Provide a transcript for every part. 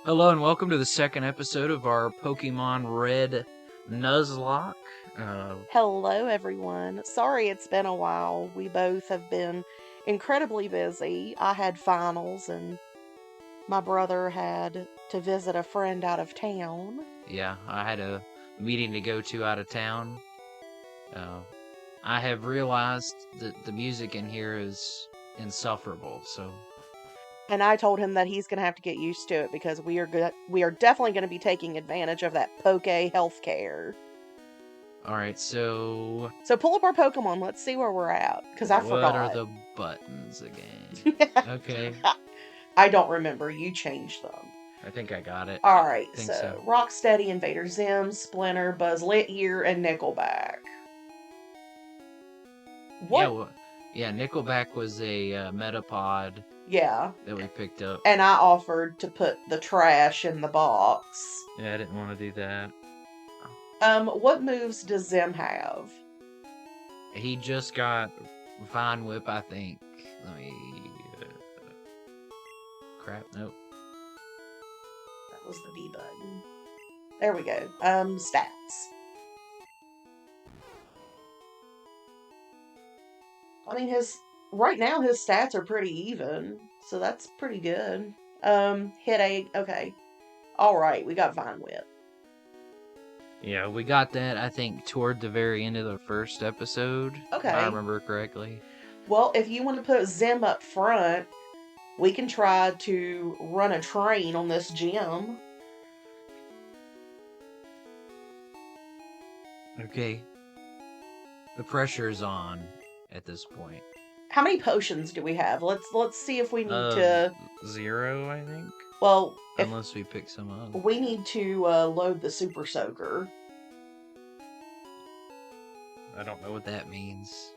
Hello and welcome to the second episode of our Pokemon Red Nuzlocke. Hello, everyone. Sorry it's been a while. We both have been incredibly busy. I had finals, and my brother had to visit a friend out of town. Yeah, I had a meeting to go to out of town. I have realized that the music in here is insufferable, so... And I told him that he's going to have to get used to it because we are definitely going to be taking advantage of that Poke healthcare. Alright, so... So pull up our Pokemon. Let's see where we're at, because I forgot. What are the buttons again? Okay, I don't remember. You changed them. I think I got it. Alright, I think so Rocksteady, Invader Zim, Splinter, Buzz Lightyear, and Nickelback. What? Yeah, Nickelback was a Metapod Yeah. that we picked up. And I offered to put the trash in the box. Yeah, I didn't want to do that. What moves does Zim have? He just got Vine Whip, I think. Let me... crap, nope. That was the B button. There we go. Stats. I mean, right now his stats are pretty even, so that's pretty good. Hit A, okay. Alright, we got Vine Whip. Yeah, we got that, I think, toward the very end of the first episode. Okay. If I remember correctly. Well, if you want to put Zim up front, we can try to run a train on this gym. Okay. The pressure is on at this point. How many potions do we have? Let's see if we need to... 0, I think. Well, unless we pick some up. We need to load the Super Soaker. I don't know what that means.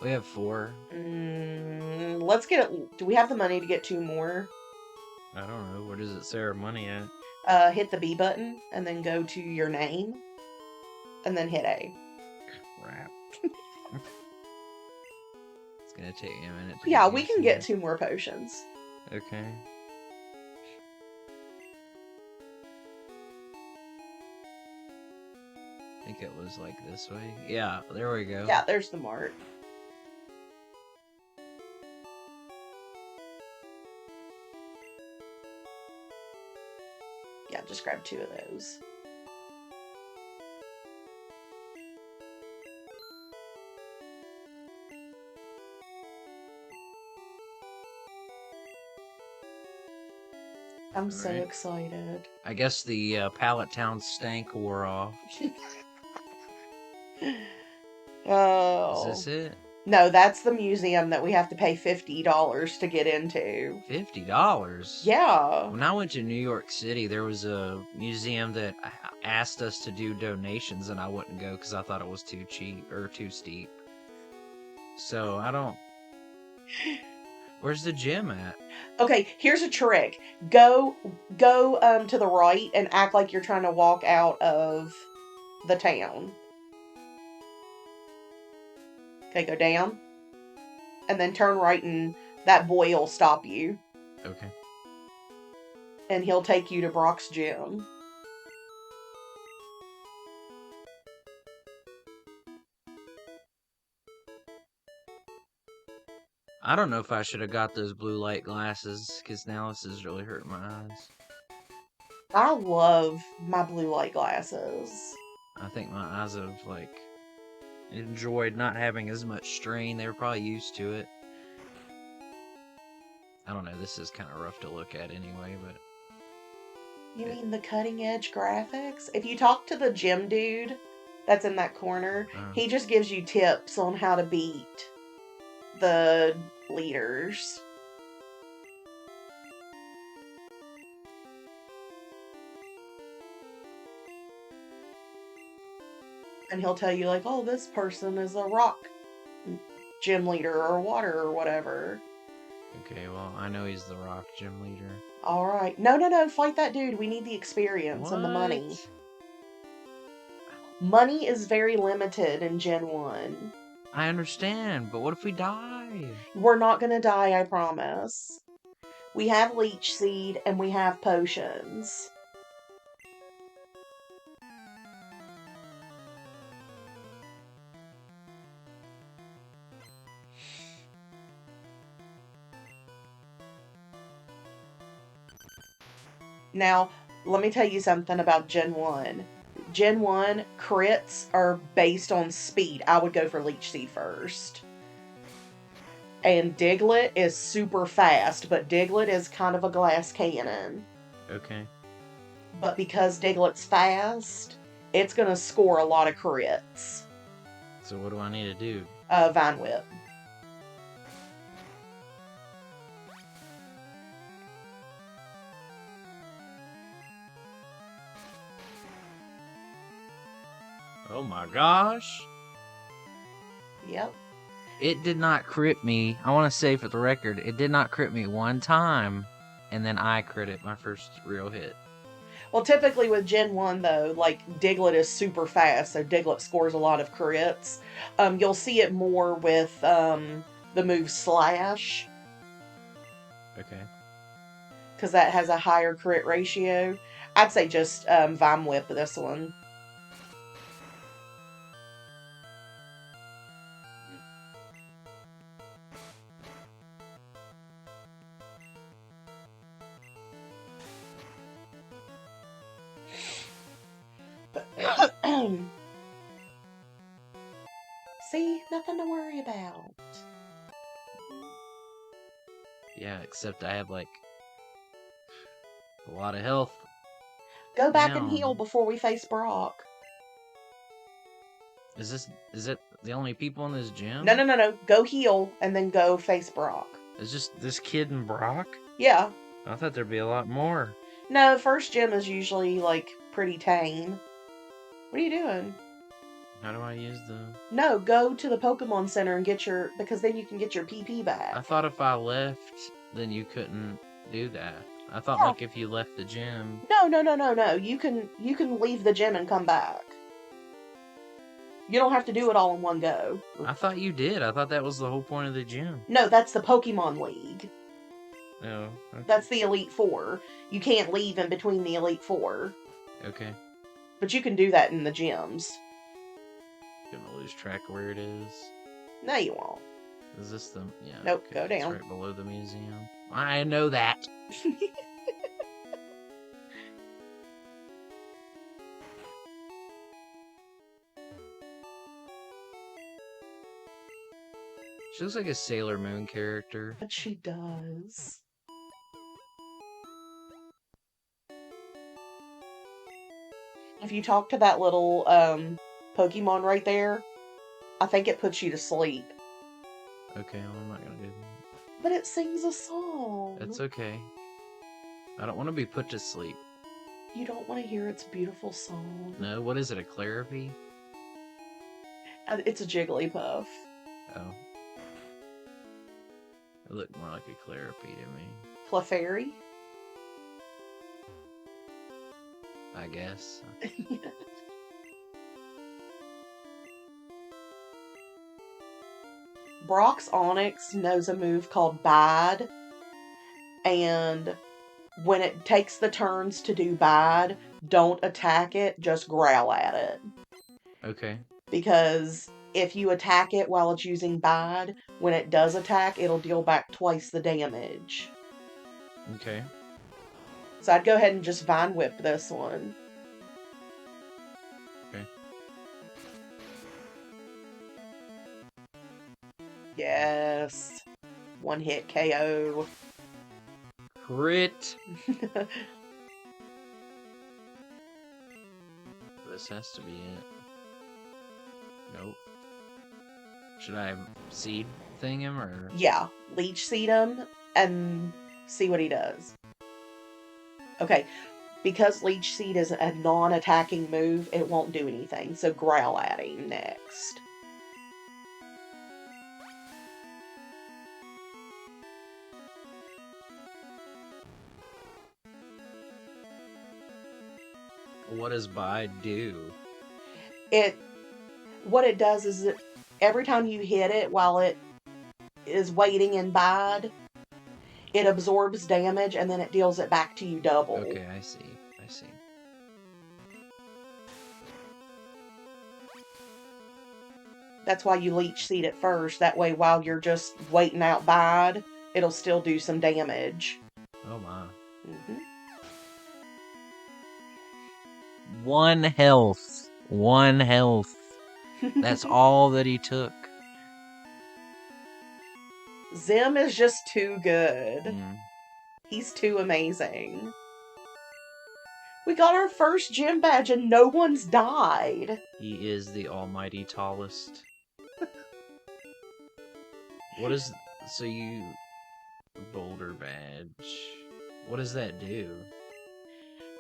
We have 4. Let's get it. Do we have the money to get 2 more? I don't know. Where does it say our money at? Hit the B button and then go to your name. And then hit A. Crap. It's gonna take me a minute. Yeah, we can get 2 more potions. Okay. I think it was like this way. Yeah, there we go. Yeah, there's the mark. Yeah, just grab 2 of those. I'm so excited. I guess the Pallet Town stank wore off. Oh. Is this it? No, that's the museum that we have to pay $50 to get into. $50? Yeah. When I went to New York City, there was a museum that asked us to do donations, and I wouldn't go because I thought it was too cheap or too steep. So I don't. Where's the gym at? Okay, here's a trick. Go to the right and act like you're trying to walk out of the town. Okay, go down. And then turn right and that boy will stop you. Okay. And he'll take you to Brock's gym. I don't know if I should have got those blue light glasses, because now this is really hurting my eyes. I love my blue light glasses. I think my eyes have, enjoyed not having as much strain. They were probably used to it. I don't know, this is kind of rough to look at anyway, but... You mean the cutting edge graphics? If you talk to the gym dude that's in that corner, he just gives you tips on how to beat the leaders. And he'll tell you, like, oh, this person is a rock gym leader or water or whatever. Okay, well, I know he's the rock gym leader. Alright. No, fight that dude. We need the experience and the money. Money is very limited in Gen 1. I understand, but what if we die? We're not gonna die, I promise. We have leech seed and we have potions. Now, let me tell you something about Gen 1. Gen 1 crits are based on speed. I would go for Leech Seed first. And Diglett is super fast, but Diglett is kind of a glass cannon. Okay. But because Diglett's fast, it's going to score a lot of crits. So what do I need to do? Vine Whip. Oh my gosh. Yep. It did not crit me. I want to say for the record, it did not crit me one time, and then I crit it my first real hit. Well, typically with Gen 1, though, like, Diglett is super fast, so Diglett scores a lot of crits. You'll see it more with the move Slash, Okay. because that has a higher crit ratio. I'd say just Vine Whip this one. See, nothing to worry about. Yeah, except I have like a lot of health. Go back and now. heal before we face Brock. Is it the only people in this gym? No. Go heal and then go face Brock. It's just this kid and Brock? Yeah. I thought there'd be a lot more. No, first gym is usually, like, pretty tame. What are you doing? How do I use the... No, go to the Pokemon Center and get your... because then you can get your PP back. I thought if I left, then you couldn't do that. I thought, Yeah. like, if you left the gym... No. You can leave the gym and come back. You don't have to do it all in one go. I thought you did. I thought that was the whole point of the gym. No, that's the Pokemon League. No. Okay. That's the Elite Four. You can't leave in between the Elite Four. Okay. But you can do that in the gyms. Gonna lose track of where it is. No, you won't. Is this the... Yeah. Nope, okay. go down. It's right below the museum. I know that. She looks like a Sailor Moon character. But she does. If you talk to that little Pokemon right there, I think it puts you to sleep. Okay, well, I'm not gonna do that. But it sings a song. That's okay. I don't want to be put to sleep. You don't want to hear its beautiful song. No, what is it, a Clarity? It's a Jigglypuff. Oh. It looked more like a Clarity to me. Clefairy? I guess. Brock's Onix knows a move called Bide, and when it takes the turns to do Bide, don't attack it, just growl at it. Okay. Because if you attack it while it's using Bide, when it does attack, it'll deal back twice the damage. Okay. So I'd go ahead and just Vine Whip this one. Okay. Yes. One hit KO. Crit! This has to be it. Nope. Should I seed thing him, or...? Yeah. Leech Seed him and see what he does. Okay. Because Leech Seed is a non-attacking move, it won't do anything. So growl at him next. What does Bide do? What it does is every time you hit it while it is waiting in Bide, it absorbs damage and then it deals it back to you double. Okay, I see. I see. That's why you leech seed it first. That way, while you're just waiting out bad, it'll still do some damage. Oh my. Mm-hmm. 1 health. 1 health. That's all that he took. Zim is just too good. Mm. He's too amazing. We got our first gym badge and no one's died. He is the almighty tallest. What is... So you... Boulder badge. What does that do?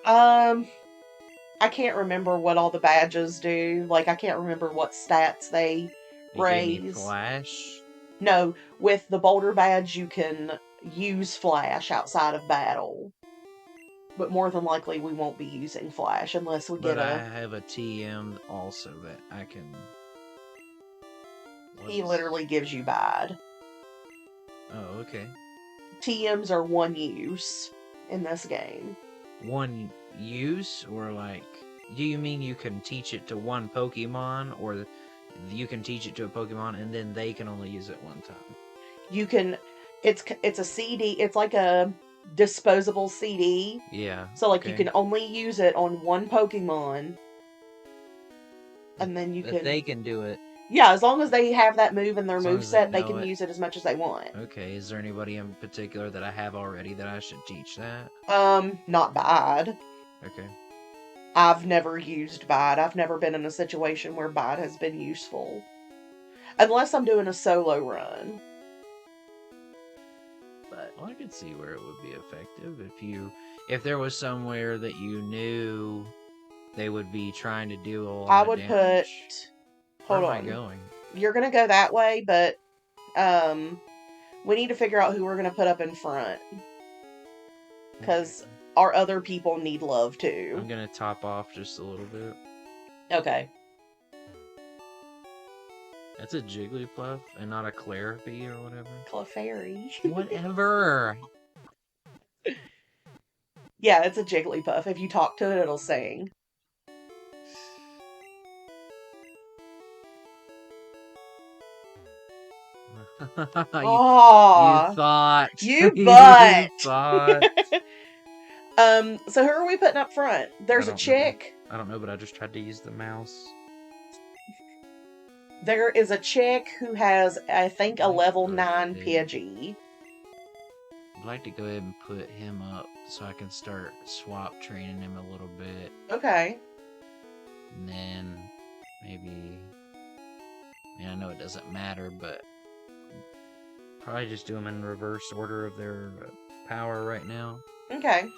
I can't remember what all the badges do. Like, I can't remember what stats they raise. Gave me flash? No, with the Boulder badge, you can use flash outside of battle. But more than likely, we won't be using flash unless we get But I have a TM also that I can... He literally gives you bad. Oh, okay. TMs are 1 use in this game. 1 use, or like... Do you mean you can teach it to 1 Pokemon, or you can teach it to a Pokemon and then they can only use it 1 time? You can... It's a CD. It's like a disposable CD. Yeah. So, like, you can only use it on 1 Pokemon. And then you can... They can do it. Yeah, as long as they have that move in their moveset, they can use it as much as they want. Okay, is there anybody in particular that I have already that I should teach that? Not bad. Okay. I've never used bide. I've never been in a situation where bide has been useful. Unless I'm doing a solo run. But well, I could see where it would be effective if there was somewhere that you knew they would be trying to do a lot of damage. Hold on. Where am I going? You're gonna go that way, but we need to figure out who we're gonna put up in front. Because our other people need love too. I'm gonna top off just a little bit. Okay. That's a Jigglypuff and not a Clairby or whatever. Clefairy. Whatever. Yeah, it's a Jigglypuff. If you talk to it, it'll sing. You thought. You butt. You thought. So who are we putting up front? There's a chick. I don't know, but I just tried to use the mouse. There is a chick who has, I think, a level 9 Pidgey. I'd like to go ahead and put him up so I can start swap training him a little bit. Okay. And then maybe... I mean, I know it doesn't matter, but... Probably just do them in reverse order of their power right now. Okay.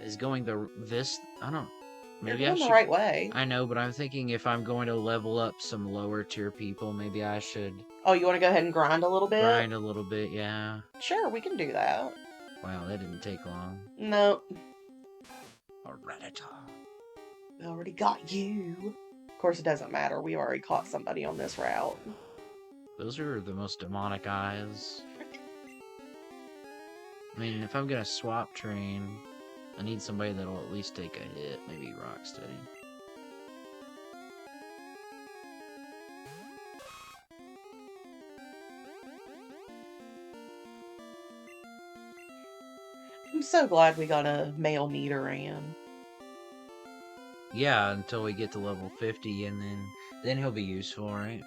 Is going this... I don't... Maybe You're going the right way. I know, but I'm thinking if I'm going to level up some lower tier people, maybe I should... Oh, you want to go ahead and grind a little bit? Grind a little bit, yeah. Sure, we can do that. Wow, that didn't take long. Nope. A Rattata. We already got you. Of course, it doesn't matter. We already caught somebody on this route. Those are the most demonic eyes. I mean, if I'm gonna swap train, I need somebody that'll at least take a hit. Maybe Rocksteady. I'm so glad we got a male Nidoran. Yeah, until we get to level 50, and then he'll be useful, right?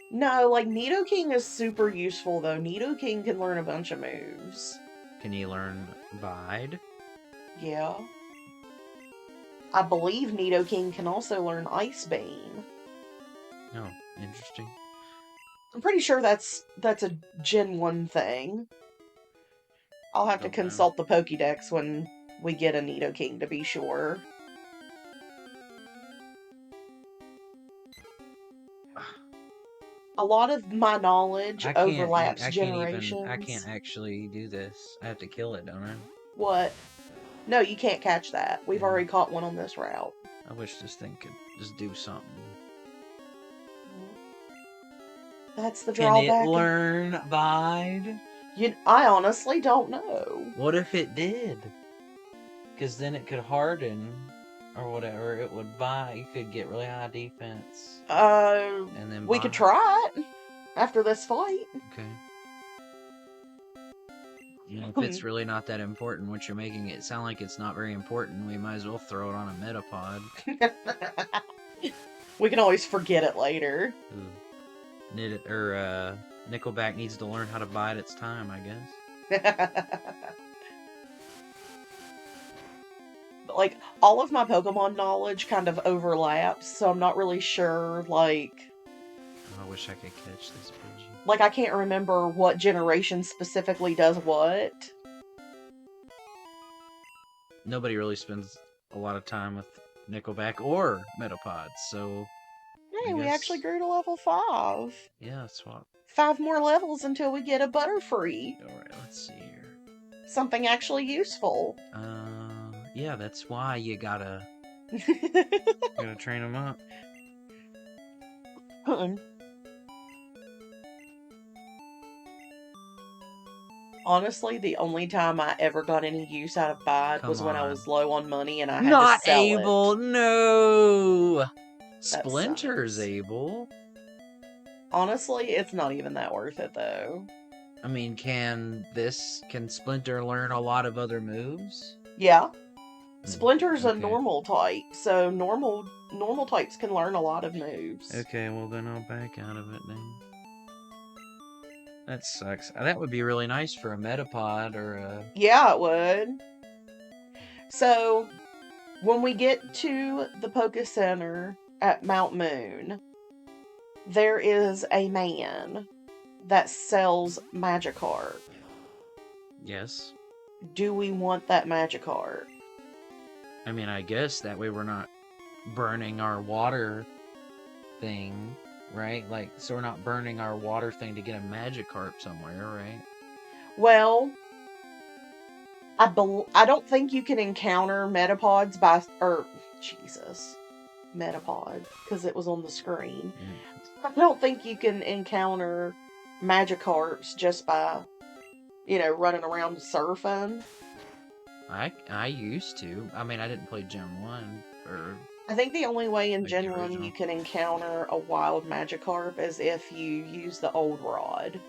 No, like, Nidoking is super useful, though. Nidoking can learn a bunch of moves. Can he learn Bide? Yeah. I believe Nidoking can also learn Ice Beam. Oh, interesting. I'm pretty sure that's a Gen 1 thing. I'll have to consult the Pokédex when we get a Nidoking to be sure. A lot of my knowledge overlaps generations. I can't actually do this. I have to kill it, don't I? What? No, you can't catch that. We've already caught one on this route. I wish this thing could just do something. That's the Can it drawback. learn Bide? I honestly don't know. What if it did? Because then it could harden or whatever. It would bide. You could get really high defense. And then We could bide. try it after this fight. Okay. You know, if it's really not that important, what you're making it sound like it's not very important, we might as well throw it on a Metapod. We can always forget it later. Nickelback needs to learn how to bide its time, I guess. Like, all of my Pokemon knowledge kind of overlaps, so I'm not really sure, like... I wish I could catch this Pidgey. Like, I can't remember what generation specifically does what. Nobody really spends a lot of time with Nickelback or Metapods, so... Hey, we actually grew to level 5. Yeah, that's what... 5 more levels until we get a Butterfree. Alright, let's see here. Something actually useful. Yeah, that's why you gotta train them up. Honestly, the only time I ever got any use out of Bide was when I was low on money and I had Not to sell able, it. No! Splinter's able. Honestly, it's not even that worth it, though. I mean, can Splinter learn a lot of other moves? Yeah. Splinter's a normal type, so normal types can learn a lot of moves. Okay, well then I'll back out of it then. That sucks. That would be really nice for a Metapod or a... Yeah, it would. So, when we get to the Poké Center at Mount Moon, there is a man that sells Magikarp. Yes. Do we want that Magikarp? I mean, I guess that way we're not burning our water thing, right? Like, so we're not burning our water thing to get a Magikarp somewhere, right? Well, I don't think you can encounter Metapods Metapod, because it was on the screen. I don't think you can encounter Magikarps just by, running around surfing. I used to. I mean, I didn't play Gen 1, or... I think the only way in Gen 1 you can encounter a wild Magikarp is if you use the old rod.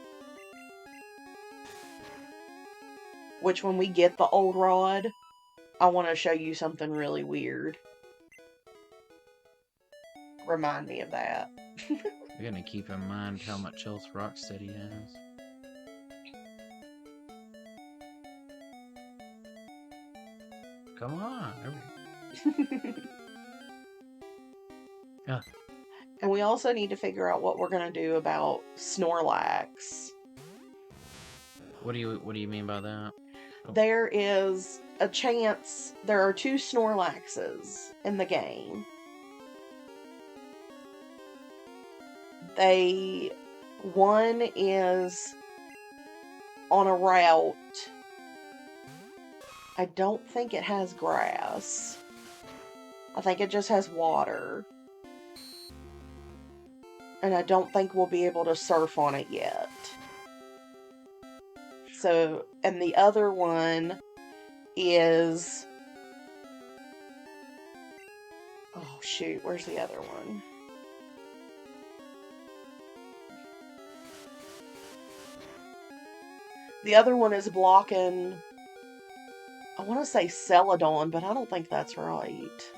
Which, when we get the old rod, I want to show you something really weird. Remind me of that. You're gonna keep in mind how much health Rocksteady has. Come on. Yeah. And we also need to figure out what we're gonna do about Snorlax. What do you mean by that? Oh. There is a chance there are 2 Snorlaxes in the game. One is on a route. I don't think it has grass. I think it just has water. And I don't think we'll be able to surf on it yet. So, and the other one is... Oh, shoot, where's the other one? The other one is blocking... I want to say Celadon, but I don't think that's right.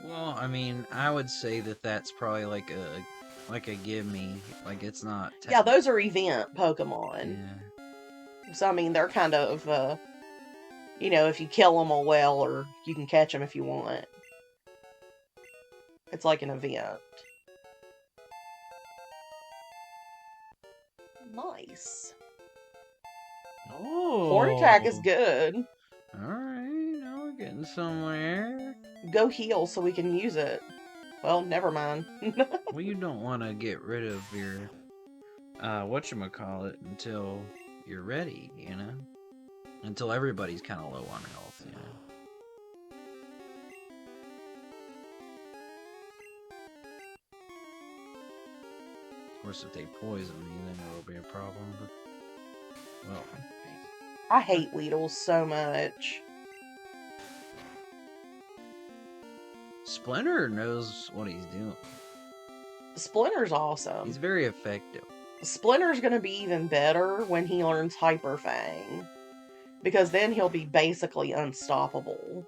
Well, I mean, I would say that that's probably like a gimme. Like, it's not... Yeah, those are event Pokemon. Yeah. So, I mean, they're kind of, if you kill them, well, or you can catch them if you want. It's like an event. Nice. Oh. Horn attack is good. Alright, now we're getting somewhere. Go heal so we can use it. Well, never mind. Well, you don't want to get rid of your, whatchamacallit until you're ready, Until everybody's kind of low on health, course, if they poison me, then it'll be a problem. But, well, I hate Weedle so much. Splinter knows what he's doing. Splinter's awesome. He's very effective. Splinter's gonna be even better when he learns Hyper Fang, because then he'll be basically unstoppable.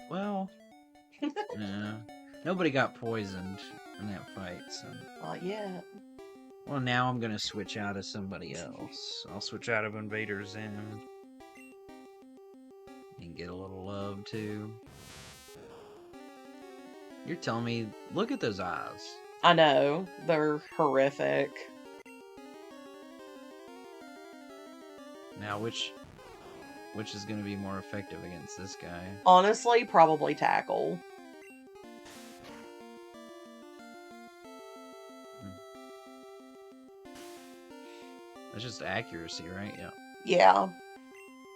Well, yeah. Nobody got poisoned in that fight, so. Not yet. Well, now I'm gonna switch out of somebody else. I'll switch out of Invader Zim. And get a little love, too. You're telling me, look at those eyes. I know, they're horrific. Now, which is gonna be more effective against this guy? Honestly, probably Tackle. That's just accuracy, right? Yeah. Yeah.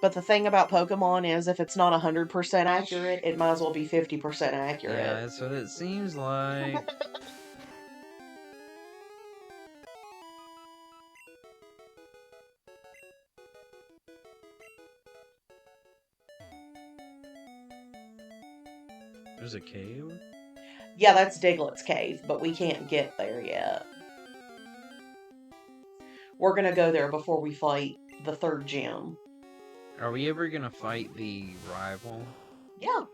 But the thing about Pokemon is if it's not 100% accurate, it might as well be 50% accurate. Yeah, that's what it seems like. There's a cave? Yeah, that's Diglett's cave, but we can't get there yet. We're gonna go there before we fight the third gym. Are we ever gonna fight the rival? Yeah.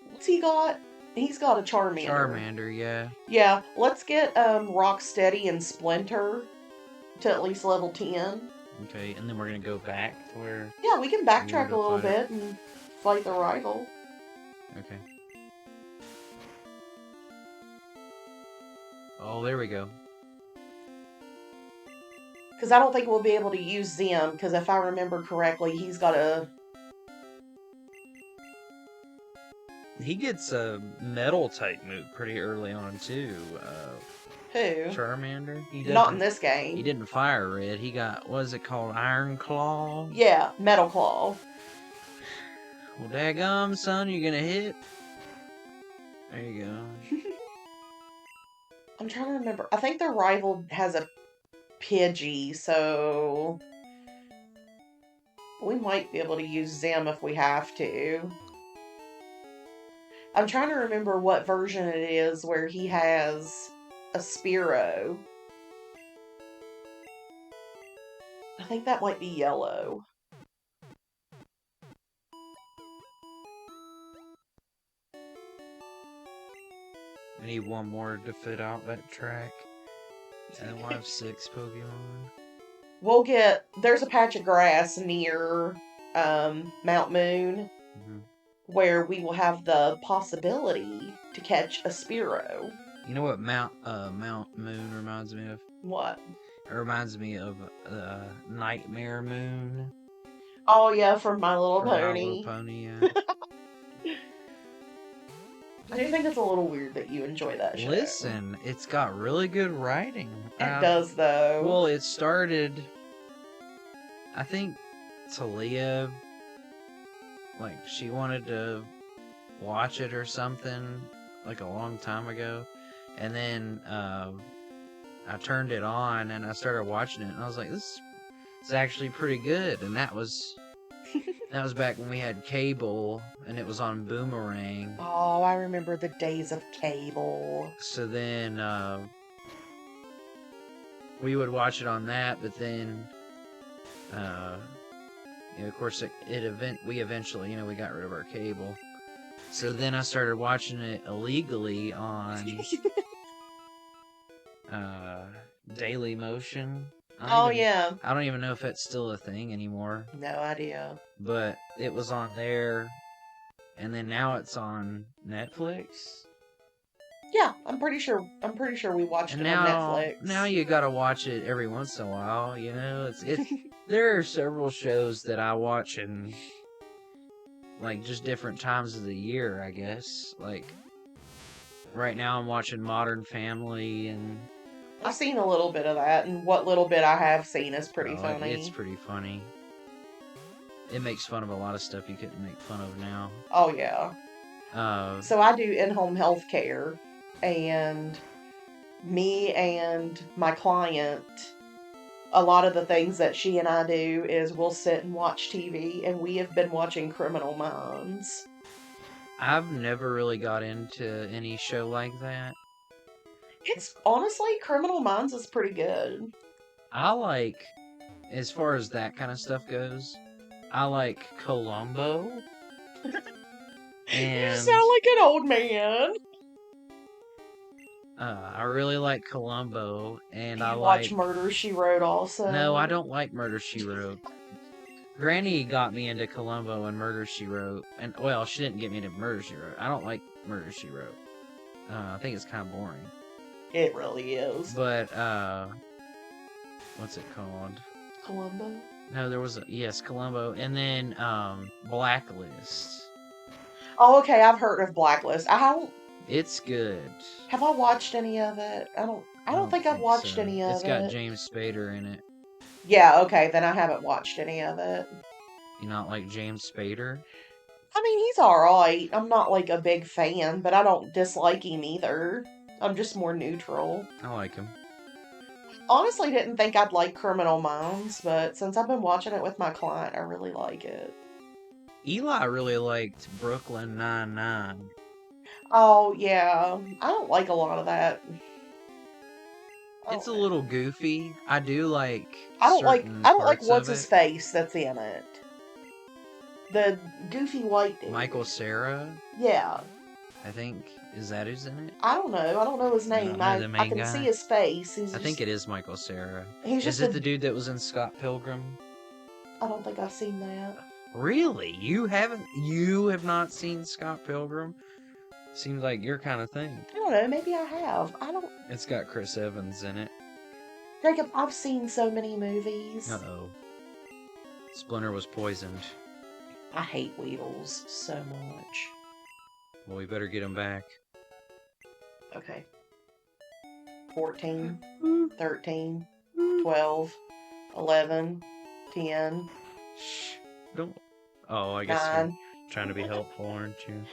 What's he got? He's got a Charmander. Charmander, yeah. Yeah, let's get Rocksteady and Splinter to at least level 10. Okay, and then we're gonna go back to where... Yeah, we can backtrack to a little fight bit it. and fight the rival. Okay. Oh, there we go. Because I don't think we'll be able to use Zim, because if I remember correctly, he's got a... He gets a metal type move pretty early on, too. Who? Charmander? Not in this game. He didn't fire red. He got, what is it called? Iron Claw? Yeah, Metal Claw. Well, daggum, son, you gonna hit? There you go. I'm trying to remember. I think the rival has a Pidgey, so... we might be able to use Zim if we have to. I'm trying to remember what version it is where he has a Spearow. I think that might be yellow. I need one more to fit out that track. And we'll have 6 Pokemon. We'll get... there's a patch of grass near Mount Moon where we will have the possibility to catch a Spearow. You know what Mount Moon reminds me of? What? It reminds me of Nightmare Moon. Oh yeah, from My Little From My Pony. Little Pony, yeah. I do think it's a little weird that you enjoy that show. Listen, it's got really good writing. It does, though. Well, it started... I think Talia, like, she wanted to watch it or something, like, a long time ago. And then, I turned it on, and I started watching it, and I was like, this is actually pretty good. And that was back when we had cable, and it was on Boomerang. Oh, I remember the days of cable. So then, we would watch it on that, but then, of course, we eventually, we got rid of our cable. So then I started watching it illegally on, Daily Motion. Yeah. I don't even know if that's still a thing anymore. No idea. But it was on there, and then now it's on Netflix. Yeah, I'm pretty sure we watched it on Netflix. Now you gotta watch it every once in a while, It's there are several shows that I watch in, like, just different times of the year, I guess. Like, right now I'm watching Modern Family, and... I've seen a little bit of that, and what little bit I have seen is pretty funny. It's pretty funny. it makes fun of a lot of stuff you couldn't make fun of now. Oh, yeah. So I do in-home health care, and me and my client, a lot of the things that she and I do is we'll sit and watch TV, and we have been watching Criminal Minds. I've never really got into any show like that. It's honestly, Criminal Minds is pretty good. I like, as far as that kind of stuff goes, I like Columbo. You And sound like an old man. I really like Columbo, and Do I you watch like. Murder, She Wrote also? No, I don't like Murder She Wrote. Granny got me into Columbo and Murder She Wrote, and well, she didn't get me into Murder She Wrote. I don't like Murder She Wrote. I think it's kind of boring. It really is. But what's it called? Columbo? No, there was yes, Columbo, and then Blacklist. Oh, okay, I've heard of Blacklist. It's good. Have I watched any of it? I don't think I've watched so. any of it. It's got James Spader in it. Yeah, okay, then I haven't watched any of it. You not like James Spader? I mean, he's alright. I'm not like a big fan, but I don't dislike him either. I'm just more neutral. I like him. Honestly, didn't think I'd like Criminal Minds, but since I've been watching it with my client, I really like it. Eli really liked Brooklyn Nine-Nine. Oh, yeah. I don't like a lot of that. It's a little goofy. I do like I don't like parts what's of his it. face that's in it. The goofy white dude. Michael Cera, Yeah. I think. Is that who's in it? I don't know. I don't know his name. know I the main can guy. see his face. I think it is Michael Cera. He's just Is it the dude that was in Scott Pilgrim? I don't think I've seen that. Really? You have not seen Scott Pilgrim? Seems like your kind of thing. I don't know. Maybe I have. I don't. It's got Chris Evans in it. Jacob, I've seen so many movies. Uh-oh. Splinter was poisoned. I hate Weedles so much. Well, we better get him back. Okay. 14, 13, 12, 11, 10. Shh. Don't. Oh, I guess 9. you're trying to be helpful, aren't you?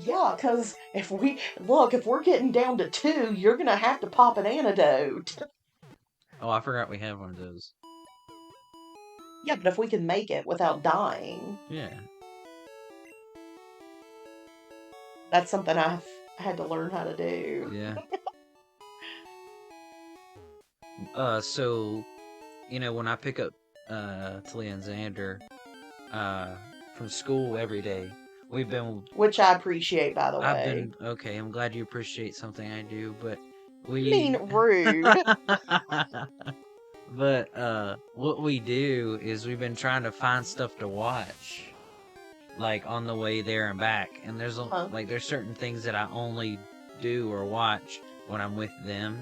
Yeah, because if we're getting down to 2, you're going to have to pop an antidote. Oh, I forgot we have one of those. Yeah, but if we can make it without dying. Yeah. That's something I've had to learn how to do. Yeah. So, when I pick up Talia and Xander from school every day, we've been... Which I appreciate, by the way. Okay, I'm glad you appreciate something I do, but I mean, rude. But, what we do is we've been trying to find stuff to watch, like, on the way there and back, and there's certain things that I only do or watch when I'm with them.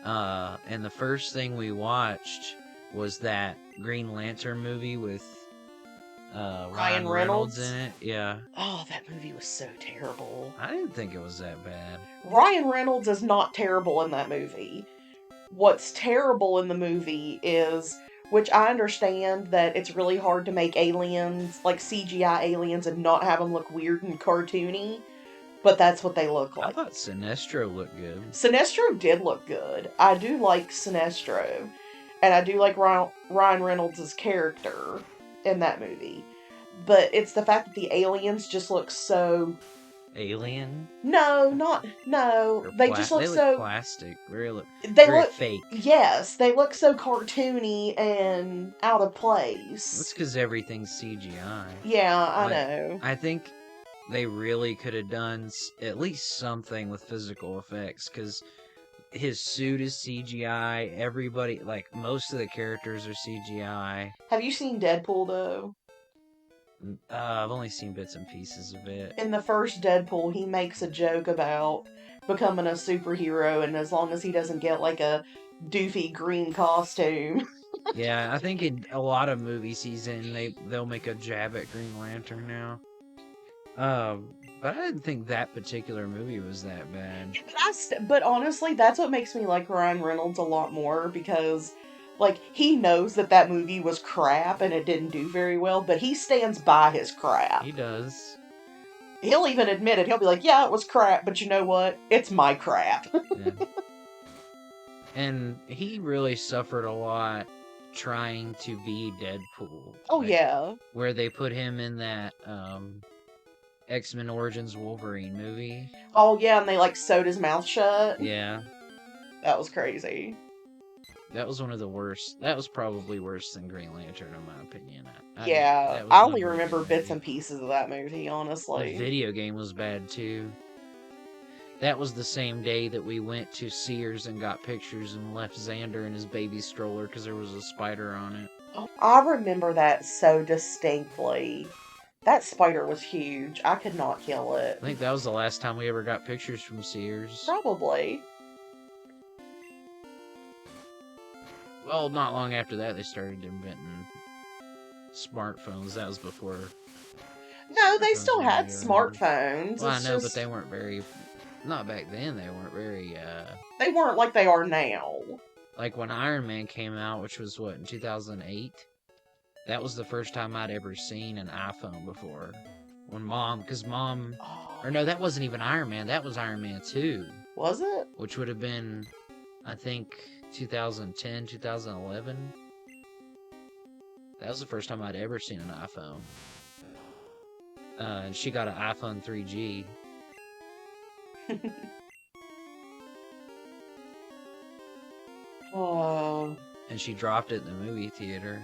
And the first thing we watched was that Green Lantern movie with Ryan Reynolds in it. Yeah. Oh, that movie was so terrible. I didn't think it was that bad. Ryan Reynolds is not terrible in that movie. What's terrible in the movie is, which I understand that it's really hard to make aliens, like CGI aliens, and not have them look weird and cartoony, but that's what they look like. I thought Sinestro looked good. Sinestro did look good. I do like Sinestro, and I do like Ryan Reynolds' character in that movie. But it's the fact that the aliens just look so... Alien? No. They just look so plastic. Very look fake. Yes, they look so cartoony and out of place. That's because everything's CGI. Yeah, I know. I think they really could have done at least something with physical effects, because his suit is CGI. Everybody, like, most of the characters are CGI. Have you seen Deadpool, though? I've only seen bits and pieces of it. In the first Deadpool, he makes a joke about becoming a superhero, and as long as he doesn't get, like, a doofy green costume. Yeah, I think in a lot of movies he's in, they'll make a jab at Green Lantern now. But I didn't think that particular movie was that bad. But honestly, that's what makes me like Ryan Reynolds a lot more, because Like, he knows that that movie was crap and it didn't do very well, but he stands by his crap. He does. He'll even admit it. He'll be like, yeah, it was crap, but you know what? It's my crap. Yeah. And he really suffered a lot trying to be Deadpool. Oh, Like, yeah. where they put him in that X-Men Origins Wolverine movie. Oh, yeah, and they, like, sewed his mouth shut. Yeah. That was crazy. That was one of the worst. That was probably worse than Green Lantern, in my opinion. Yeah, That was I not a only very good remember bits movie. and pieces of that movie, The honestly. video game was bad too. That was the same day that we went to Sears and got pictures and left Xander in his baby stroller because there was a spider on it. Oh, I remember that so distinctly. That spider was huge. I could not kill it. I think that was the last time we ever got pictures from Sears. Probably. Well, not long after that, they started inventing smartphones. That was before. No, they Smartphones still were had really around. smartphones. Well, I It's know, but just, they weren't very. Not back then. They weren't very. they weren't like they are now. Like when Iron Man came out, which was what, in 2008. That was the first time I'd ever seen an iPhone before. When because mom. Or no, that wasn't even Iron Man. That was Iron Man 2. Was it? Which would have been, I think, 2010, 2011. That was the first time I'd ever seen an iPhone. And she got an iPhone 3G. Oh. And she dropped it in the movie theater.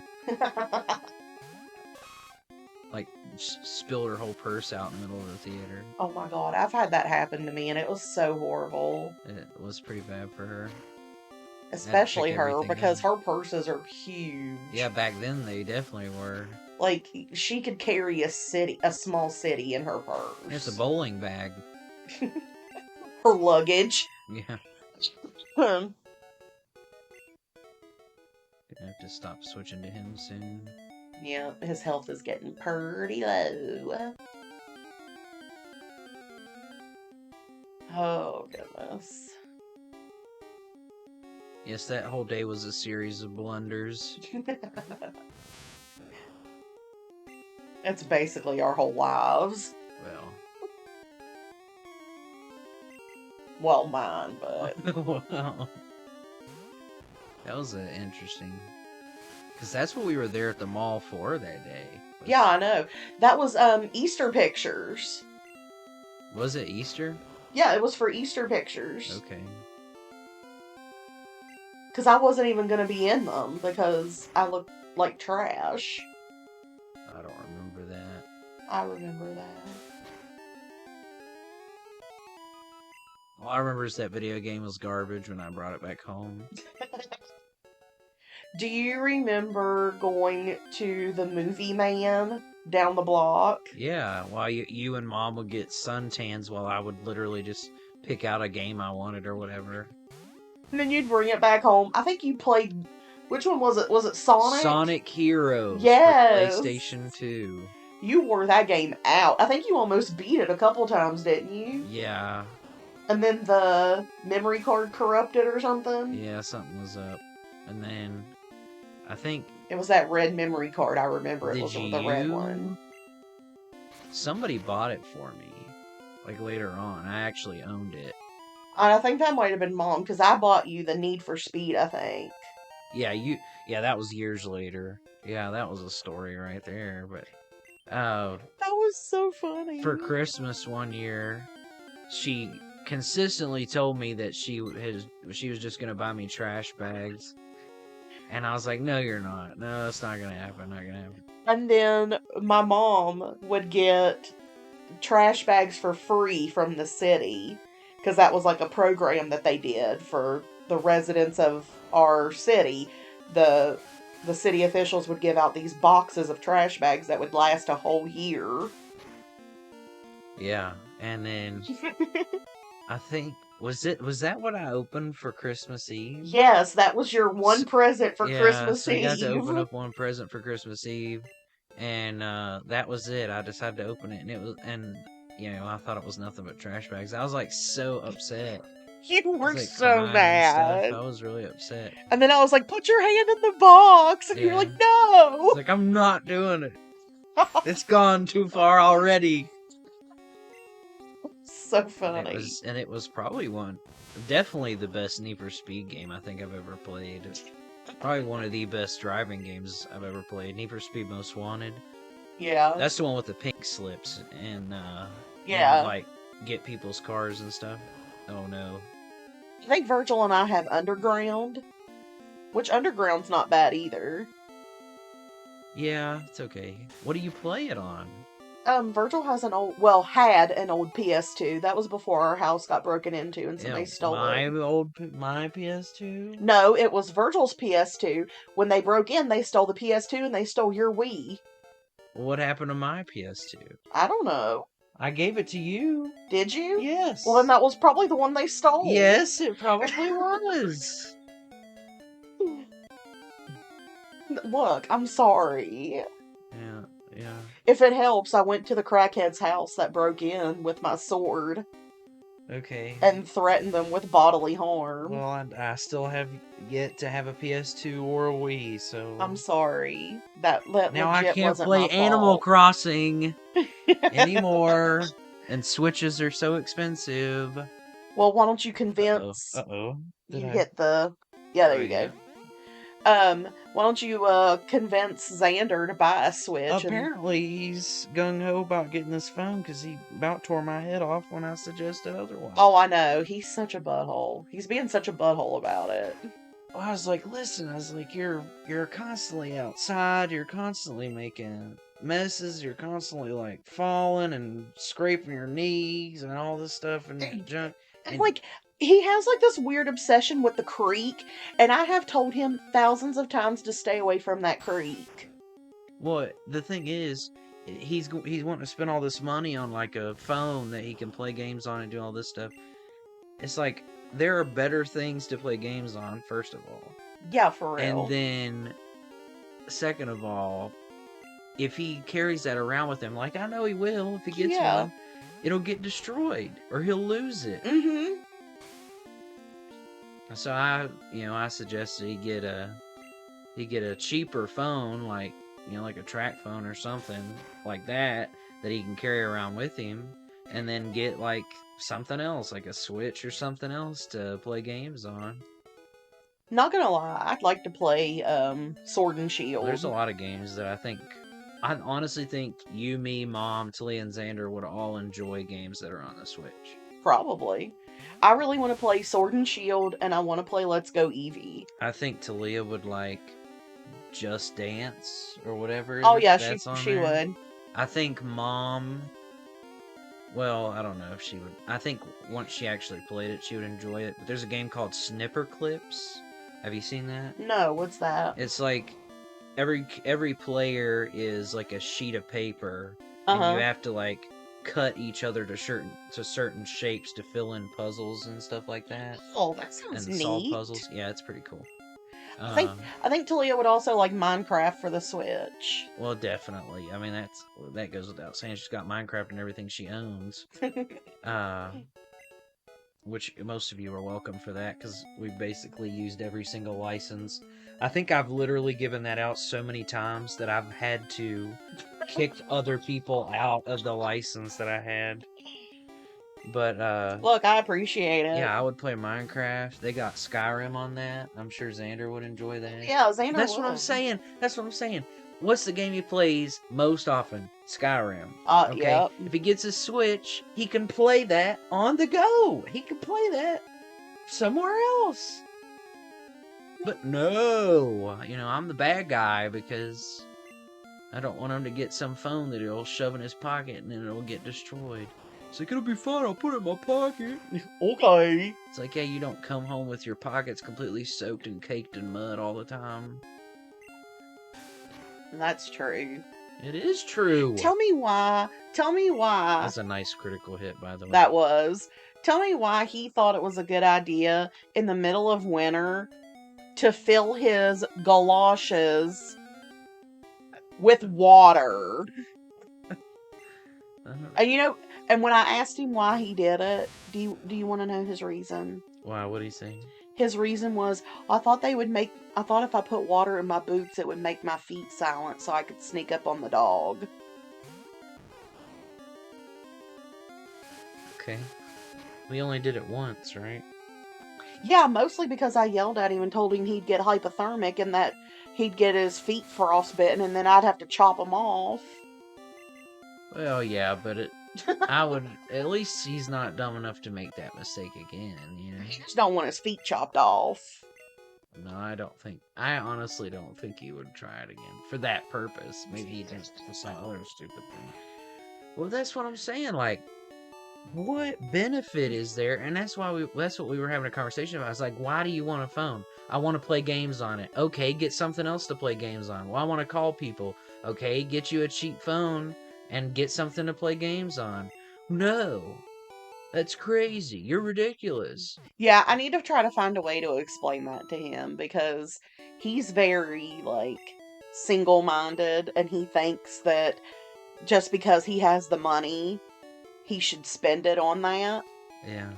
Like, spilled her whole purse out in the middle of the theater. Oh my god, I've had that happen to me and it was so horrible. It was pretty bad for her. Especially pick her, everything because up. her purses are huge. Yeah, back then they definitely were. Like, she could carry a small city in her purse. It's a bowling bag. Her luggage. Yeah. Hmm. Gonna have to stop switching to him soon. Yeah, his health is getting pretty low. Oh, goodness. Yes, that whole day was a series of blunders. It's basically our whole lives. Well, mine, but... Well, that was interesting. Because that's what we were there at the mall for that day. Yeah, I know. That was Easter pictures. Was it Easter? Yeah, it was for Easter pictures. Okay. Because I wasn't even going to be in them because I looked like trash. I don't remember that. I remember that. All I remember is that video game was garbage when I brought it back home. Do you remember going to the Movie Man down the block? Yeah, while you and Mom would get suntans while I would literally just pick out a game I wanted or whatever. And then you'd bring it back home. I think you played... Which one was it? Was it Sonic? Sonic Heroes. Yes. For PlayStation 2. You wore that game out. I think you almost beat it a couple times, didn't you? Yeah. And then the memory card corrupted or something? Yeah, something was up. And then, I think... It was that red memory card, I remember. It was Did the red you? one. Somebody bought it for me. Like, later on. I actually owned it. And I think that might have been Mom, because I bought you the Need for Speed, I think. Yeah, that was years later. Yeah, that was a story right there, but... That was so funny. For Christmas one year, she consistently told me that she was just gonna buy me trash bags. And I was like, no, you're not. No, that's not gonna happen. Not gonna happen. And then my mom would get trash bags for free from the city, because that was like a program that they did for the residents of our city. The city officials would give out these boxes of trash bags that would last a whole year. Yeah, and then I think was that what I opened for Christmas Eve? Yes, that was your one present for Christmas so Eve. I got to open up one present for Christmas Eve, and that was it. I decided to open it, and I thought it was nothing but trash bags. I was like so upset. You I were was like so crying and stuff. mad. I was really upset. And then I was like, put your hand in the box. And you're like, Yeah. no. It's like, I'm not doing it. It's gone too far already. So funny. And it was probably definitely the best Need for Speed game I think I've ever played. Probably one of the best driving games I've ever played. Need for Speed Most Wanted. Yeah. That's the one with the pink slips and Yeah. like get people's cars and stuff. Oh no. I think Virgil and I have Underground, which Underground's not bad either. Yeah, it's okay. What do you play it on? Virgil has had an old PS2. That was before our house got broken into and somebody stole it. My PS2? No, it was Virgil's PS2. When they broke in, they stole the PS2 and they stole your Wii. What happened to my PS2? I don't know. I gave it to you. Did you? Yes. Well, then that was probably the one they stole. Yes, it probably was. Look, I'm sorry. Yeah. If it helps, I went to the crackhead's house that broke in with my sword. Okay. And threatened them with bodily harm. Well, I still have yet to have a PS2 or a Wii, so... I'm sorry. That now I can't wasn't play my Animal fault. Crossing anymore, and Switches are so expensive. Well, why don't you convince... Uh-oh. hit the... Yeah, there you go. Why don't you convince Xander to buy a Switch? Apparently, he's gung-ho about getting this phone because he about tore my head off when I suggested otherwise. Oh, I know. He's such a butthole. He's being such a butthole about it. Well, I was like, listen, you're constantly outside, you're constantly making messes, you're constantly, like, falling and scraping your knees and all this stuff and junk. And, like... He has, like, this weird obsession with the creek, and I have told him thousands of times to stay away from that creek. Well, the thing is, he's wanting to spend all this money on, like, a phone that he can play games on and do all this stuff. It's like, there are better things to play games on, first of all. Yeah, for real. And then, second of all, if he carries that around with him, like I know he will, if he gets one, it'll get destroyed, or he'll lose it. Mm-hmm. So I suggested he get a cheaper phone, like a track phone or something like that he can carry around with him, and then get like something else, like a Switch or something else to play games on. Not gonna lie, I'd like to play Sword and Shield. There's a lot of games that I honestly think you, me, Mom, Talia, and Xander would all enjoy games that are on the Switch. Probably. I really want to play Sword and Shield, and I want to play Let's Go Eevee. I think Talia would like Just Dance or whatever. Oh yeah, she would. I think Mom... Well, I don't know if she would... I think once she actually played it, she would enjoy it. But there's a game called Snipper Clips. Have you seen that? No, what's that? It's like every player is like a sheet of paper, and you have to like cut each other to certain shapes to fill in puzzles and stuff like that. Oh, that sounds neat. Solve puzzles. Yeah, it's pretty cool. I think Talia would also like Minecraft for the Switch. Well, definitely. I mean, that goes without saying. She's got Minecraft and everything she owns. Which most of you are welcome for that, because we basically used every single license. I think I've literally given that out so many times that I've had to kick other people out of the license that I had. But, look, I appreciate it. Yeah, I would play Minecraft. They got Skyrim on that. I'm sure Xander would enjoy that. Yeah, Xander That's what I'm saying. What's the game he plays most often? Skyrim. Okay. Yep. If he gets a Switch, he can play that on the go. He can play that somewhere else. But no, I'm the bad guy because I don't want him to get some phone that he'll shove in his pocket and then it'll get destroyed. It's like, it'll be fine, I'll put it in my pocket. Okay. It's like, yeah, you don't come home with your pockets completely soaked and caked in mud all the time. That's true. It is true. Tell me why. That's a nice critical hit, by the way. That was. Tell me why he thought it was a good idea in the middle of winter to fill his galoshes with water. And and when I asked him why he did it, do you want to know his reason? Why? What are you saying? His reason was, I thought if I put water in my boots, it would make my feet silent so I could sneak up on the dog. Okay. We only did it once, right? Yeah, mostly because I yelled at him and told him he'd get hypothermic and that he'd get his feet frostbitten and then I'd have to chop them off. Well, yeah, but I would, at least he's not dumb enough to make that mistake again, you know? He just don't want his feet chopped off. No, I honestly don't think he would try it again for that purpose. Maybe he did for some other stupid thing. Well, that's what I'm saying. Like, what benefit is there? And that's what we were having a conversation about. It's like, why do you want a phone? I want to play games on it. Okay, get something else to play games on. Well, I want to call people. Okay, get you a cheap phone and get something to play games on. No, that's crazy. You're ridiculous. Yeah, I need to try to find a way to explain that to him because he's very, like, single minded and he thinks that just because he has the money, he should spend it on that. Yeah.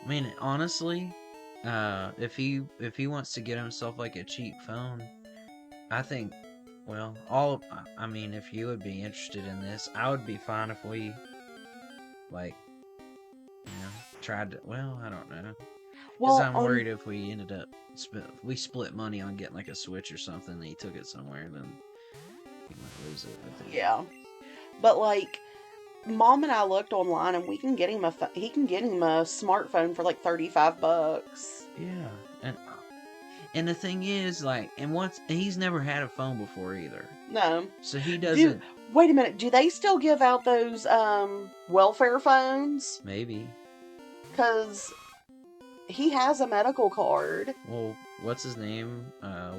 I mean, honestly, if he wants to get himself like a cheap phone, I think, well, I mean, if you would be interested in this, I would be fine if we, like, tried to. Well, I don't know, because Well, I'm worried if we ended up we split money on getting like a Switch or something, and he took it somewhere, then he might lose it. yeah. But, like, Mom and I looked online and we can get him he can get him a smartphone for like $35. Yeah, and the thing is, like, he's never had a phone before either, No. so he doesn't. Wait a minute. Do they still give out those welfare phones? Maybe. Cuz he has a medical card. Well, what's his name?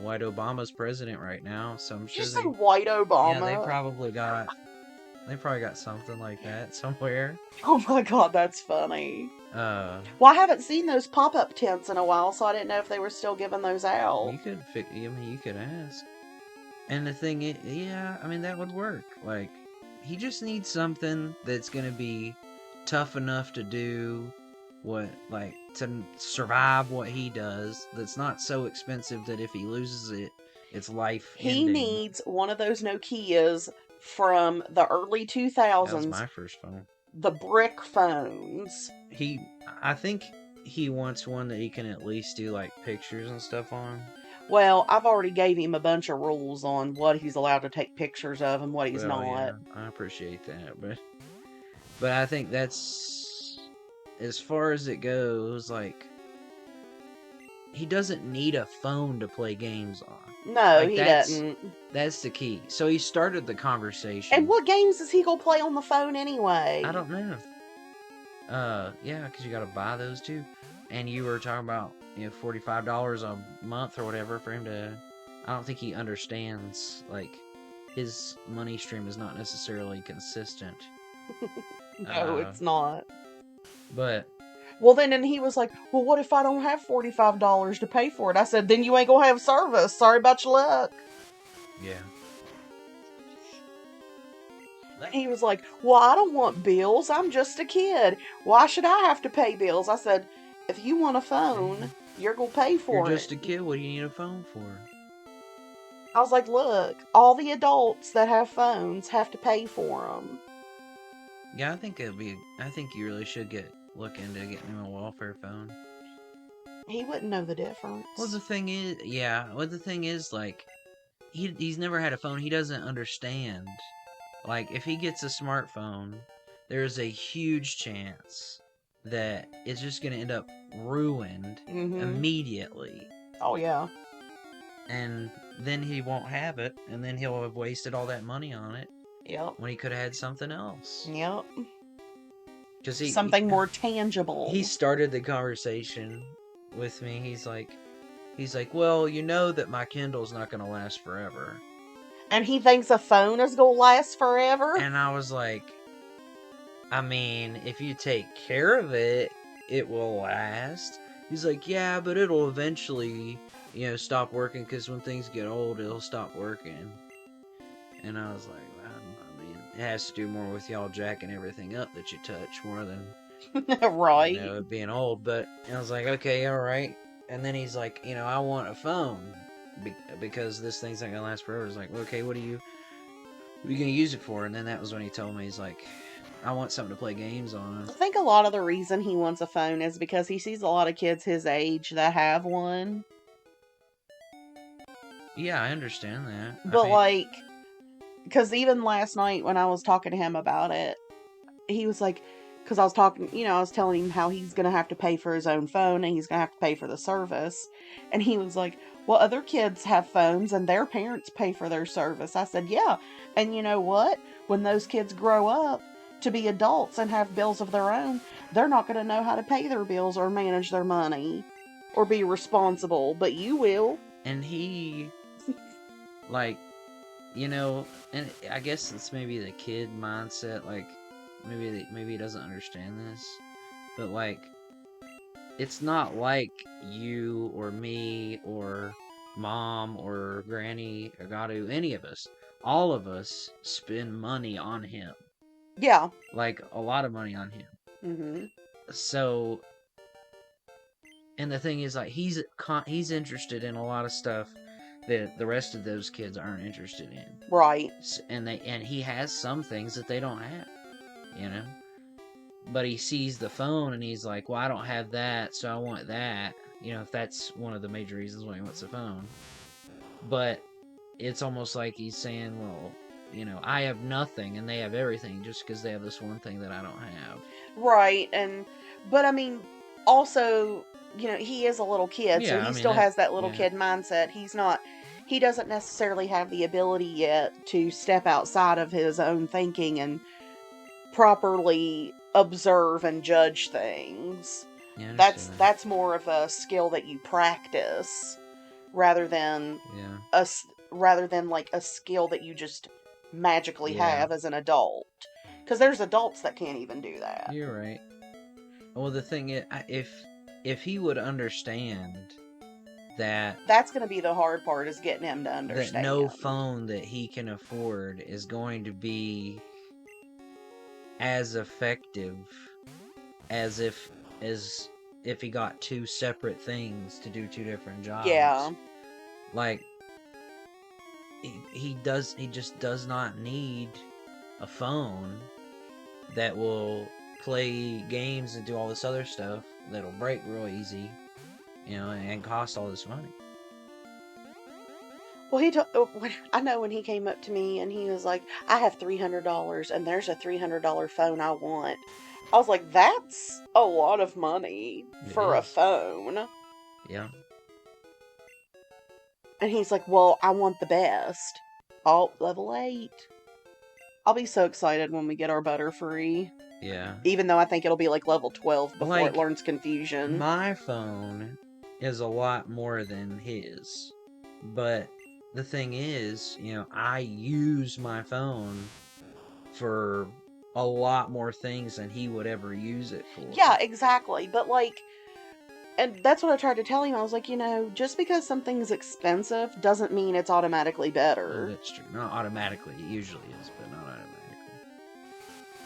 White Obama's president right now, so I'm sure You said White Obama. Yeah, they probably got something like that somewhere. Oh my god, that's funny. Well, I haven't seen those pop-up tents in a while, so I didn't know if they were still giving those out. you could ask. And the thing is, yeah, I mean, that would work. Like, he just needs something that's gonna be tough enough to do to survive what he does, that's not so expensive that if he loses it, it's life ending. He needs one of those Nokias from the early 2000s. That was my first phone. The brick phones. I think he wants one that he can at least do like pictures and stuff on. Well, I've already gave him a bunch of rules on what he's allowed to take pictures of and what he's not. Yeah, I appreciate that, but I think that's as far as it goes. Like, he doesn't need a phone to play games on. No, like, he doesn't. That's the key. So he started the conversation. And what games is he gonna play on the phone anyway? I don't know. Yeah, because you gotta buy those too. And you were talking about, $45 a month or whatever for him to. I don't think he understands, like, his money stream is not necessarily consistent. No, it's not. But. Well, then, and he was like, well, what if I don't have $45 to pay for it? I said, then you ain't gonna have service. Sorry about your luck. Yeah. He was like, well, I don't want bills. I'm just a kid. Why should I have to pay bills? I said, if you want a phone, you're gonna pay for it. You're just a kid. What do you need a phone for? I was like, look, all the adults that have phones have to pay for them. Yeah, I think you really should look into getting him a welfare phone. He wouldn't know the difference. Well, the thing is, like, he's never had a phone. He doesn't understand. Like, if he gets a smartphone, there's a huge chance that it's just going to end up ruined immediately. Oh, yeah. And then he won't have it, and then he'll have wasted all that money on it. Yep. When he could have had something else. Yep. Something more tangible. He started the conversation with me. He's like, well, you know that my Kindle's not going to last forever. And he thinks a phone is going to last forever? And I was like, I mean, if you take care of it, it will last. He's like, yeah, but it'll eventually, stop working, because when things get old, it'll stop working. And I was like, well, I mean, it has to do more with y'all jacking everything up that you touch more than Right. it being old. But I was like, okay, all right. And then he's like, I want a phone because this thing's not gonna last forever. It's like, okay, what are you gonna use it for? And then that was when he told me, he's like, I want something to play games on. I think a lot of the reason he wants a phone is because he sees a lot of kids his age that have one. Yeah, I understand that. I But, mean, like, because even last night when I was talking to him about it, he was like, because I was talking, I was telling him how he's going to have to pay for his own phone and he's going to have to pay for the service. And he was like, well, other kids have phones and their parents pay for their service. I said, yeah. And you know what? When those kids grow up to be adults and have bills of their own, they're not going to know how to pay their bills or manage their money or be responsible, but you will. and he, like, and I guess it's maybe the kid mindset, like, maybe he doesn't understand this, but, like, it's not like you or me or mom or granny or Gadu, any of us, all of us spend money on him, Yeah. like a lot of money on him. Mm-hmm. So, and the thing is, like, he's interested in a lot of stuff that the rest of those kids aren't interested in. Right. And he has some things that they don't have, you know. But he sees the phone and he's like, well, I don't have that, so I want that. If that's one of the major reasons why he wants a phone. But it's almost like he's saying, well, I have nothing and they have everything just because they have this one thing that I don't have. Right. But I mean, also, he is a little kid, so Yeah, he I mean, still has that little yeah. kid mindset. He doesn't necessarily have the ability yet to step outside of his own thinking and properly observe and judge things. Yeah, I That's understand that. that's more of a skill that you practice rather than Yeah. rather than like a skill that you just magically Yeah. have as an adult. Because there's adults that can't even do that. You're right. Well, the thing is, if he would understand that That's going to be the hard part, is getting him to that understand. no phone that he can afford is going to be as effective as if he got two separate things to do two different jobs. Yeah. Like, he just does not need a phone that will play games and do all this other stuff that'll break real easy, and cost all this money. Well, I know when he came up to me and he was like, I have $300 and there's a $300 phone I want. I was like, that's a lot of money for a phone. Yeah. And he's like, well, I want the best. Oh, level 8. I'll be so excited when we get our Butterfree. Yeah. Even though I think it'll be like level 12 before it learns confusion. My phone is a lot more than his. But the thing is, I use my phone for a lot more things than he would ever use it for. Yeah, exactly. But, like, and that's what I tried to tell him. I was like, just because something's expensive doesn't mean it's automatically better. Oh, that's true. Not automatically. It usually is, but not automatically.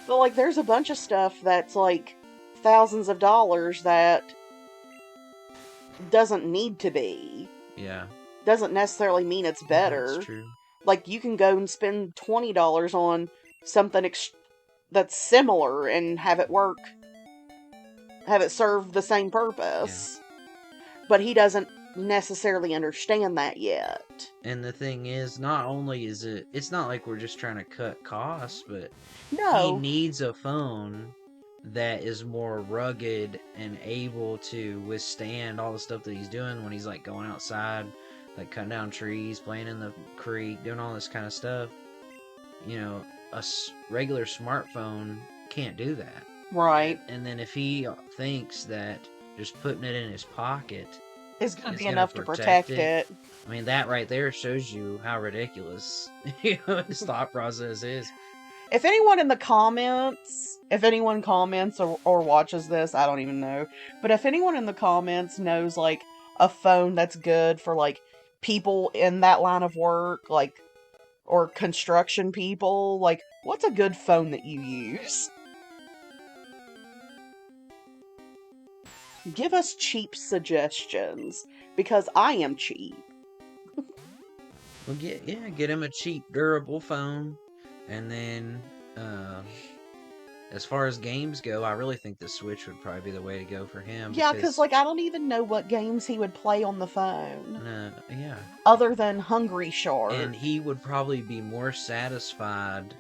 But, like, there's a bunch of stuff that's, like, thousands of dollars that doesn't need to be. Yeah. Doesn't necessarily mean it's better. That's true. Like, you can go and spend $20 on something that's similar and have it work. Have it serve the same purpose. Yeah. But he doesn't necessarily understand that yet. And the thing is, not only is it's not like we're just trying to cut costs, but no, he needs a phone that is more rugged and able to withstand all the stuff that he's doing when he's like going outside, like cutting down trees, playing in the creek, doing all this kind of stuff. A regular smartphone can't do that. Right. And then if he thinks that just putting it in his pocket is going to be enough to protect it. I mean, that right there shows you how ridiculous his thought process is. If anyone in the comments, or watches this, I don't even know. But if anyone in the comments knows, like, a phone that's good for, like, people in that line of work, like, or construction people, like, what's a good phone that you use? Give us cheap suggestions, because I am cheap. Well, get him a cheap, durable phone, and then as far as games go, I really think the Switch would probably be the way to go for him Yeah, because, because like, I don't even know what games he would play on the phone yeah, other than Hungry and Shark. he would probably be more satisfied.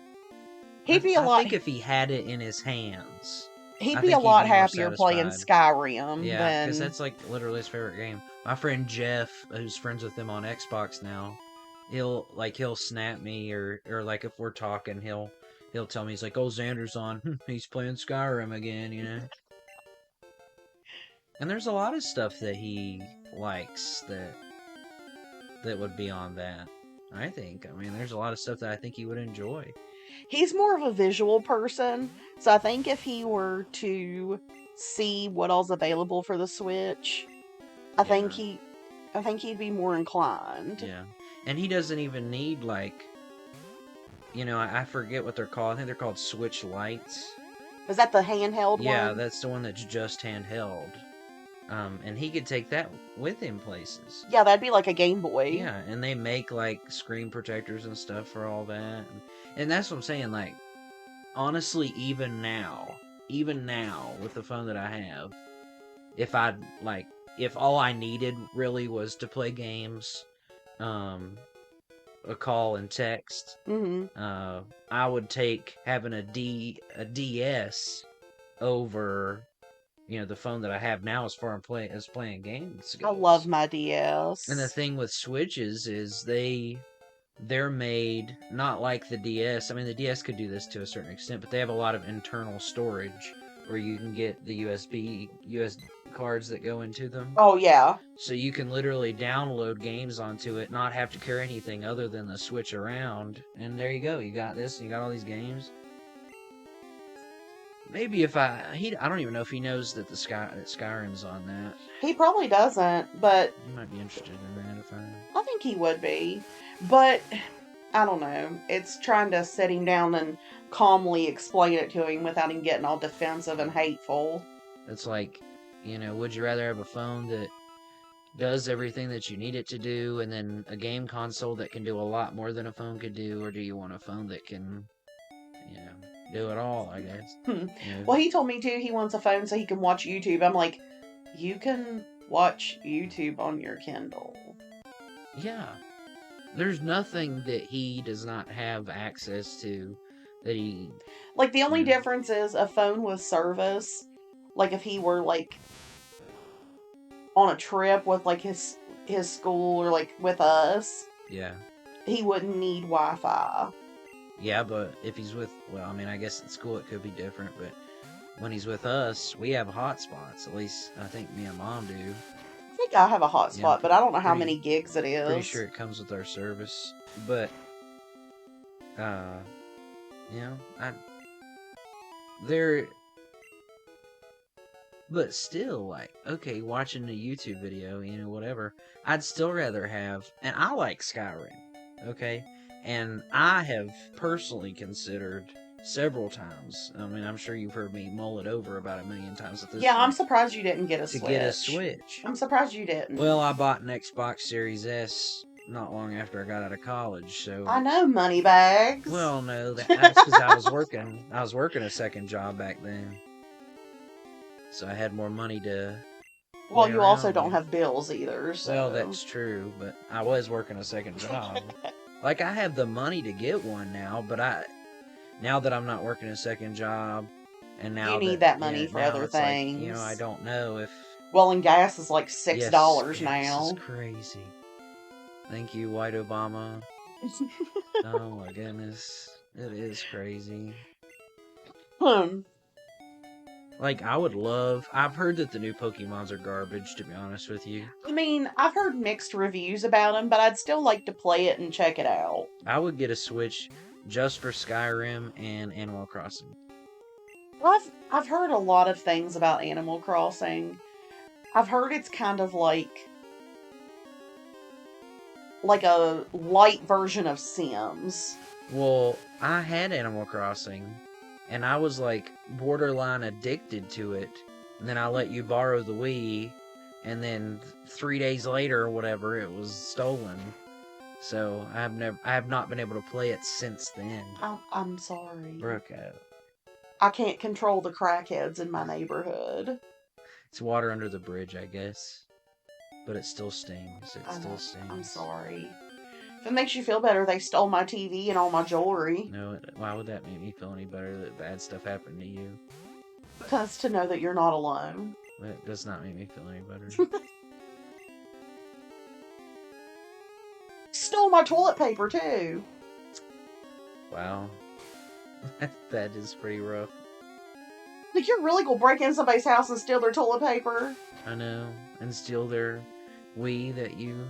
He'd be a I lot. think if he had it in his hands, He'd I be a think he'd lot be more happier playing satisfied. Skyrim Yeah, because than. that's like literally his favorite game. My friend Jeff, who's friends with him on Xbox now, he'll snap me or like if we're talking, he'll tell me he's like, "Oh, Xander's on. He's playing Skyrim again," you know. And there's a lot of stuff that he likes that would be on that. I think. I mean, there's a lot of stuff that I think he would enjoy. He's more of a visual person, so I think if he were to see what all's available for the Switch, I think Yeah. he'd be more inclined. Yeah. And he doesn't even need like, I forget what they're called. I think they're called Switch Lights. Is that the handheld Yeah, one? that's the one that's just handheld. And he could take that with him places. Yeah, that'd be like a Game Boy. Yeah, and they make like screen protectors and stuff for all that. And that's what I'm saying, like, honestly, even now with the phone that I have, if all I needed really was to play games, a call and text, I would take having a DS over the phone that I have now as far as playing games I goes. love my DS. And the thing with Switches is they're made not like the DS. I mean, the DS could do this to a certain extent, but they have a lot of internal storage where you can get the US cards that go into them. Oh, yeah. So you can literally download games onto it, not have to carry anything other than the Switch around, and there you go. You got this, you got all these games. Maybe if I don't even know if he knows that Skyrim's on that. He probably doesn't, but He might be interested in that if I think he would be. But I don't know. It's trying to sit him down and calmly explain it to him without him getting all defensive and hateful. It's like, would you rather have a phone that does everything that you need it to do and then a game console that can do a lot more than a phone could do, or do you want a phone that can, do it all, I guess? Well, he told me too he wants a phone so he can watch YouTube. I'm like, you can watch YouTube on your Kindle. Yeah. There's nothing that he does not have access to that he... Like, the only difference is a phone with service. Like, if he were, like, on a trip with, like, his school or, like, with us. Yeah. He wouldn't need Wi-Fi. Yeah, but if he's with... Well, I mean, I guess at school it could be different, but when he's with us, we have hotspots. At least, I think me and Mom do. I think I have a hotspot, but I don't know how many gigs it is. Pretty sure it comes with our service. But, but still, like, okay, watching a YouTube video, whatever, I'd still rather have, and I like Skyrim, okay? And I have personally considered several times, I mean, I'm sure you've heard me mull it over about 1,000,000 times at this point. I'm surprised you didn't get a Switch. To get a Switch. I'm surprised you didn't. Well, I bought an Xbox Series S not long after I got out of college, so... I know, money bags. Well, no, that's because I was working a second job back then. So I had more money to... Well, you also don't have bills either, so... Well, that's true, but I was working a second job. Like, I have the money to get one now, but now that I'm not working a second job, and now you need that money for other things. Like, I don't know if... Well, and gas is like $6 now. Gas is crazy. Thank you, White Obama. Oh my goodness. It is crazy. Like, I've heard that the new Pokemons are garbage, to be honest with you. I mean, I've heard mixed reviews about them, but I'd still like to play it and check it out. I would get a Switch just for Skyrim and Animal Crossing. Well, I've heard a lot of things about Animal Crossing. I've heard it's kind of like a light version of Sims. Well, I had Animal Crossing, and I was like borderline addicted to it and then I let you borrow the Wii, and then 3 days later or whatever, it was stolen. So I have not been able to play it since then. I'm sorry. Brooke, I can't control the crackheads in my neighborhood. it's water under the bridge, I guess. But it still stings. I'm sorry. If it makes you feel better, they stole my TV and all my jewelry. No, why would that make me feel any better that bad stuff happened to you? Because to know that you're not alone. That does not make me feel any better. Stole my toilet paper, too. Wow. That is pretty rough. Like, you're really gonna break in somebody's house and steal their toilet paper? I know. And steal their Wii that you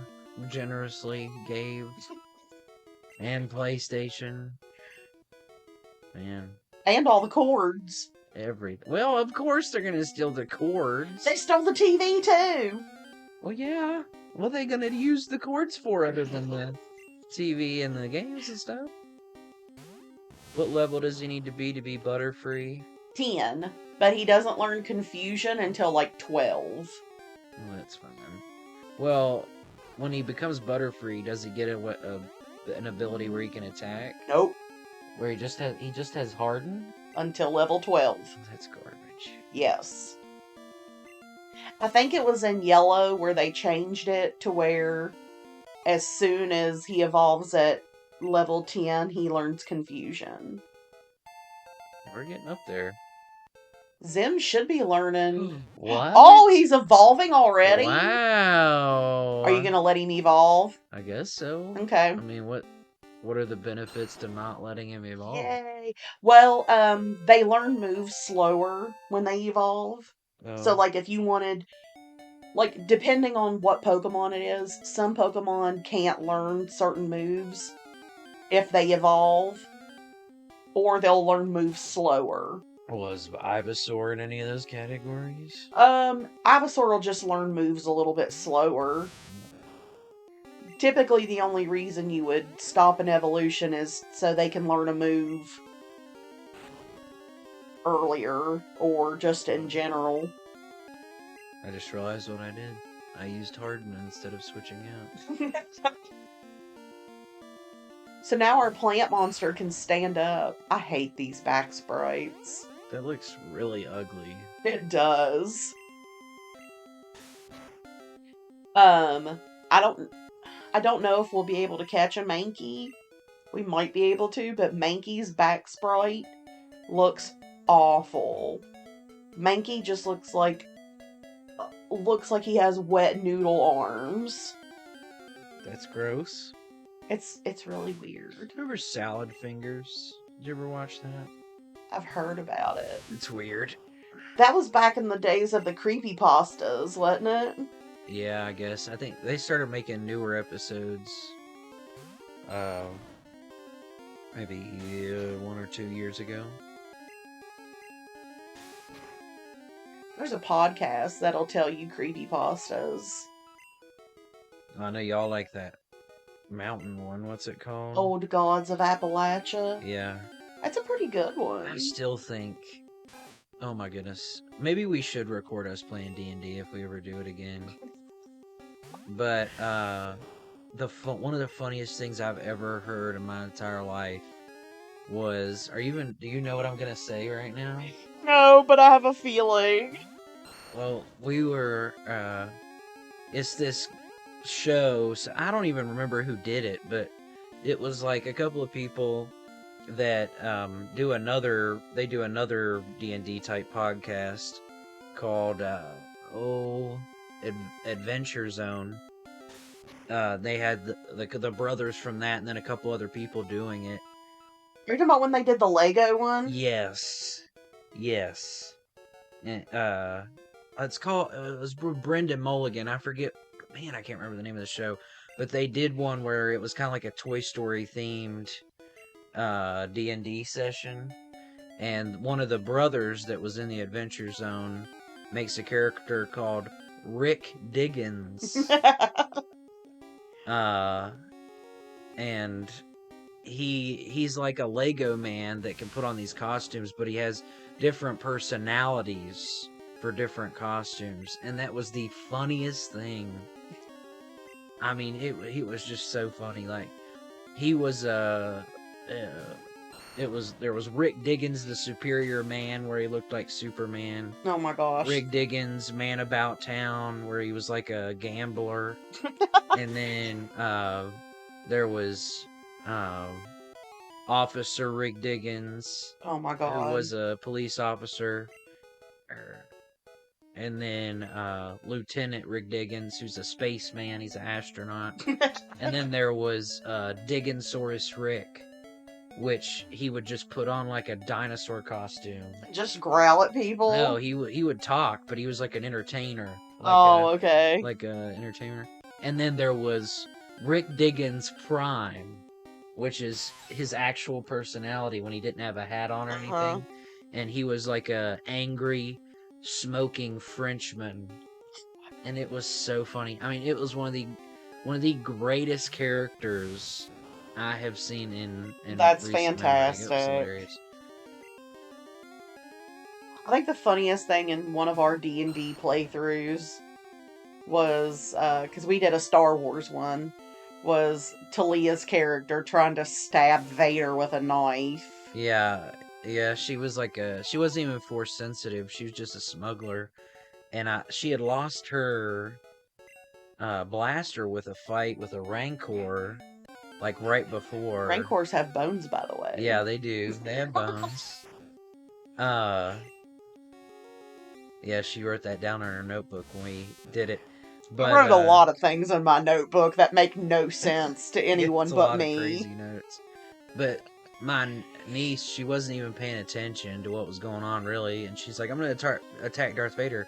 generously gave. And PlayStation. Man. And all the cords. Well, of course they're gonna steal the cords. They stole the TV, too. Well, yeah. What are they gonna use the cords for other than the TV and the games and stuff? What level does he need to be Butterfree? 10. But he doesn't learn confusion until, like, 12. Well, that's fine. Well, when he becomes Butterfree, does he get an ability where he can attack? Nope. Where he just has Harden? Until level 12. That's garbage. Yes. I think it was in yellow where they changed it to where as soon as he evolves at level 10, he learns confusion. We're getting up there. Zim should be learning. What? Oh, he's evolving already? Wow. Are you going to let him evolve? I guess so. Okay. I mean, what are the benefits to not letting him evolve? Yay. Well, they learn moves slower when they evolve. Oh. So, like, if you wanted, like, depending on what Pokemon it is, some Pokemon can't learn certain moves if they evolve, or they'll learn moves slower. Was Ivysaur in any of those categories? Ivysaur will just learn moves a little bit slower. Typically, the only reason you would stop an evolution is so they can learn a move earlier, or just in general. I just realized what I did. I used Harden instead of switching out. So now our plant monster can stand up. I hate these back sprites. That looks really ugly. It does. I don't know if we'll be able to catch a Mankey. We might be able to, but Mankey's back sprite looks awful. Mankey just looks like he has wet noodle arms. That's gross. It's really weird. Remember Salad Fingers? Did you ever watch that? I've heard about it. It's weird. That was back in the days of the creepypastas, wasn't it? Yeah, I guess. I think they started making newer episodes. Maybe 1 or 2 years ago. There's a podcast that'll tell you creepypastas. I know y'all like that mountain one. What's it called? Old Gods of Appalachia. Yeah. That's a pretty good one. I still think... Oh my goodness. Maybe we should record us playing D&D if we ever do it again. But, one of the funniest things I've ever heard in my entire life was... do you know what I'm gonna say right now? No, but I have a feeling. Well, we were, it's this show, so I don't even remember who did it, but it was like a couple of people that do another D&D type podcast called Adventure Zone. They had the brothers from that, and then a couple other people doing it. You're talking about when they did the Lego one? Yes. And, it was Brendan Mulligan. I forget. Man, I can't remember the name of the show. But they did one where it was kind of like a Toy Story themed D&D session. And one of the brothers that was in the Adventure Zone makes a character called Rick Diggins. And he's like a Lego man that can put on these costumes, but he has different personalities for different costumes, and that was the funniest thing. I mean, it was just so funny. Like, he was there was Rick Diggins, the Superior Man, where he looked like Superman. Oh my gosh. Rick Diggins, Man About Town, where he was like a gambler. And then there was Officer Rick Diggins. Oh my god. Who was a police officer. And then Lieutenant Rick Diggins, who's a spaceman. He's an astronaut. And then there was Digginsaurus Rick, which he would just put on like a dinosaur costume. Just growl at people? No, he would talk, but he was like an entertainer. Okay. Like a entertainer. And then there was Rick Diggins Prime, which is his actual personality when he didn't have a hat on or anything. And he was like a angry, smoking Frenchman. And it was so funny. I mean, it was one of the greatest characters I have seen in That's recent fantastic. memory. It was hilarious. I think the funniest thing in one of our D&D playthroughs was, because we did a Star Wars one, was Talia's character trying to stab Vader with a knife. Yeah, she was like she wasn't even force sensitive. She was just a smuggler. And she had lost her blaster with a fight with a Rancor, like right before. Rancors have bones, by the way. Yeah, they do. They have bones. Yeah, she wrote that down in her notebook when we did it. But, I wrote a lot of things in my notebook that make no sense to anyone but me. Of crazy notes. But my niece, she wasn't even paying attention to what was going on, really. And she's like, I'm going to attack Darth Vader.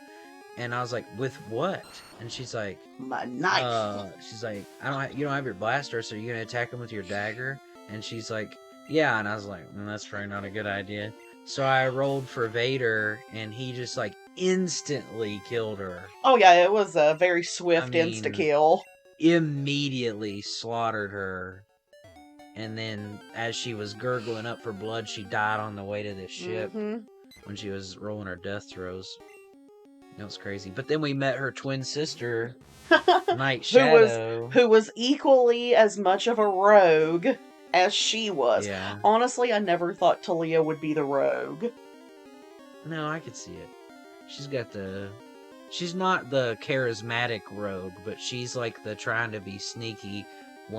And I was like, with what? And she's like, my knife. She's like, you don't have your blaster, so you're going to attack him with your dagger? And she's like, yeah. And I was like, that's probably not a good idea. So I rolled for Vader, and he just like instantly killed her. Oh yeah, it was a very swift insta-kill. Immediately slaughtered her. And then as she was gurgling up for blood, she died on the way to the ship when she was rolling her death throws. That was crazy. But then we met her twin sister, Night Shadow. Who was equally as much of a rogue as she was. Yeah. Honestly, I never thought Talia would be the rogue. No, I could see it. She's not the charismatic rogue, but she's like the trying to be sneaky.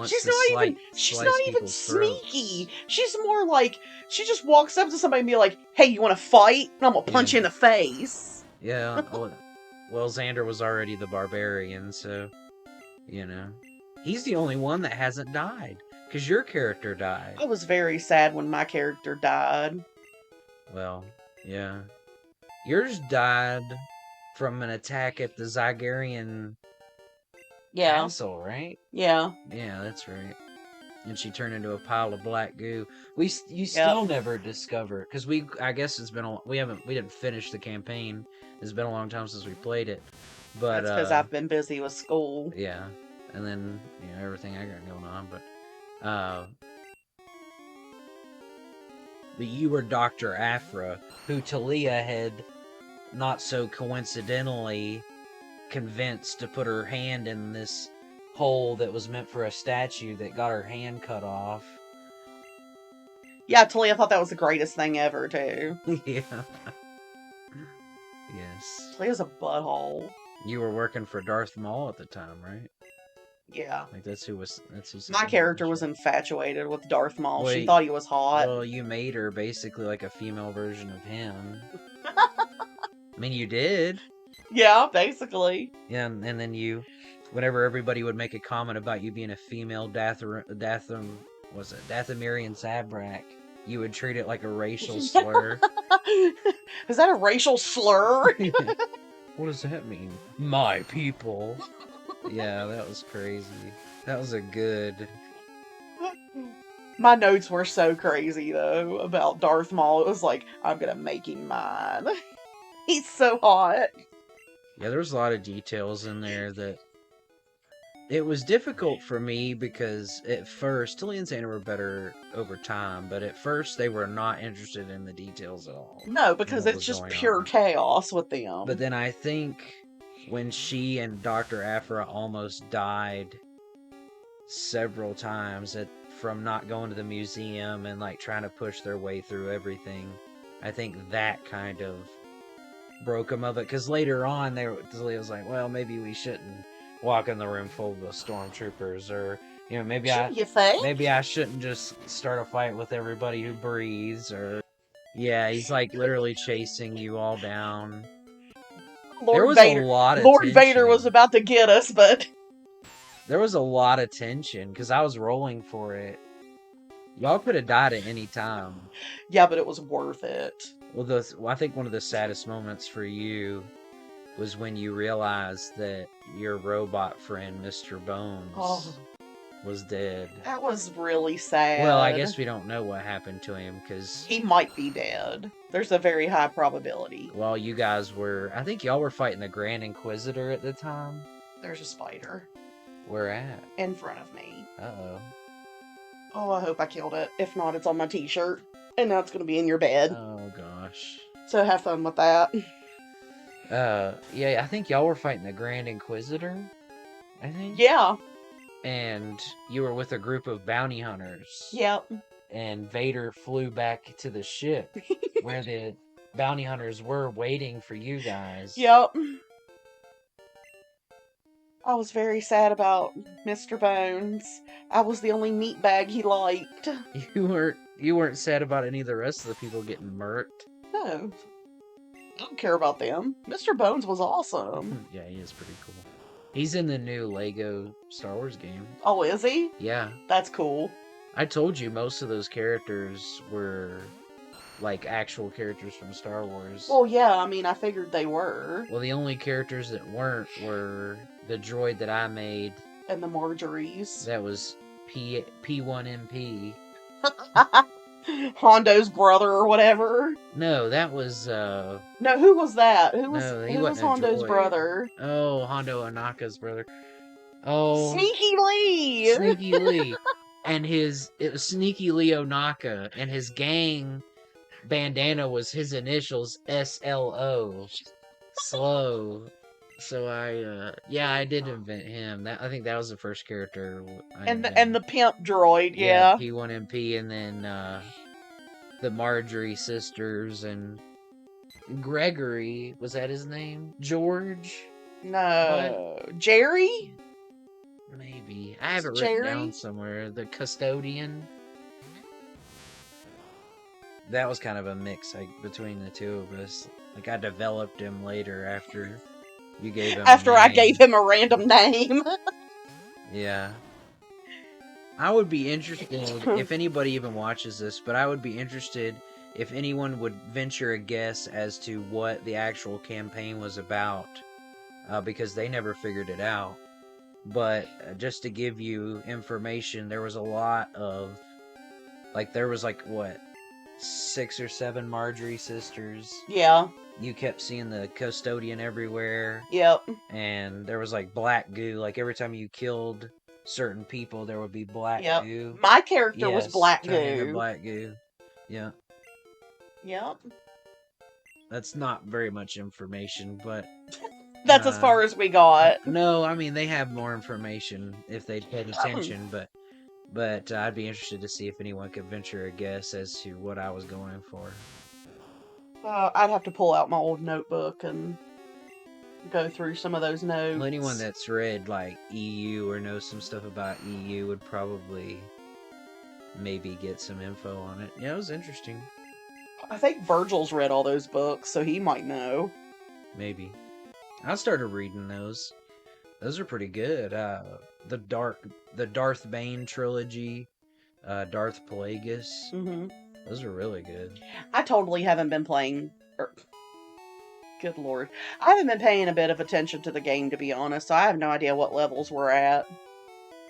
She's not even sneaky. She's more like, she just walks up to somebody and be like, hey, you want to fight? And I'm going to punch you in the face. Yeah. Well, Xander was already the barbarian, so, you know. He's the only one that hasn't died, because your character died. I was very sad when my character died. Well, yeah. Yours died from an attack at the Zygerian castle, right? Yeah. Yeah, that's right. And she turned into a pile of black goo. You still never discover, because I guess it's been we didn't finish the campaign. It's been a long time since we played it. But that's because I've been busy with school. Yeah, and then everything I got going on. But you were Dr. Afra, who Talia had not so coincidentally convinced to put her hand in this hole that was meant for a statue that got her hand cut off. Yeah, Talia thought that was the greatest thing ever, too. Yeah. Yes. Talia's a butthole. You were working for Darth Maul at the time, right? Yeah. Like that's who my character was infatuated with Darth Maul. She thought he was hot. Well, you made her basically like a female version of him. I mean, you did. Yeah, basically. Yeah, and then whenever everybody would make a comment about you being a female Dathomirian Zabrak, you would treat it like a racial slur. Is that a racial slur? What does that mean? My people. Yeah, that was crazy. That was a good... My notes were so crazy, though, about Darth Maul. It was like, I'm gonna make him mine. He's so hot. Yeah, there's a lot of details in there that... It was difficult for me because at first, Tilly and Xander were better over time, but at first they were not interested in the details at all. No, and because what it's was just going pure on. chaos with them. But then I think when she and Dr. Aphra almost died several times from not going to the museum and like trying to push their way through everything, I think that kind of broke them of it. Because later on, Tilly was like, well, maybe we shouldn't walk in the room full of stormtroopers, or maybe You think? I shouldn't just start a fight with everybody who breathes, or yeah, he's like literally chasing you all down. There was a lot of Lord tension. Vader was about to get us, but There was a lot of tension because I was rolling for it. Y'all could have died at any time. yeah, but it was worth it. Well, I think one of the saddest moments for you was when you realized that your robot friend, Mr. Bones, was dead. That was really sad. Well, I guess we don't know what happened to him because he might be dead. There's a very high probability. While you guys I think y'all were fighting the Grand Inquisitor at the time. There's a spider. Where at? In front of me. Uh-oh. Oh, I hope I killed it. If not, it's on my t-shirt. And now it's going to be in your bed. Oh, gosh. So have fun with that. Yeah, I think y'all were fighting the Grand Inquisitor, I think. Yeah. And you were with a group of bounty hunters. Yep. And Vader flew back to the ship where the bounty hunters were waiting for you guys. Yep. I was very sad about Mr. Bones. I was the only meatbag he liked. You weren't sad about any of the rest of the people getting murked? No. I don't care about them. Mr. Bones was awesome. Yeah, he is pretty cool. He's in the new Lego Star Wars game. Oh, is he? Yeah. That's cool. I told you most of those characters were like actual characters from Star Wars. Well, yeah, I mean, I figured they were. Well, the only characters that weren't were the droid that I made. And the Marjories. That was P1MP. Hondo's brother or whatever. No, that was No, who was that? Who was Hondo's brother? Oh, Hondo Onaka's brother. Oh, Sneaky Lee. Sneaky Lee. And it was Sneaky Lee Onaka, and his gang bandana was his initials, SLO. Slow. So I did invent him. I think that was the first character and the pimp droid, yeah. P1MP, and then the Marjorie sisters and Gregory, was that his name? George? No. What? Jerry? Maybe. I have it written down somewhere. The custodian. That was kind of a mix between the two of us. Like, I developed him later after you gave him After I gave him a random name. Yeah. I would be interested, if anybody even watches this, but I would be interested if anyone would venture a guess as to what the actual campaign was about. Because they never figured it out. But just to give you information, there was a lot of, there was 6 or 7 Marjorie sisters. Yeah. You kept seeing the custodian everywhere. Yep. And there was black goo. Every time you killed certain people, there would be black goo. My character was black goo. Black goo. Yeah. Yep. That's not very much information, but that's as far as we got. No, I mean, they have more information if they paid attention, but I'd be interested to see if anyone could venture a guess as to what I was going for. I'd have to pull out my old notebook and go through some of those notes. Well, anyone that's read EU or knows some stuff about EU would probably maybe get some info on it. Yeah, it was interesting. I think Virgil's read all those books, so he might know. Maybe. I started reading those. Those are pretty good. The Darth Bane trilogy, Darth Plagueis. Mm-hmm. Those are really good. I totally haven't been playing. Good lord. I haven't been paying a bit of attention to the game, to be honest, so I have no idea what levels we're at.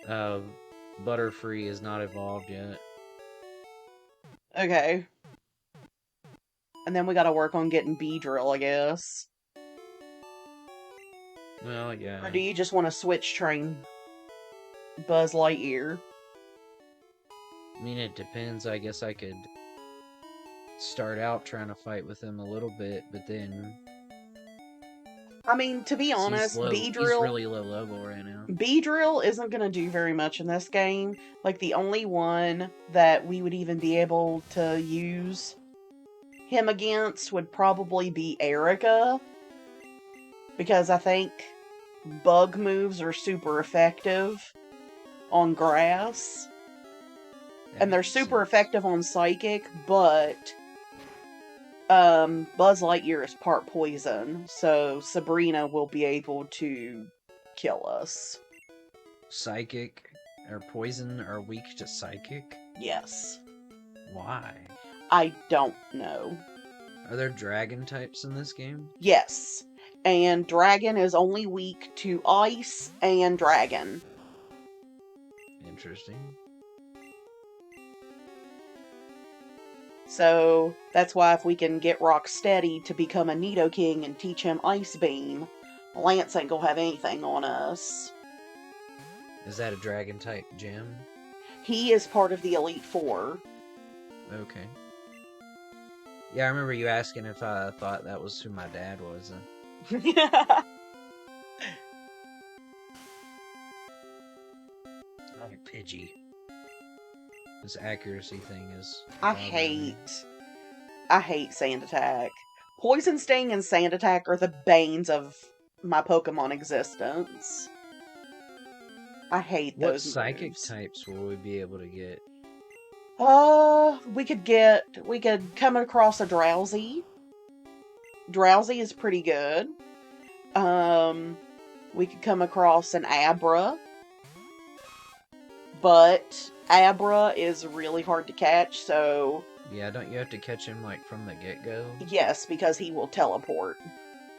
Butterfree is not evolved yet. Okay. And then we gotta work on getting Beedrill, I guess. Well, yeah. Or do you just want to switch train? Buzz Lightyear. I mean, it depends. I guess I could start out trying to fight with him a little bit, but then I mean, to be he's honest, low. He's really low level right now. Beedrill isn't going to do very much in this game. Like, the only one that we would even be able to use him against would probably be Erica. Because I think bug moves are super effective on grass. And they're super effective on psychic, but Buzz Lightyear is part poison, so Sabrina will be able to kill us. Psychic or poison are weak to psychic? Yes. Why? I don't know. Are there dragon types in this game? Yes. And dragon is only weak to ice and dragon. Interesting. So that's why if we can get Rocksteady to become a Nidoking and teach him Ice Beam, Lance ain't gonna have anything on us. Is that a dragon type gem? He is part of the Elite Four. Okay. Yeah, I remember you asking if I thought that was who my dad was. Oh, Pidgey. This accuracy thing is... I hate Sand Attack. Poison Sting and Sand Attack are the banes of my Pokemon existence. I hate those moves. What psychic types will we be able to get? We could come across a Drowsy. Drowsy is pretty good. We could come across an Abra. But Abra is really hard to catch, so... Yeah, don't you have to catch him, like, from the get-go? Yes, because he will teleport.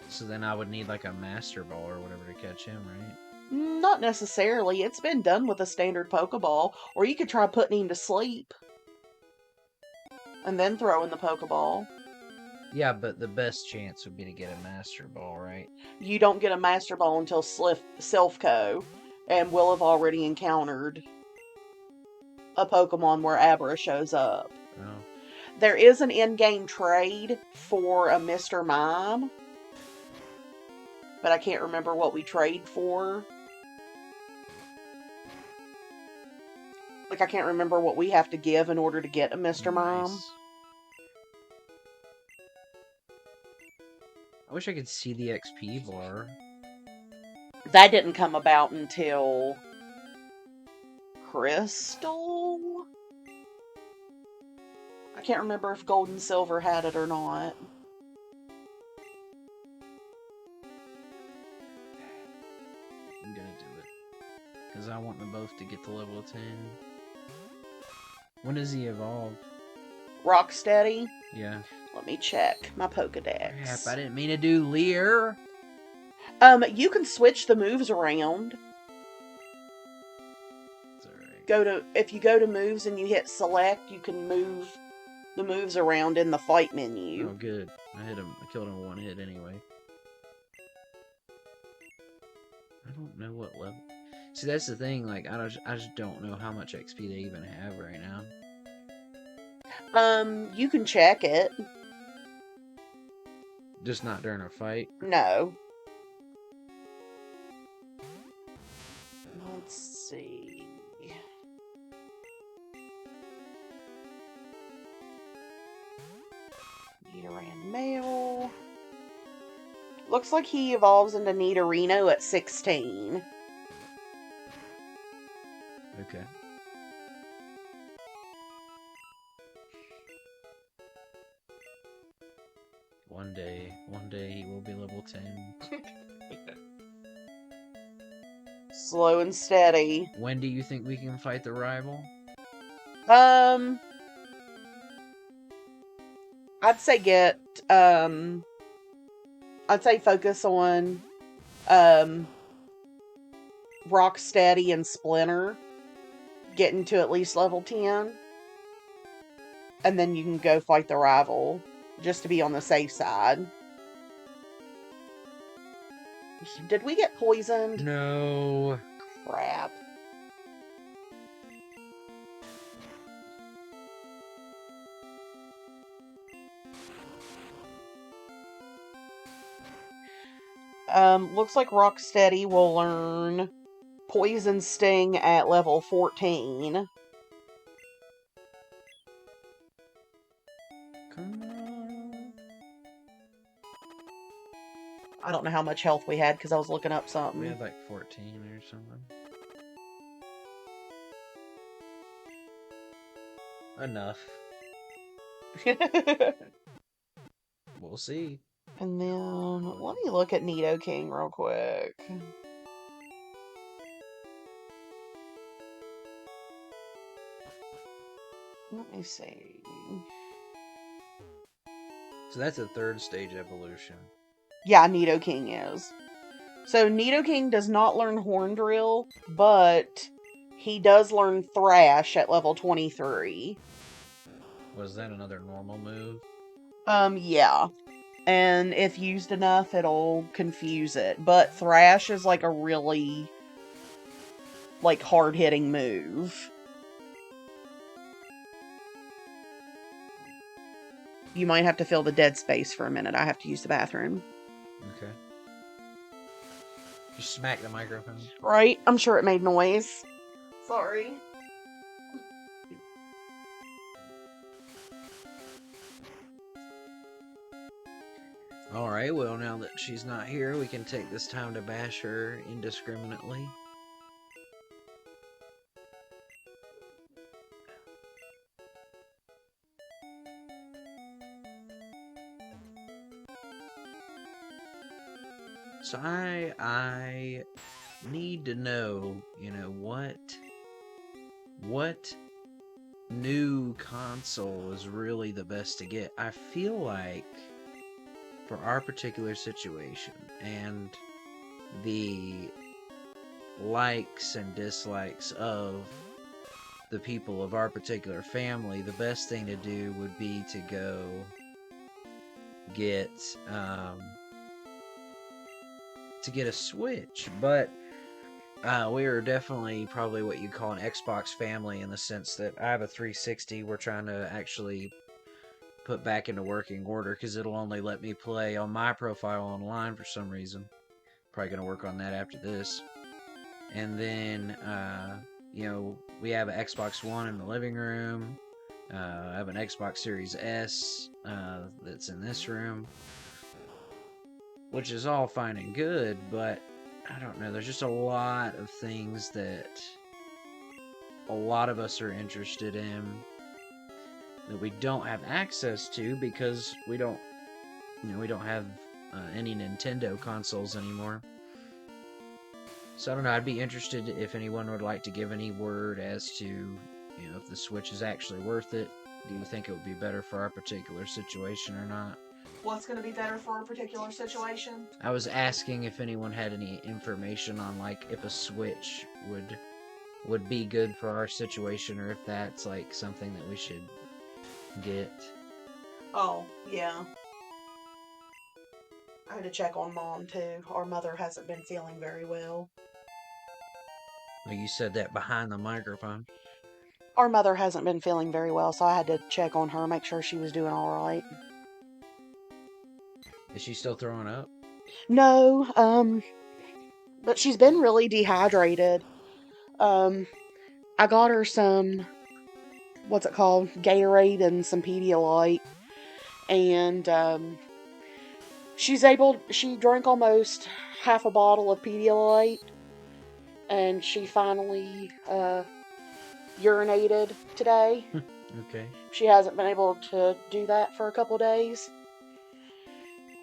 So then I would need, like, a Master Ball or whatever to catch him, right? Not necessarily. It's been done with a standard Pokeball. Or you could try putting him to sleep. And then throw in the Pokeball. Yeah, but the best chance would be to get a Master Ball, right? You don't get a Master Ball until Silphco. And we'll have already encountered a Pokemon where Abra shows up. Oh. There is an in-game trade for a Mr. Mime. But I can't remember what we trade for. Like, I can't remember what we have to give in order to get a Mr. Mime. Nice. I wish I could see the XP bar. That didn't come about until... Crystal? I can't remember if Gold and Silver had it or not. I'm gonna do it. Because I want them both to get to level 10. When does he evolve? Rocksteady? Yeah. Let me check my Pokedex. Crap, I didn't mean to do Leer. You can switch the moves around. It's alright. If you go to moves and you hit select, you can move the moves around in the fight menu. Oh, good. I hit him. I killed him with one hit anyway. I don't know what level. See, that's the thing. Like, I just don't know how much XP they even have right now. You can check it. Just not during a fight. No. Let's see. Nidoran male. Looks like he evolves into Nidorino at 16. Okay. One day he will be level 10. Slow and steady. When do you think we can fight the rival? I'd say focus on, Rocksteady and Splinter. Getting to at least level 10. And then you can go fight the rival. Just to be on the safe side. Did we get poisoned? No. Crap. Looks like Rocksteady will learn Poison Sting at level 14. Come on. I don't know how much health we had because I was looking up something. We had like 14 or something. Enough. We'll see. And then, let me look at Nidoking real quick. Let me see. So that's a third stage evolution. Yeah, Nidoking is. So Nidoking does not learn Horn Drill, but he does learn Thrash at level 23. Was that another normal move? Yeah. And if used enough, it'll confuse it. But Thrash is like a really, like, hard-hitting move. You might have to fill the dead space for a minute. I have to use the bathroom. Okay. You smack the microphone. Right? I'm sure it made noise. Sorry. Alright, well, now that she's not here, we can take this time to bash her indiscriminately. So I need to know, what new console is really the best to get. I feel like for our particular situation and the likes and dislikes of the people of our particular family, the best thing to do would be to go get a Switch. But we are definitely probably what you call an Xbox family, in the sense that I have a 360 we're trying to actually put back into working order, because it'll only let me play on my profile online for some reason. Probably going to work on that after this. And then, we have an Xbox One in the living room. I have an Xbox Series S that's in this room, which is all fine and good, but I don't know, there's just a lot of things that a lot of us are interested in that we don't have access to because we don't have any Nintendo consoles anymore. So I don't know, I'd be interested if anyone would like to give any word as to, if the Switch is actually worth it. Do you think it would be better for our particular situation or not? What's going to be better for a particular situation? I was asking if anyone had any information on, like, if a Switch would be good for our situation, or if that's, like, something that we should get. Oh, yeah. I had to check on Mom, too. Our mother hasn't been feeling very well. Well, you said that behind the microphone. Our mother hasn't been feeling very well, so I had to check on her, make sure she was doing all right. Is she still throwing up? No, but she's been really dehydrated. I got her some, what's it called, Gatorade and some Pedialyte, and, she drank almost half a bottle of Pedialyte, and she finally, urinated today. Okay. She hasn't been able to do that for a couple days,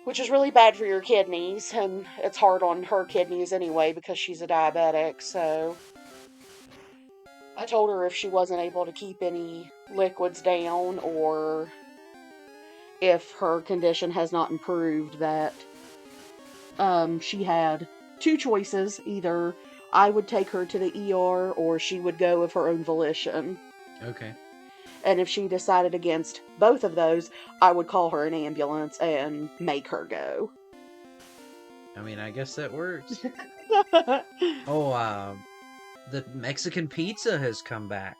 which is really bad for your kidneys, and it's hard on her kidneys anyway because she's a diabetic. So I told her if she wasn't able to keep any liquids down, or if her condition has not improved, that she had two choices. Either I would take her to the ER, or she would go of her own volition. Okay. And if she decided against both of those, I would call her an ambulance and make her go. I mean, I guess that works. Oh, the Mexican pizza has come back.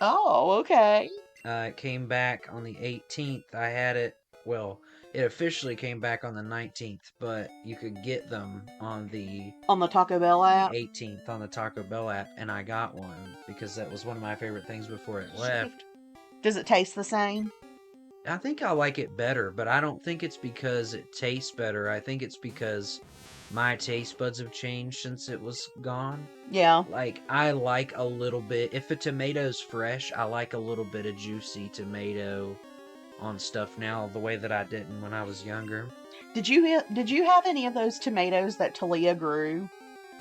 Oh, okay. It came back on the 18th. I had it Well, it officially came back on the 19th, but you could get them on the On the Taco Bell app? 18th on the Taco Bell app, and I got one because that was one of my favorite things before it left. Does it taste the same? I think I like it better, but I don't think it's because it tastes better. I think it's because my taste buds have changed since it was gone. Yeah. Like, I like a little bit, if a tomato's fresh, I like a little bit of juicy tomato on stuff now, the way that I didn't when I was younger. Did you have any of those tomatoes that Talia grew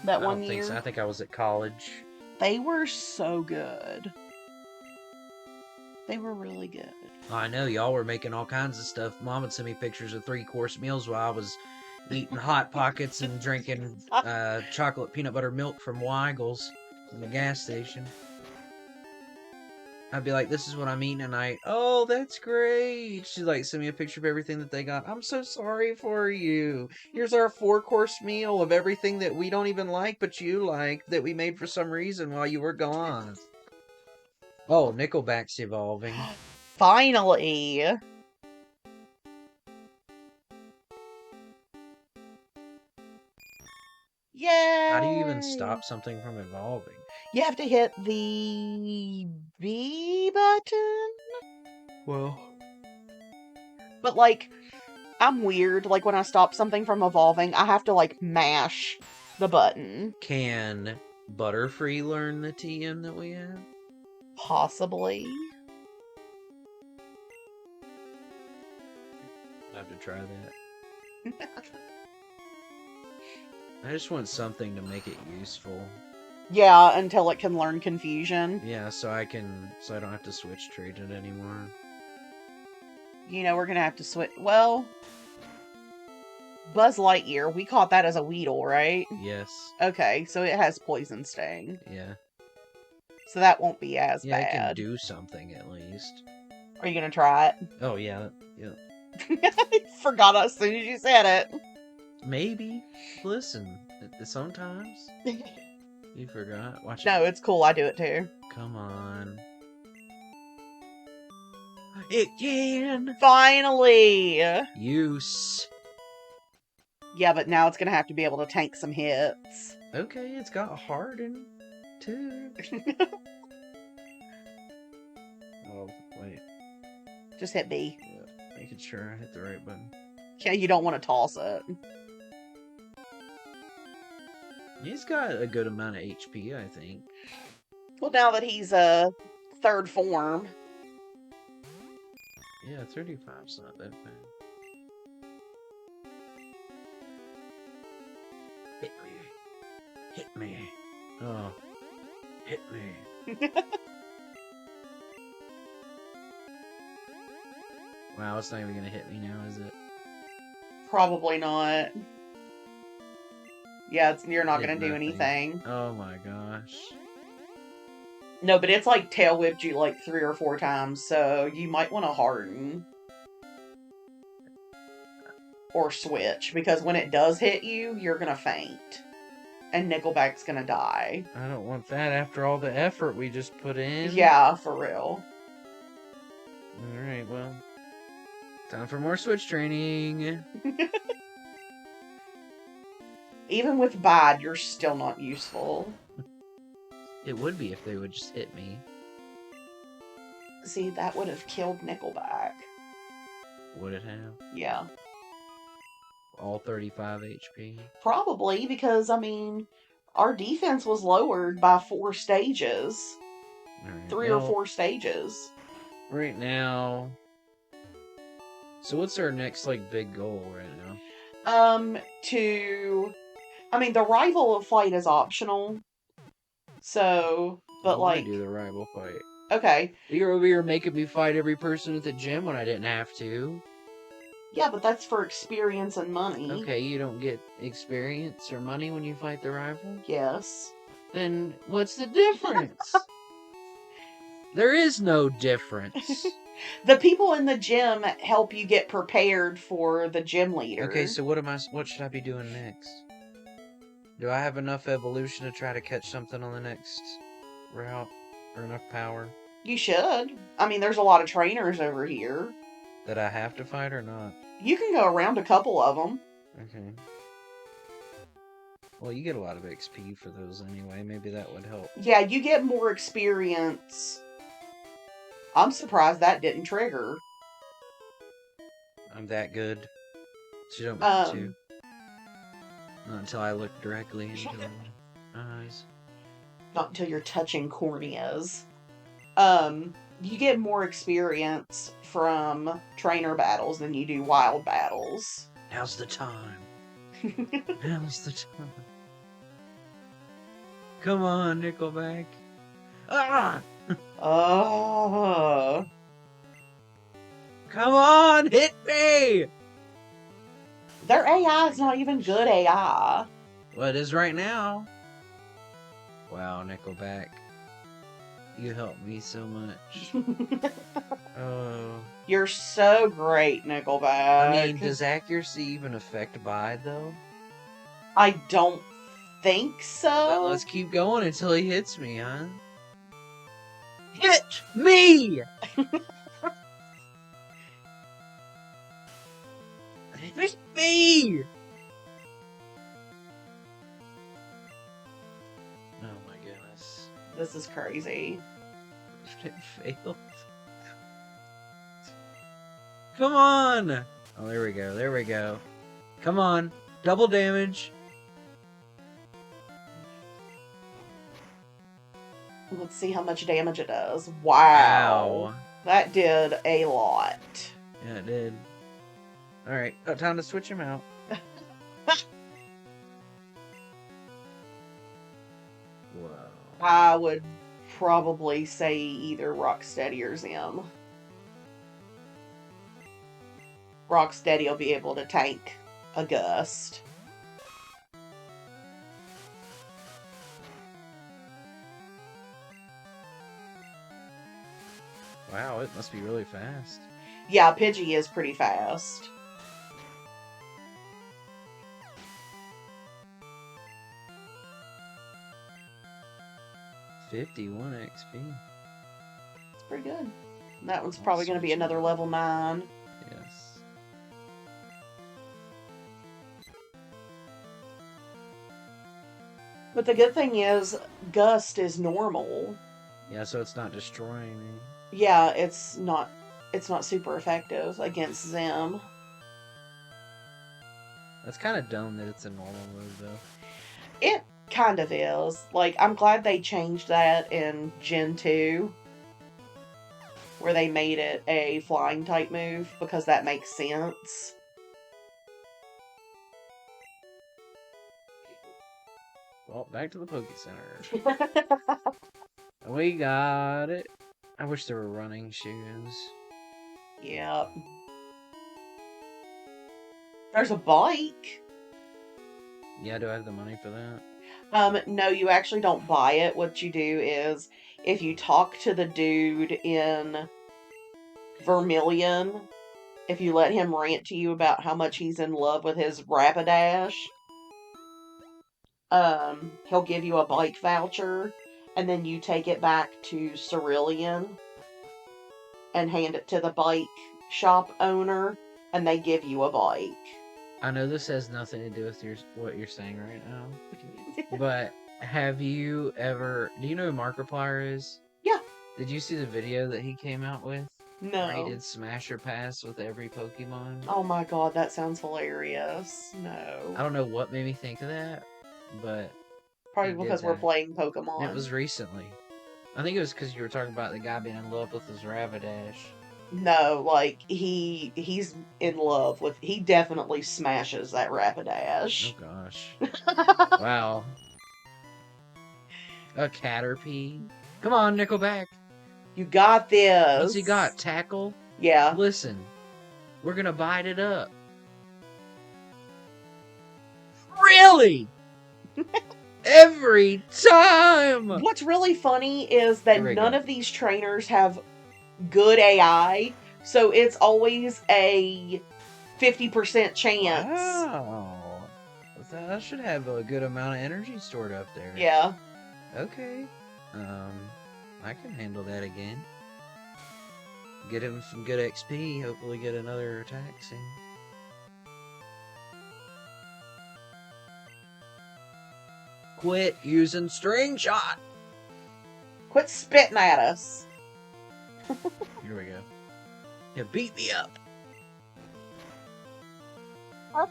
that I one don't think year? so. I think I was at college. They were so good. They were really good. I know, y'all were making all kinds of stuff. Mom would send me pictures of 3-course meals while I was eating Hot Pockets and drinking chocolate peanut butter milk from Weigel's in the gas station. I'd be like, this is what I'm eating tonight. Oh, that's great. She'd like send me a picture of everything that they got. I'm so sorry for you. Here's our 4-course meal of everything that we don't even like, but you like, that we made for some reason while you were gone. Oh, Nickelback's evolving. Finally! Yay! How do you even stop something from evolving? You have to hit the B button? Well, But, like, I'm weird. Like, when I stop something from evolving, I have to, like, mash the button. can Butterfree learn the TM that we have? Possibly. I have to try that. I just want something to make it useful. Yeah, until it can learn confusion. Yeah, so I don't have to switch trade it anymore. You know, we're gonna have to switch. Well, Buzz Lightyear, we caught that as a Weedle, right? Yes. Okay, so it has Poison Sting. Yeah. So that won't be as Yeah, it can bad. do something at least. Are you gonna try it? Oh yeah, yeah. Forgot as soon as you said it. Maybe. Listen, sometimes you forgot. Watch it. No, it's cool. I do it too. Come on. It can! Finally! Use. Yeah, but now it's gonna have to be able to tank some hits. Okay, it's got Harden, too. Oh, wait. Just hit B. Yeah, making sure I hit the right button. Yeah, you don't want to toss it. He's got a good amount of HP, I think. Well, now that he's a third form. Yeah, 35's not that bad. Hit me. Hit me. Oh. Hit me. Wow, it's not even gonna hit me now, is it? Probably not. Yeah, you're not Did gonna do nothing. anything. Oh my gosh. No, but it's like tail whipped you like 3 or 4 times, so you might want to harden. Or switch, because when it does hit you, you're gonna faint. And Nickelback's gonna die. I don't want that after all the effort we just put in. Yeah, for real. Alright, well. Time for more switch training. Even with bad, you're still not useful. It would be if they would just hit me. See, that would have killed Nickelback. Would it have? Yeah. All 35 HP? Probably, because, I mean, our defense was lowered by 4 stages. Alright, 3 or 4 stages. Right now... So what's our next, like, big goal right now? I mean, the rival fight is optional. So, but Why like... do the rival fight? Okay. You're over here making me fight every person at the gym when I didn't have to. Yeah, but that's for experience and money. Okay, you don't get experience or money when you fight the rival? Yes. Then what's the difference? There is no difference. The people in the gym help you get prepared for the gym leader. Okay, so what should I be doing next? Do I have enough evolution to try to catch something on the next route? Or enough power? You should. I mean, there's a lot of trainers over here. That I have to fight or not? You can go around a couple of them. Okay. Well, you get a lot of XP for those anyway. Maybe that would help. Yeah, you get more experience. I'm surprised that didn't trigger. I'm that good. She don't need to. Um, Not until I look directly into her eyes. not until you're touching corneas. You get more experience from trainer battles than you do wild battles. Now's the time. Now's the time. Come on, Nickelback. Ah! Oh. Come on, hit me! Their AI is not even good AI. Well, it is right now. Wow, Nickelback. You helped me so much. Oh. You're so great, Nickelback. I mean, does accuracy even affect buy, though? I don't think so. Well, let's keep going until he hits me, huh? Hit me! Hit me! Oh my goodness. This is crazy. It failed. Come on! Oh, there we go, there we go. Come on, double damage. Let's see how much damage it does. Wow. Ow. That did a lot. Yeah, it did. Alright, time to switch him out. Whoa. I would probably say either Rocksteady or Zim. Rocksteady will be able to tank a gust. Wow, it must be really fast. Yeah, Pidgey is pretty fast. $51 XP. It's pretty good. That one's probably going to be another level 9. Yes. But the good thing is, Gust is normal. Yeah, so it's not destroying me. Yeah, it's not super effective against Zim. That's kind of dumb that it's a normal move, though. It kind of is. Like, I'm glad they changed that in Gen 2. Where they made it a flying type move, because that makes sense. Well, back to the Poke Center. We got it. I wish there were running shoes. Yep. There's a bike. Yeah, do I have the money for that? No, you actually don't buy it. What you do is, if you talk to the dude in Vermilion, if you let him rant to you about how much he's in love with his Rapidash, he'll give you a bike voucher, and then you take it back to Cerulean and hand it to the bike shop owner, and they give you a bike. I know this has nothing to do with what you're saying right now, but have you ever... Do you know who Markiplier is? Yeah. Did you see the video that he came out with? No. Where he did Smash or Pass with every Pokemon? Oh my god, that sounds hilarious. No. I don't know what made me think of that, but... Probably because we're playing Pokemon. It was recently. I think it was because you were talking about the guy being in love with his Rapidash. No, like, he's in love with... He definitely smashes that Rapidash. Oh, gosh. Wow. A Caterpie. Come on, Nickelback. You got this. What's he got? Tackle? Yeah. Listen. We're gonna bite it up. Really? Every time! What's really funny is that none of these trainers have good AI, so it's always a 50% chance. Wow. That should have a good amount of energy stored up there. Yeah. Okay. I can handle that again. Get him some good XP. Hopefully, get another attack soon. Quit using string shot. Quit spitting at us. Here we go. Yeah, beat me up. Huh?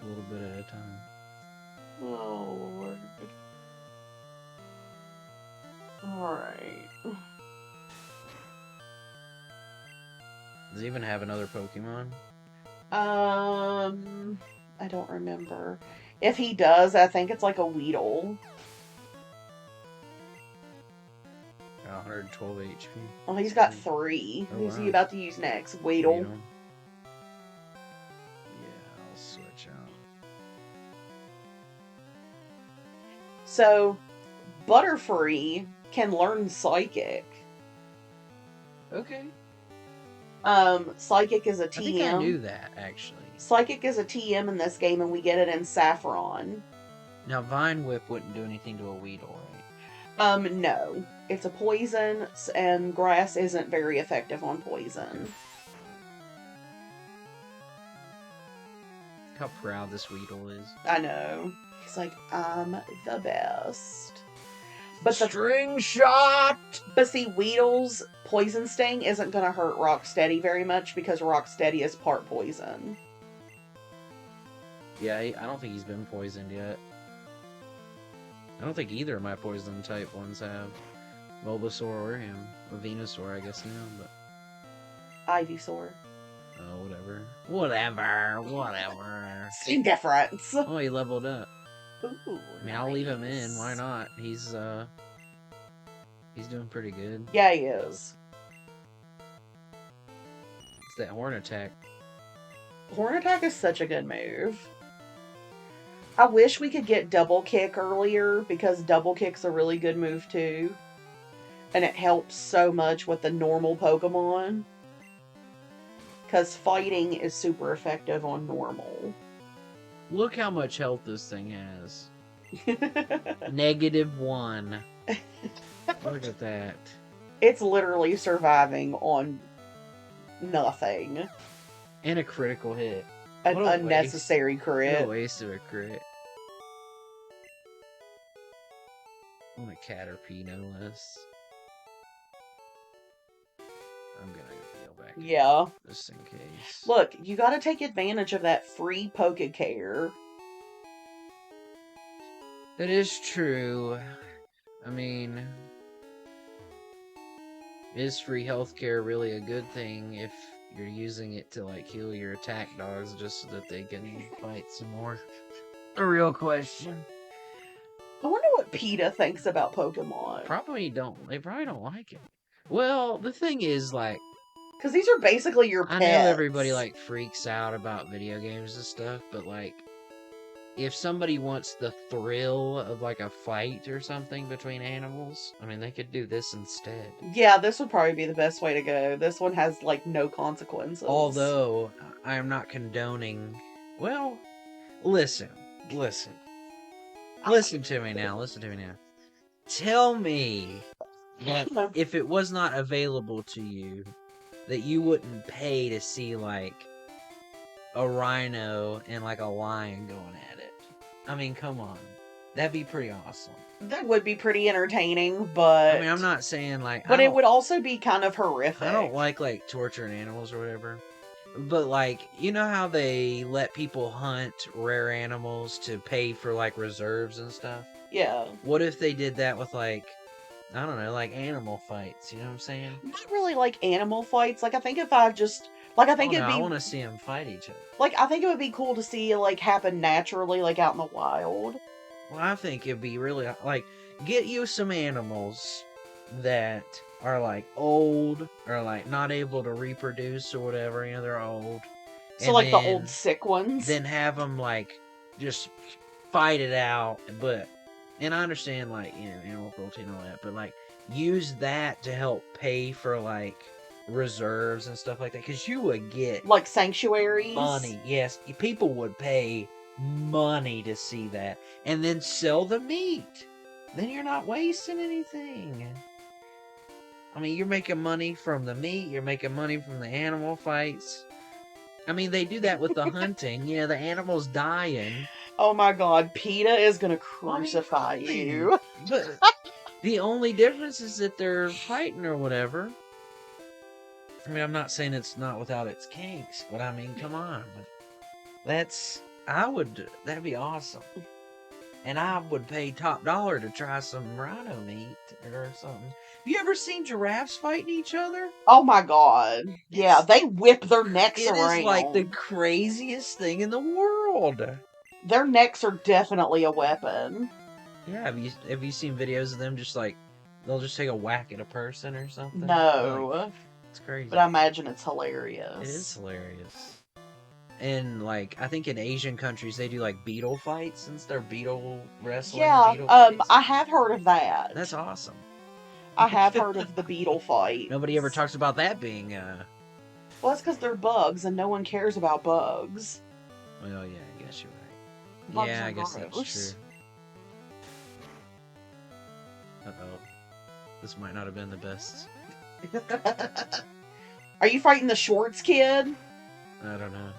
A little bit at a time. Oh, Lord. Alright. Does he even have another Pokemon? I don't remember. If he does, I think it's like a Weedle. 112 HP. Oh, he's got 3. Oh, Who's wow. he about to use next? Weedle. Yeah, I'll switch out. So, Butterfree can learn Psychic. Okay. Psychic is a TM. I think I knew that, actually. Psychic is a TM in this game, and we get it in Saffron. Now, Vine Whip wouldn't do anything to a Weedle, right? No. It's a poison, and grass isn't very effective on poison. Look how proud this Weedle is. I know. He's like, I'm the best. But String shot! But see, Weedle's Poison Sting isn't going to hurt Rocksteady very much because Rocksteady is part poison. Yeah, I don't think he's been poisoned yet. I don't think either of my poison type ones have. Bulbasaur or him. Or Venusaur, I guess now, but... Ivysaur. Oh, whatever. Whatever. Same difference. Oh, he leveled up. Ooh, I mean, I'll leave him in. Why not? He's doing pretty good. Yeah, he is. It's that Horn Attack. Horn Attack is such a good move. I wish we could get Double Kick earlier, because Double Kick's a really good move too. And it helps so much with the normal Pokemon. Because fighting is super effective on normal. Look how much health this thing has. -1. Look at that. It's literally surviving on nothing. And a critical hit. An What a unnecessary crit. What a waste of a crit. On a Caterpie, no less. I'm gonna heal back. Yeah. Just in case. Look, you gotta take advantage of that free Pokecare. That is true. I mean, is free healthcare really a good thing if you're using it to, like, heal your attack dogs just so that they can fight some more? A real question. I wonder what PETA thinks about Pokemon. They probably don't like it. Well, the thing is, like... Because these are basically your pets. I know everybody, like, freaks out about video games and stuff, but, like, if somebody wants the thrill of, like, a fight or something between animals, I mean, they could do this instead. Yeah, this would probably be the best way to go. This one has, like, no consequences. Although, I am not condoning... Well, listen to me now, Tell me that if it was not available to you, that you wouldn't pay to see, like, a rhino and, like, a lion going at it. I mean, come on. That'd be pretty awesome. That would be pretty entertaining, but... I mean, I'm not saying, like... But it would also be kind of horrific. I don't like torturing animals or whatever. But, like, you know how they let people hunt rare animals to pay for, like, reserves and stuff? Yeah. What if they did that with, like, I don't know, like animal fights, you know what I'm saying? Not really like animal fights. Like, I think if I just... Like, I think it'd be... I want to see them fight each other. Like, I think it would be cool to see it, like, happen naturally, like, out in the wild. Well, I think it'd be really, like, get you some animals that are, like, old, or, like, not able to reproduce or whatever, you know, they're old. So, like, the old sick ones? Then have them, like, just fight it out, but... And I understand, like, you know, animal cruelty and all that, but, like, use that to help pay for, like, reserves and stuff like that, because you would get... Like sanctuaries? Money, yes. People would pay money to see that, and then sell the meat. Then you're not wasting anything. I mean, you're making money from the meat. You're making money from the animal fights. I mean, they do that with the hunting. You know, the animal's dying. Oh my god, PETA is gonna crucify you. But the only difference is that they're fighting or whatever. I mean, I'm not saying it's not without its kinks, but I mean, come on. That'd be awesome. And I would pay top dollar to try some rhino meat or something. Have you ever seen giraffes fighting each other? Oh my god. Yeah, they whip their necks It around. is like the craziest thing in the world. Their necks are definitely a weapon. Yeah, have you seen videos of them just like they'll just take a whack at a person or something? No. Like, it's crazy. But I imagine it's hilarious. It is hilarious. And like I think in Asian countries they do like beetle fights since they're beetle wrestling. Yeah, beetle fights. I have heard of that. That's awesome. I have heard of the beetle fight. Nobody ever talks about that being Well, that's because they're bugs and no one cares about bugs. well, yeah, I guess you're right. Bugs Yeah, are I guess gross. that's true. Uh-oh. This might not have been the best. Are you fighting the Schwartz kid? I don't know.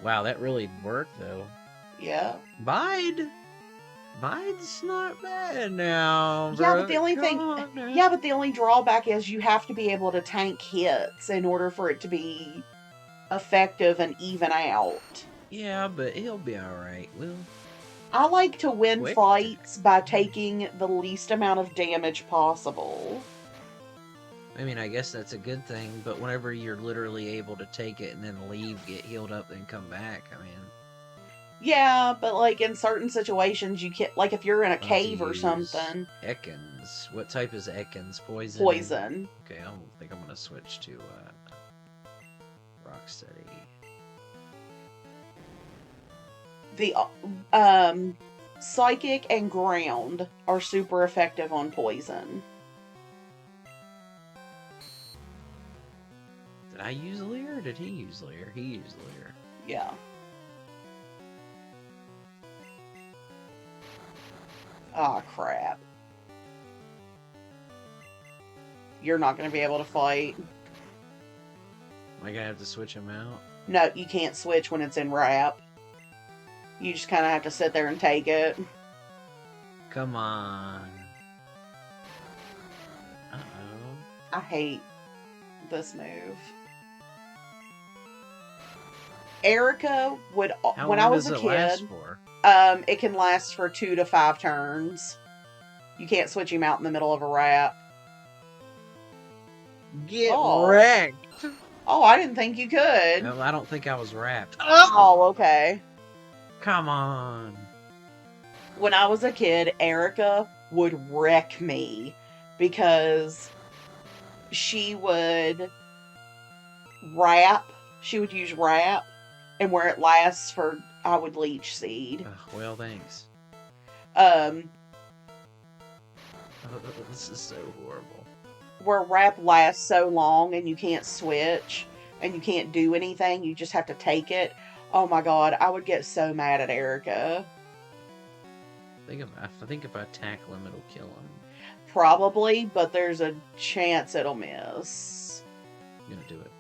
Wow, that really worked though. Yeah. Bide's not bad now. Yeah, bruh. but the only Come thing, on now. yeah, but the only drawback is you have to be able to tank hits in order for it to be effective and even out. Yeah, but he'll be alright. Well, I like to win Quick. fights by taking the least amount of damage possible. I mean, I guess that's a good thing, but whenever you're literally able to take it and then leave, get healed up, then come back, I mean... Yeah, but like in certain situations, you can't. Like if you're in a I'll have to cave or use something. Ekans. What type is Ekans? Poison? Poison. Okay, I think I'm gonna switch to Rocksteady. The psychic and ground are super effective on poison. Did I use Lear or did he use Lear? He used Lear. Yeah. Ah, crap. You're not going to be able to fight. Am I gonna have to switch him out? No, you can't switch when it's in wrap. You just kind of have to sit there and take it. Come on. Uh-oh. I hate this move. Erica would, How when long I was does a it kid, last for? it can last for 2 to 5 turns. You can't switch him out in the middle of a wrap. Get Oh. wrecked! Oh, I didn't think you could. No, I don't think I was wrapped. Oh, okay. Come on. When I was a kid, Erica would wreck me because she would wrap. She would use wrap, and where it lasts for, I would leech seed. Well, thanks. This is so horrible. Where wrap lasts so long and you can't switch and you can't do anything, you just have to take it. Oh my god, I would get so mad at Erica. I think if I tackle him, it'll kill him. Probably, but there's a chance it'll miss. I'm gonna do it.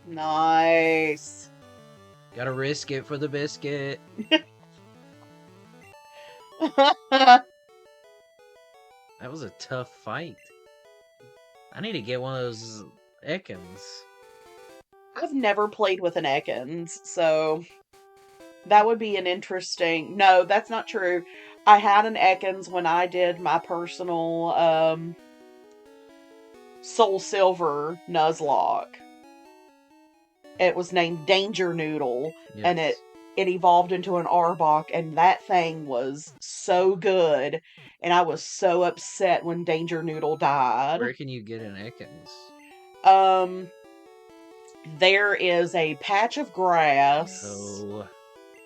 Nice. Gotta risk it for the biscuit. That was a tough fight. I need to get one of those Ekans. I've never played with an Ekans, so that would be an interesting... No, that's not true. I had an Ekans when I did my personal Soul Silver Nuzlocke. It was named Danger Noodle, Yes. and it evolved into an Arbok, and that thing was so good, and I was so upset when Danger Noodle died. Where can you get an Ekans? There is a patch of grass. Oh,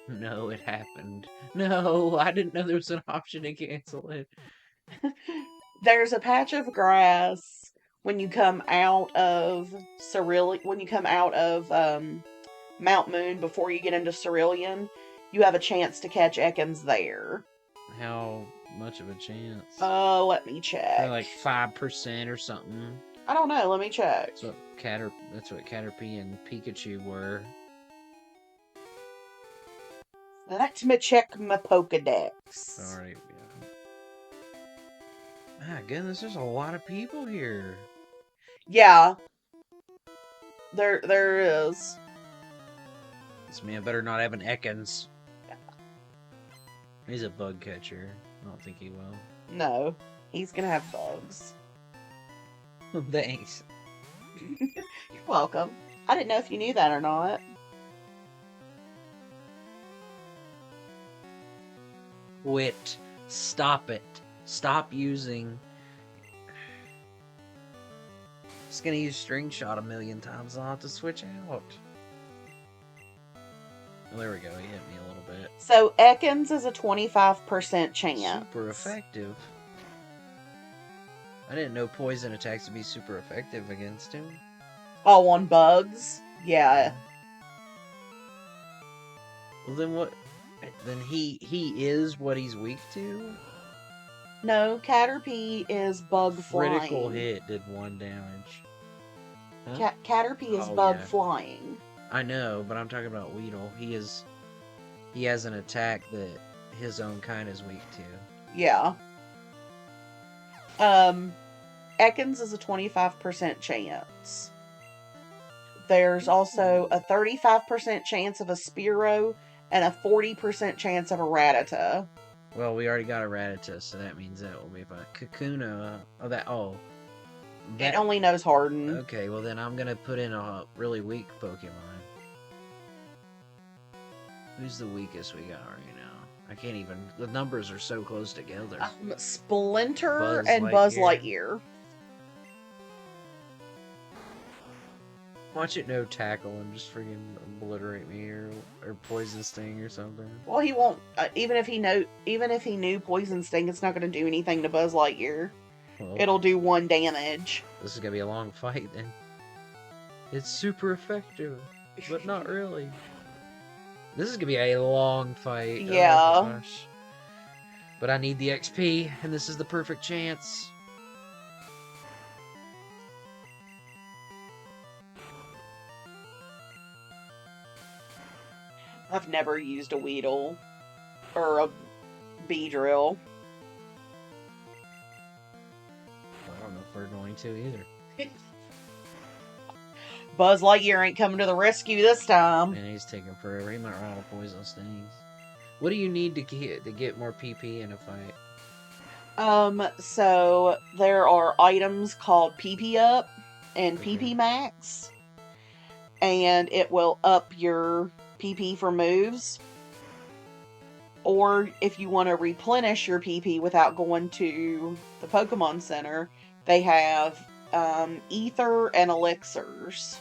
no, it happened. No, I didn't know there was an option to cancel it. There's a patch of grass when you come out of Mount Moon before you get into Cerulean. You have a chance to catch Ekans there. How much of a chance. Let me check. Probably like 5% or something. I don't know. Let me check. That's what Caterpie and Pikachu were. Let me check my Pokedex. Sorry. My goodness, there's a lot of people here. Yeah. There is. This man better not have an Ekans. He's a bug catcher. I don't think he will. No. He's gonna have bugs. Thanks. You're welcome. I didn't know if you knew that or not. Quit. Stop it. Stop using. Just gonna use string shot a million times. I'll have to switch out. Well, there we go. He hit me a little bit. So Ekans is a 25% chance. Super effective. I didn't know poison attacks would be super effective against him. Oh, on bugs? Yeah. Well, then what? Then he is what he's weak to? No, Caterpie is bug flying. Critical hit did 1 damage. Huh? Caterpie is bug flying. I know, but I'm talking about Weedle. He has an attack that his own kind is weak to. Yeah. Ekans is a 25% chance. There's also a 35% chance of a Spearow and a 40% chance of a Rattata. Well, we already got a Rattata, so that means that will be fine. Kakuna. It only knows Harden. Okay, well then I'm gonna put in a really weak Pokemon. Who's the weakest we got right now? I can't even. The numbers are so close together. Splinter and Buzz Lightyear. Watch it no tackle and just freaking obliterate me or poison sting or something. Well, he won't. Even if he knew poison sting, it's not going to do anything to Buzz Lightyear. Well, it'll do 1 damage. This is gonna be a long fight then. It's super effective, but not really. This is gonna be a long fight. Yeah. Oh, gosh. But I need the XP, and this is the perfect chance. I've never used a Weedle or a Beedrill. I don't know if we're going to either. Buzz Lightyear ain't coming to the rescue this time. Man, he's taking forever. He might run out of poison stings. What do you need to get more PP in a fight? So there are items called PP Up and PP Max, and it will up your PP for moves. Or if you want to replenish your PP without going to the Pokemon Center, they have ether and elixirs.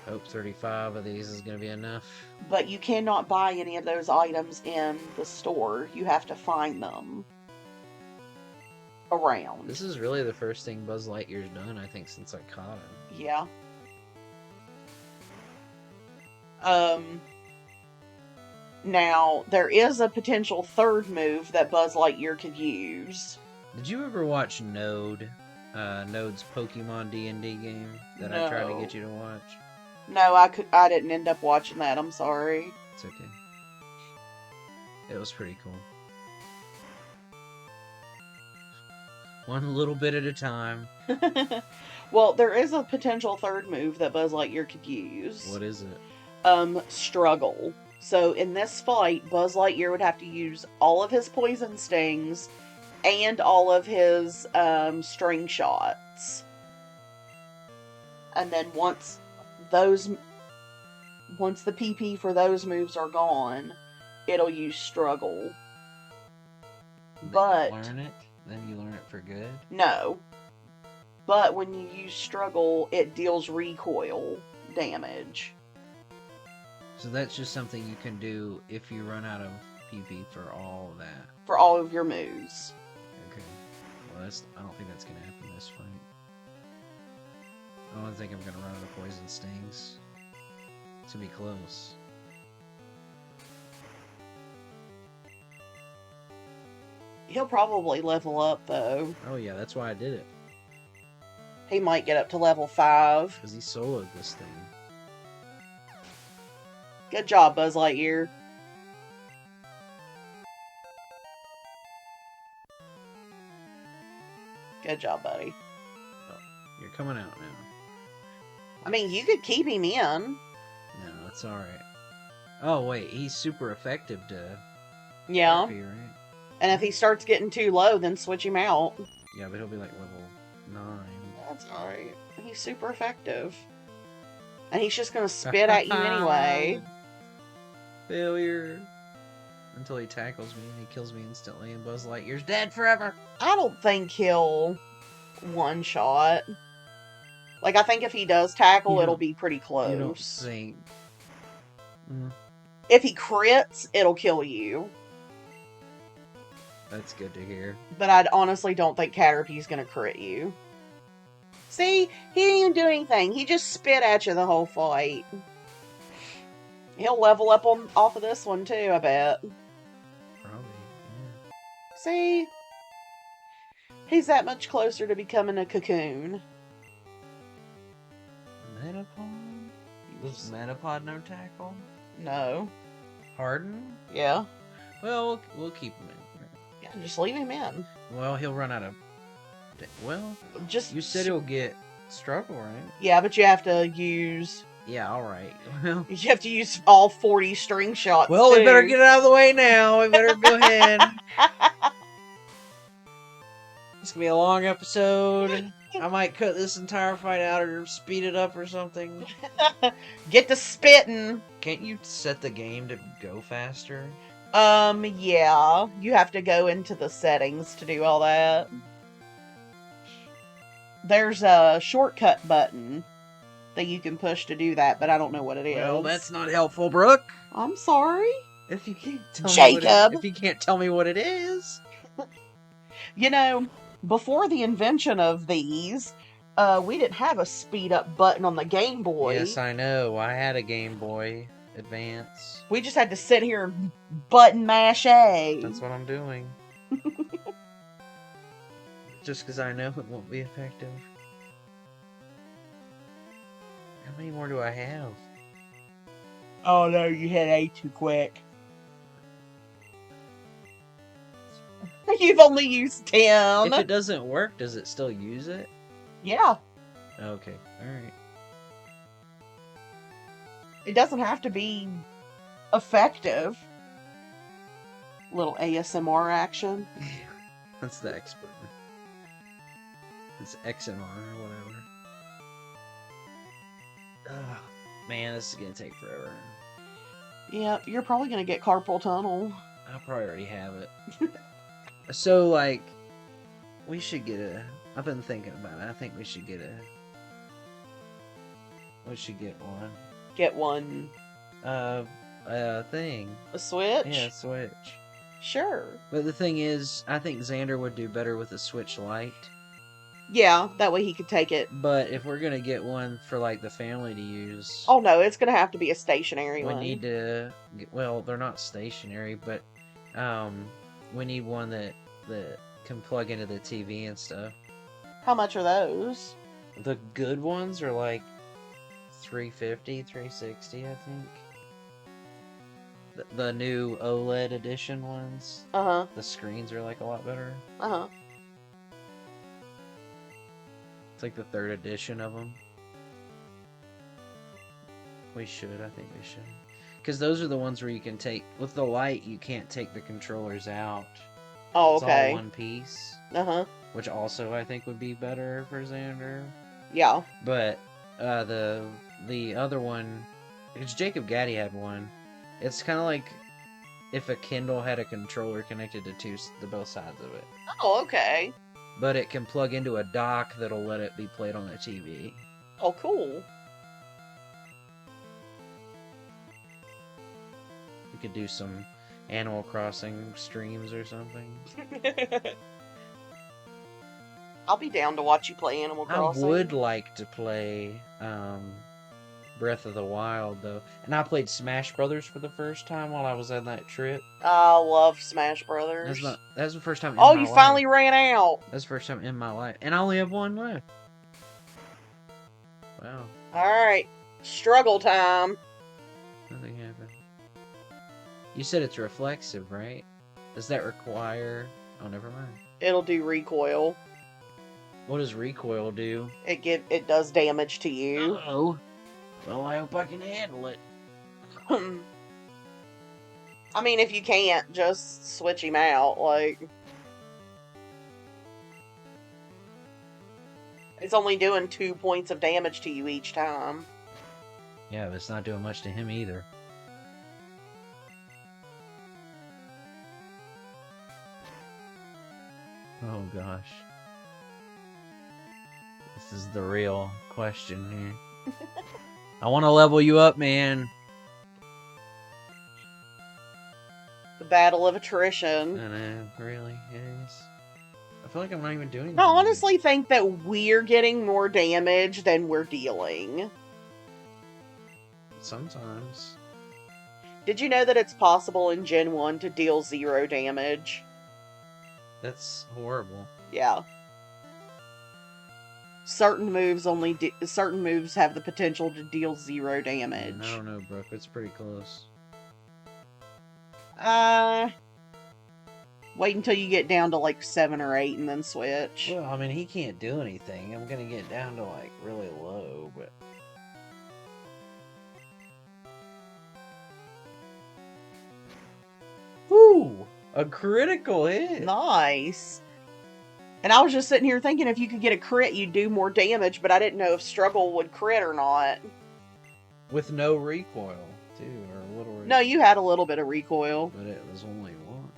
Hope 35 of these is going to be enough. But you cannot buy any of those items in the store. You have to find them around. This is really the first thing Buzz Lightyear's done, I think, since I caught him. Yeah. Now, there is a potential third move that Buzz Lightyear could use. Did you ever watch Node? Node's Pokemon D&D game that I tried to get you to watch? No, I didn't end up watching that. I'm sorry. It's okay. It was pretty cool. One little bit at a time. Well, there is a potential third move that Buzz Lightyear could use. What is it? Struggle. So in this fight, Buzz Lightyear would have to use all of his poison stings and all of his string shots. And then once the PP for those moves are gone, it'll use struggle. But learn it? Then you learn it for good? No. But when you use struggle, it deals recoil damage. So that's just something you can do if you run out of PP for all of that. For all of your moves. Okay. Well, I don't think that's going to happen this fight. I don't think I'm going to run out of poison stings. To be close. He'll probably level up, though. Oh yeah, that's why I did it. He might get up to level 5. Because he soloed this thing. Good job, Buzz Lightyear. Good job, buddy. Oh, you're coming out now. I mean, you could keep him in. No, that's alright. Oh wait, he's super effective to Yeah. therapy, right? And if he starts getting too low, then switch him out. Yeah, but he'll be like level 9. That's alright. He's super effective. And he's just gonna spit at you anyway. Failure. Until he tackles me and he kills me instantly and Buzz Lightyear's dead forever. I don't think he'll one-shot. Like, I think if he does tackle, it'll be pretty close. You don't think. If he crits, it'll kill you. That's good to hear. But I honestly don't think Caterpie's gonna crit you. See? He didn't even do anything. He just spit at you the whole fight. He'll level up off of this one too, I bet. Probably, yeah. See? He's that much closer to becoming a cocoon. Metapod? Was Metapod no tackle? No. Harden? Yeah. Well, we'll keep him in. Yeah, just leave him in. Well, he'll run out of... Well, just you said he'll get struggle, right? Yeah, but you have to use... Yeah, alright. Well, you have to use all 40 string shots, well, too. we better get it out of the way now. We better go ahead. It's gonna be a long episode. I might cut this entire fight out or speed it up or something. Get to spitting. Can't you set the game to go faster? Yeah. You have to go into the settings to do all that. There's a shortcut button that you can push to do that, but I don't know what it is. Well, that's not helpful, Brooke. I'm sorry. If you can't tell Jacob. if you can't tell me what it is. You know, before the invention of these, we didn't have a speed up button on the Game Boy. Yes, I know. I had a Game Boy Advance. We just had to sit here and button mash A. That's what I'm doing. Just because I know it won't be effective. How many more do I have? Oh no, you hit A too quick. You've only used 10. If it doesn't work, does it still use it? Yeah. Okay, alright. It doesn't have to be effective. Little ASMR action. That's the expert. It's XMR or whatever. Ugh, man, this is gonna take forever. Yeah, you're probably gonna get carpal tunnel. I probably already have it. So, like, we should get a... I've been thinking about it. I think we should get a... We should get one. Get one. Thing. A Switch? Yeah, Switch. Sure. But the thing is, I think Xander would do better with a Switch Lite. Yeah, that way he could take it. But if we're gonna get one for, like, the family to use... Oh no, it's gonna have to be a stationary we one. need to... Well, they're not stationary, but... we need one that can plug into the TV and stuff. How much are those? The good ones are like $350, $360, I think. The new OLED edition ones. Uh-huh. The screens are like a lot better. Uh-huh. It's like the 3rd edition of them. I think we should. Because those are the ones where you can take... With the light, you can't take the controllers out. Oh, It's okay. all one piece. Uh-huh. Which also I think would be better for Xander. Yeah. But the other one... Because Jacob Gaddy had one. It's kind of like if a Kindle had a controller connected to both sides of it. Oh, okay. But it can plug into a dock that'll let it be played on the TV. Oh, cool. We could do some Animal Crossing streams or something. I'll be down to watch you play Animal Crossing. I would like to play Breath of the Wild though, and I played Smash Brothers for the first time while I was on that trip. I love Smash Brothers. That's the first time in Oh, my you life. finally ran out. That's the first time in my life, and I only have one left. Wow. Alright. Struggle time. Nothing happened. You said it's reflexive, right? Does that require... Oh, never mind. It'll do recoil. What does recoil do? It does damage to you. Uh-oh. Well, I hope I can handle it. I mean, if you can't, just switch him out, like... It's only doing 2 points of damage to you each time. Yeah, but it's not doing much to him either. Oh gosh. This is the real question here. I want to level you up, man. The battle of attrition. I know, really, it is. I feel like I'm not even doing anything. I honestly think that we're getting more damage than we're dealing. Sometimes. Did you know that it's possible in Gen 1 to deal 0 damage? That's horrible. Yeah. Certain moves have the potential to deal 0 damage. I don't know, Brooke. It's pretty close. Wait until you get down to like 7 or 8 and then switch. Well, I mean, he can't do anything. I'm gonna get down to like really low, but... Woo! A critical hit! Nice. And I was just sitting here thinking if you could get a crit, you'd do more damage, but I didn't know if struggle would crit or not. With no recoil, too, or a little recoil. No, you had a little bit of recoil. But it was only one.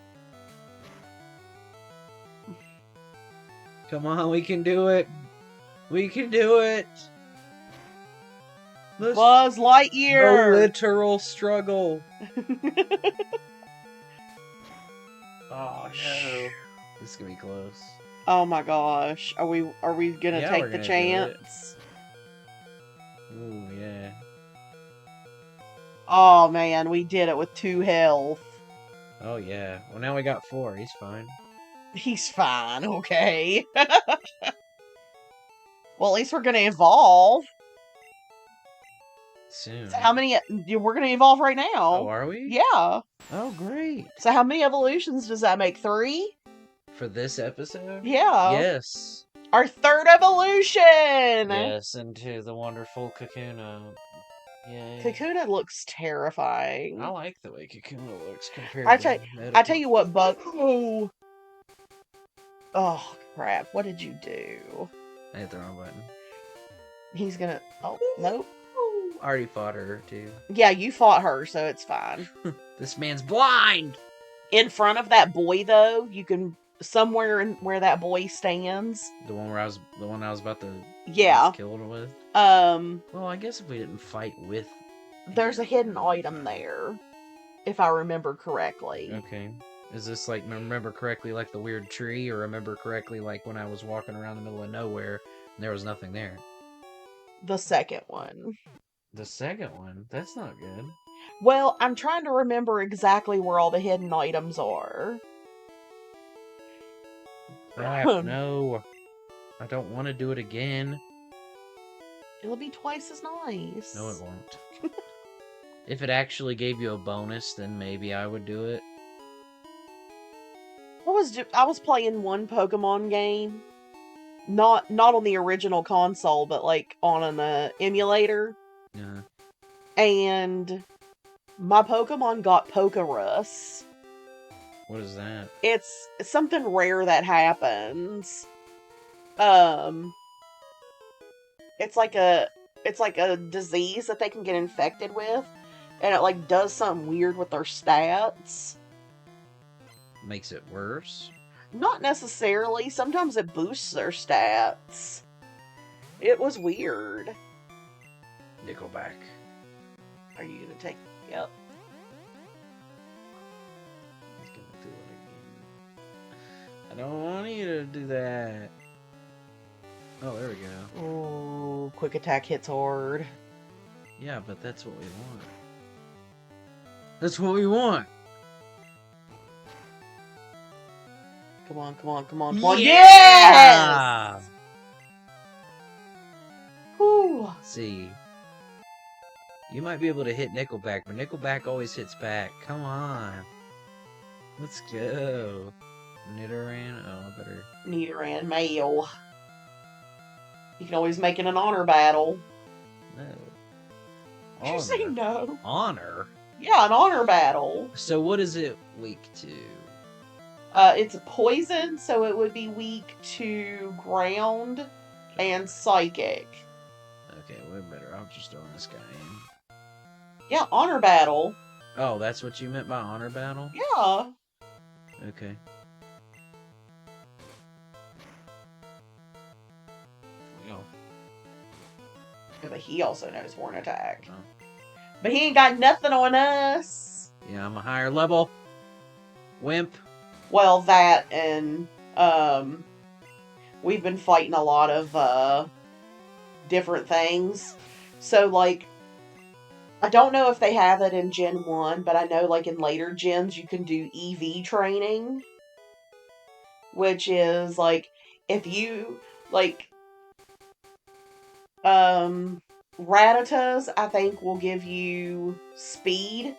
Come on, we can do it! We can do it! Buzz Lightyear! The literal struggle! Oh no. This is gonna be close. Oh my gosh. Are we gonna take the chance? Ooh, yeah. Oh man, we did it with 2 health. Oh yeah. Well, now we got 4. He's fine. He's fine, okay. Well, at least we're gonna evolve. Soon. So how many... We're gonna evolve right now. Oh, are we? Yeah. Oh, great. So how many evolutions does that make? 3? For this episode? Yeah. Yes. Our 3rd evolution! Yes, into the wonderful Kakuna. Yay. Kakuna looks terrifying. I like the way Kakuna looks compared I to tell you what, Bug... Oh, crap. What did you do? I hit the wrong button. He's gonna... Oh, nope. I already fought her, too. Yeah, you fought her, so it's fine. This man's blind! In front of that boy, though, you can... Somewhere in where that boy stands. The one I was about to Yeah. kill her with? Well, I guess if we didn't fight with... There's a hidden item there. If I remember correctly. Okay. Is this, like, remember correctly, like the weird tree, or remember correctly, like when I was walking around the middle of nowhere and there was nothing there? The second one. The second one? That's not good. Well, I'm trying to remember exactly where all the hidden items are. Crap, no. I don't want to do it again. It'll be twice as nice. No, it won't. If it actually gave you a bonus, then maybe I would do it. I was playing one Pokemon game. Not on the original console, but like on an emulator. Yeah. And my Pokemon got Pokerus. What is that? It's something rare that happens. It's like a disease that they can get infected with, and it like does something weird with their stats. Makes it worse? Not necessarily. Sometimes it boosts their stats. It was weird. Nickelback. Are you gonna take... Yep. He's gonna do it again. I don't want you to do that. Oh, there we go. Oh, quick attack hits hard. Yeah, but that's what we want. That's what we want. Come on, come on, come on, come on. Yeah! Yes! Whew. See. You might be able to hit Nickelback, but Nickelback always hits back. Come on. Let's go. Nidoran? Oh, I better... Nidoran male. You can always make it an honor battle. No. Did you say no? Honor? Yeah, an honor battle. So what is it weak to? It's a poison, so it would be weak to ground and psychic. Okay, way better. I'll just throw this guy in. Yeah, honor battle. Oh, that's what you meant by honor battle? Yeah. Okay. Well. Yeah, but he also knows Horn Attack. Oh. But he ain't got nothing on us. Yeah, I'm a higher level. Wimp. Well, that and we've been fighting a lot of different things. So like I don't know if they have it in Gen 1, but I know like in later gens you can do EV training, which is like if you like Rattatas I think will give you speed.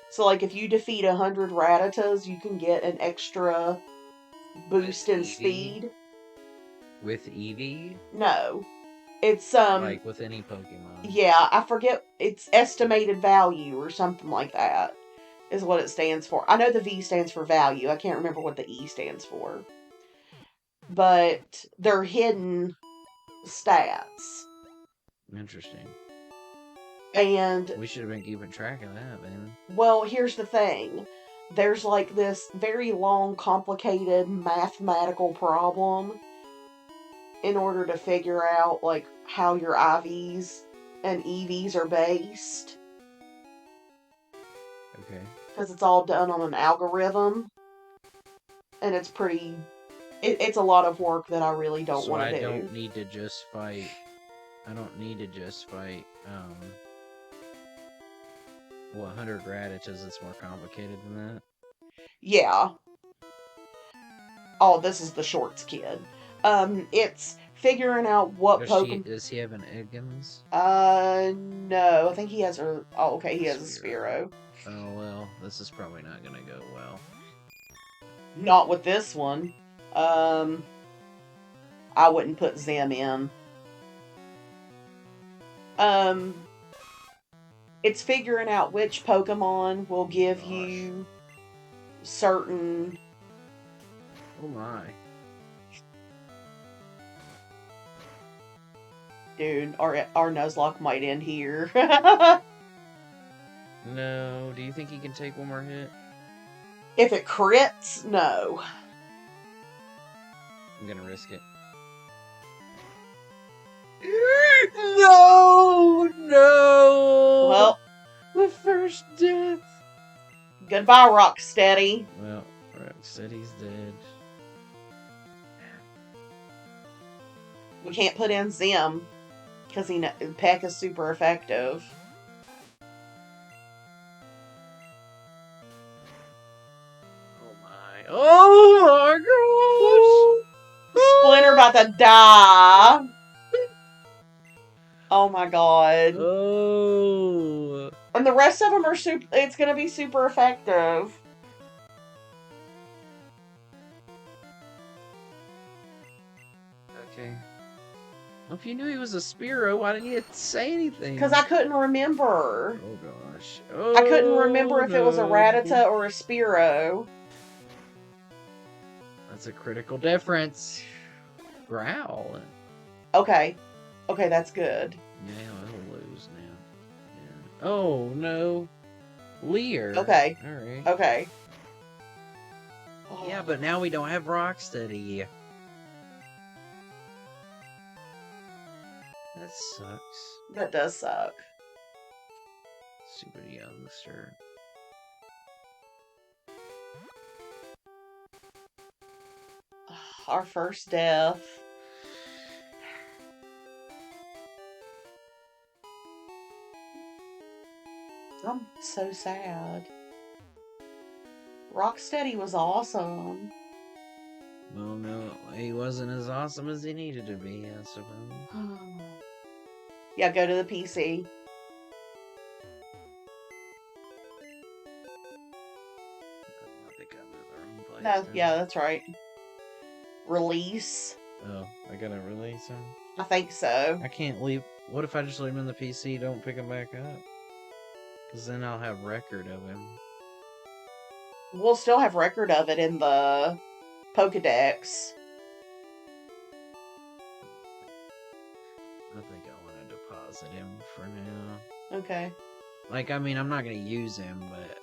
So like if you defeat 100 Rattatas, you can get an extra boost in speed. With Eevee? No. It's like with any Pokemon. Yeah, I forget its estimated value or something like that is what it stands for. I know the V stands for value. I can't remember what the E stands for. But they're hidden stats. Interesting. And we should have been keeping track of that, man. Well, here's the thing. There's like this very long, complicated mathematical problem in order to figure out like how your IVs and EVs are based. Okay. Because it's all done on an algorithm. And it's pretty... It's a lot of work that I really don't want to do. So I don't need to just fight... I don't need to just fight, 100 Rattatas. It's more complicated than that? Yeah. Oh, this is the Shorts kid. It's figuring out what Pokemon... Does he have an Eggins? No. I think he has a... Oh, okay, he has a Spearow. Oh, well, this is probably not gonna go well. Not with this one. I wouldn't put Zim in. It's figuring out which Pokemon will give you certain... Oh my. Dude, our Nuzlocke might end here. No, do you think he can take one more hit? If it crits, no. I'm gonna risk it. No! Well, the first death. Goodbye, Rocksteady. Well, Rocksteady's dead. We can't put in Zim because Peck is super effective. Oh my gosh! Splinter about to die. Oh my god. Oh. And the rest of them are super... It's going to be super effective. Okay. Well, if you knew he was a Spearow, why didn't you say anything? Because I couldn't remember. Oh gosh. Oh, I couldn't remember if it was a Rattata or a Spearow. That's a critical difference. Growl. Okay. Okay, that's good. Yeah, he'll lose now. Yeah. Oh, no. Leer. Okay. Alright. Okay. Yeah, but now we don't have Rocksteady. That sucks. That does suck. Stupid youngster. Our first death. I'm so sad. Rocksteady was awesome. Well, no, he wasn't as awesome as he needed to be, I suppose. Yeah, go to the PC. I think I'm in the wrong place. No, now. yeah, that's right. Release. Oh, I gotta release him? I think so. I can't leave. What if I just leave him in the PC, don't pick him back up? Because then I'll have record of him. We'll still have record of it in the Pokedex. I think I want to deposit him for now. Okay. Like, I mean, I'm not going to use him, but...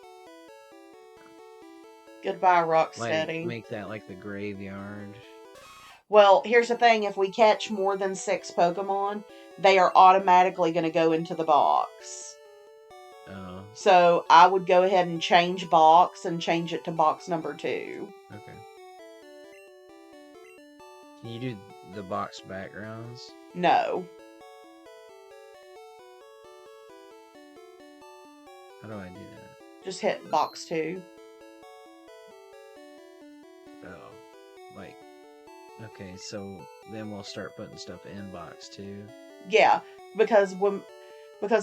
Goodbye, Like, Rocksteady. make that like the graveyard. Well, here's the thing. If we catch more than 6 Pokemon, they are automatically going to go into the box. Oh. So I would go ahead and change box and change it to box number 2. Okay. Can you do the box backgrounds? No. How do I do that? Just hit box 2. Oh. Like... Okay, so then we'll start putting stuff in box 2. Yeah, because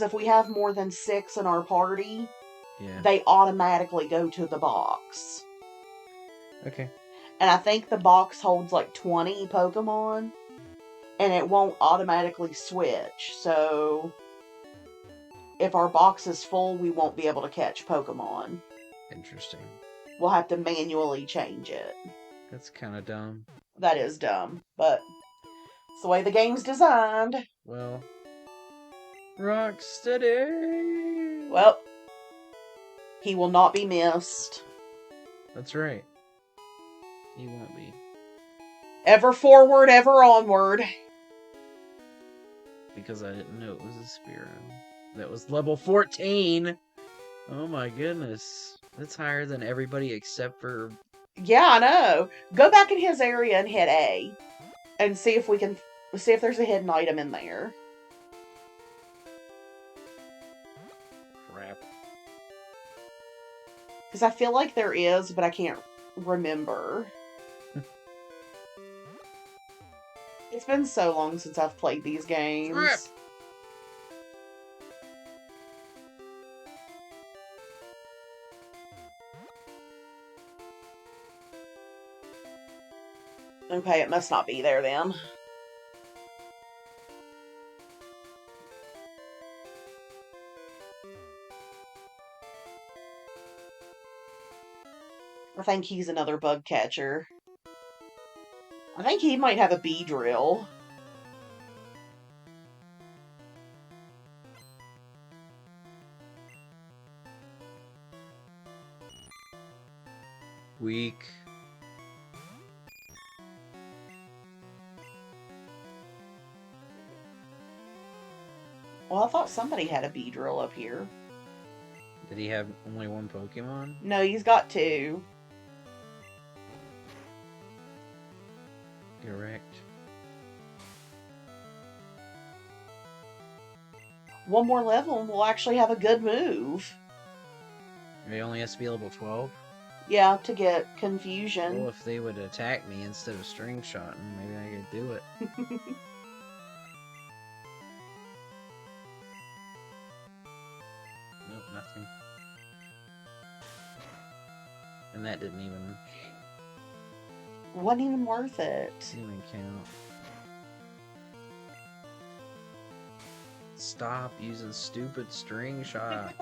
if we have more than 6 in our party, Yeah. they automatically go to the box. Okay. And I think the box holds like 20 Pokemon, and it won't automatically switch. So if our box is full, we won't be able to catch Pokemon. Interesting. We'll have to manually change it. That's kind of dumb. That is dumb, but it's the way the game's designed. Well, Rocksteady. Well, he will not be missed. That's right. He won't be. Ever forward, ever onward. Because I didn't know it was a Spearow. That was level 14! Oh my goodness. That's higher than everybody except for... Yeah, I know. Go back in his area and hit A. And see if there's a hidden item in there. Crap. Because I feel like there is, but I can't remember. It's been so long since I've played these games. Crap. Okay, it must not be there then. I think he's another bug catcher. I think he might have a bee drill. Weak. Well, I thought somebody had a bee drill up here. Did he have only one Pokemon? No, he's got 2. Correct. One more level and we'll actually have a good move. He only has to be level 12? Yeah, to get confusion. Well, if they would attack me instead of string shotting, maybe I could do it. Nope, nothing. And that didn't even... Wasn't even worth it. Didn't even count. Stop using stupid string shot.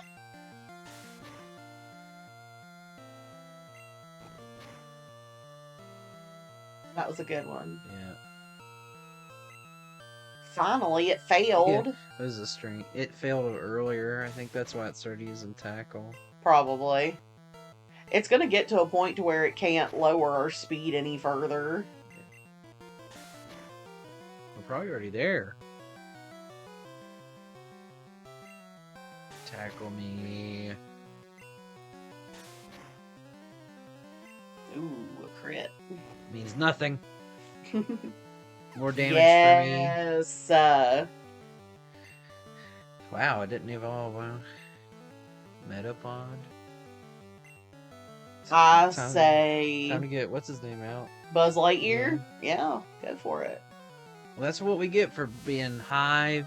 That was a good one. Yeah. Finally, it failed. It was a string. It failed earlier. I think that's why it started using tackle. Probably. It's going to get to a point to where it can't lower our speed any further. We're probably already there. Tackle me. Ooh, a crit. Means nothing. More damage yes. for me. Wow, it didn't evolve. Wow. Metapod. I Time say to get what's his name out. Buzz Lightyear. Yeah, go for it. Well, that's what we get for being high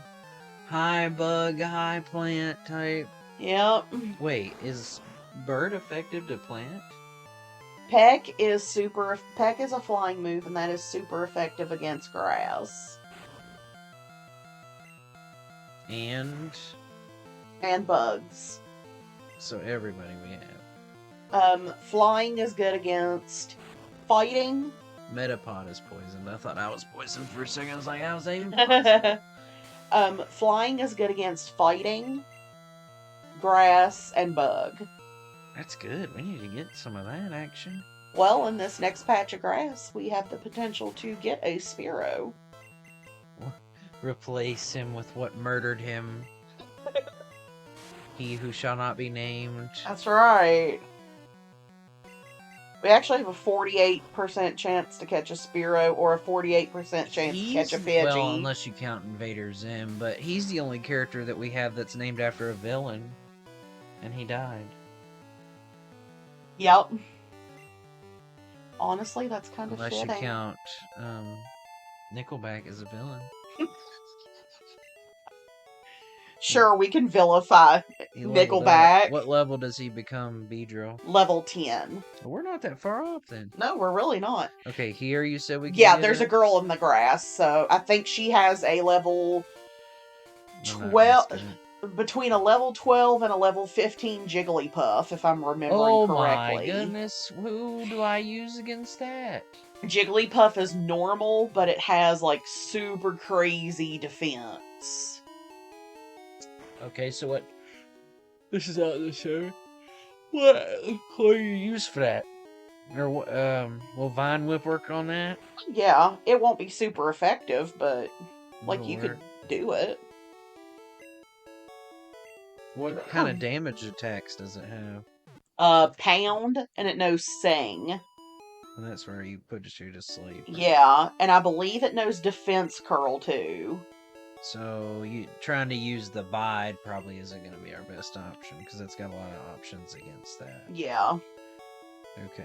bug, high plant type. Yep. Wait, is bird effective to plant? Peck is a flying move, and that is super effective against grass. And bugs. So everybody we have. Flying is good against fighting. Metapod is poisoned. I thought I was poisoned for a second. I was like, how's that even possible? Flying is good against fighting, grass, and bug. That's good. We need to get some of that action. Well, in this next patch of grass, we have the potential to get a Spearow. Replace him with what murdered him. He who shall not be named. That's right. We actually have a 48% chance to catch a Spearow or a 48% chance to catch a Pidgey. Well, unless you count Invader Zim, but he's the only character that we have that's named after a villain. And he died. Yep. Honestly, that's kind of shitty. Unless you count Nickelback as a villain. Sure, we can vilify Nickelback. What level does he become Beedrill? Level 10. Well, we're not that far off then. No, we're really not. Okay, here you said we can Yeah, there's a girl in the grass, so I think she has a level 12... Between a level 12 and a level 15 Jigglypuff, if I'm remembering correctly. Oh my goodness, who do I use against that? Jigglypuff is normal, but it has, like, super crazy defense. Okay, so what? This is out of the show. What do you use for that? Or will Vine Whip work on that? Yeah, it won't be super effective, but like you could do it. What kind of damage attacks does it have? Pound, and it knows Sing. And that's where you put you to sleep. Yeah, and I believe it knows Defense Curl too. So trying to use the Bide probably isn't going to be our best option, because it's got a lot of options against that. Yeah. Okay.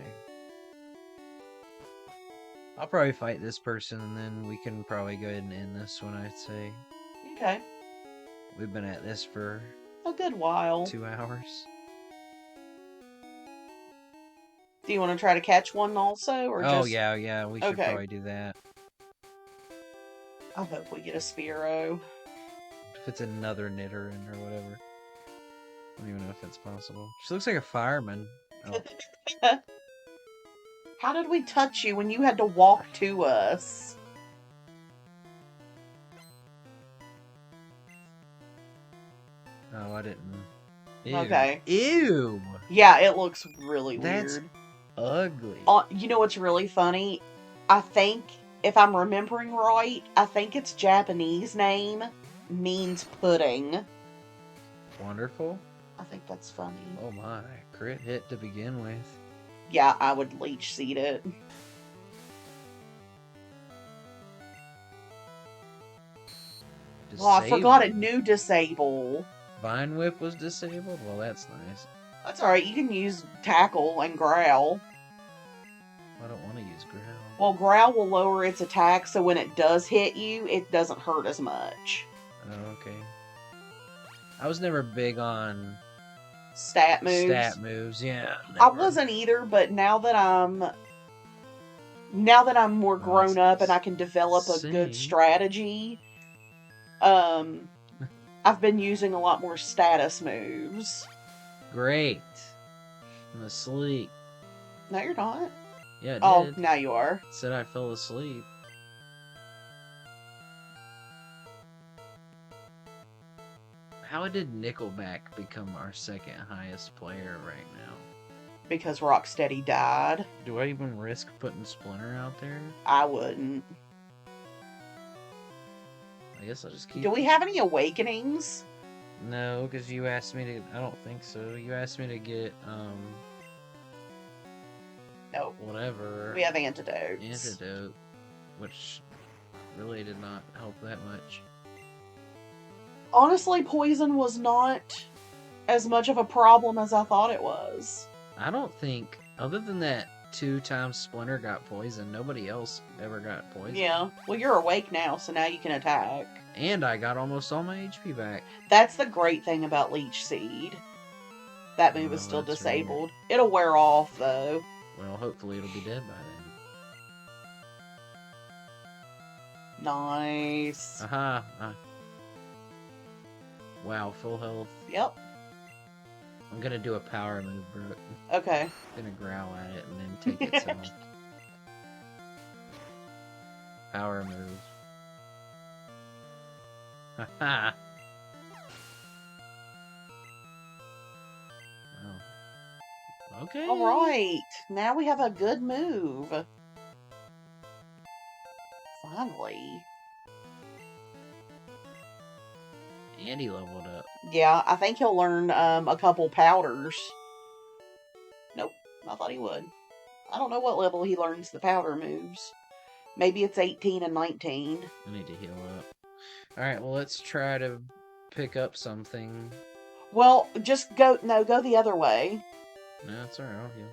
I'll probably fight this person, and then we can probably go ahead and end this one, I'd say. Okay. We've been at this for a good while. 2 hours. Do you want to try to catch one also, or just... yeah, we should probably do that. I hope we get a Spearow. If it's another Nidoran or whatever. I don't even know if that's possible. She looks like a fireman. Oh. How did we touch you when you had to walk to us? Oh, I didn't. Ew. Okay. Ew! Yeah, it looks really That's weird. Ugly. You know what's really funny? I think, if I'm remembering right, I think its Japanese name means pudding. Wonderful. I think that's funny. Oh my. Crit hit to begin with. Yeah, I would leech seed it. Disable. Oh, I forgot it knew disable. Vine Whip was disabled? Well, that's nice. That's alright, you can use Tackle and Growl. I don't want to use Growl. Well, Growl will lower its attack, so when it does hit you, it doesn't hurt as much. Oh, okay. I was never big on... Stat moves? Stat moves, yeah. Never. I wasn't either, but now that I'm more grown up and I can develop a good strategy, I've been using a lot more status moves. Great. I'm asleep. No, you're not. Yeah, it did. did. Now you are. It said I fell asleep. How did Nickelback become our second highest player right now? Because Rocksteady died. Do I even risk putting Splinter out there? I wouldn't. I guess I'll just keep... Do we have any awakenings? No, because you asked me to... I don't think so. You asked me to get, Nope. Whatever. We have antidotes. Antidote. Which really did not help that much. Honestly, poison was not as much of a problem as I thought it was. I don't think, other than that 2 times Splinter got poisoned, nobody else ever got poisoned. Yeah. Well, you're awake now, so now you can attack. And I got almost all my HP back. That's the great thing about Leech Seed. That move is Well, still that's disabled. right. It'll wear off, though. Well, hopefully it'll be dead by then. Nice. Aha. Wow, full health. Yep. I'm gonna do a power move, Brooke. Okay. I'm gonna growl at it and then take its health. Power move. Haha. Oh. Okay. Alright. Now we have a good move. Finally. And he leveled up. Yeah, I think he'll learn a couple powders. Nope, I thought he would. I don't know what level he learns the powder moves. Maybe it's 18 and 19. I need to heal up. Alright, well, let's try to pick up something. Well, just go the other way. No, it's alright, I'll heal.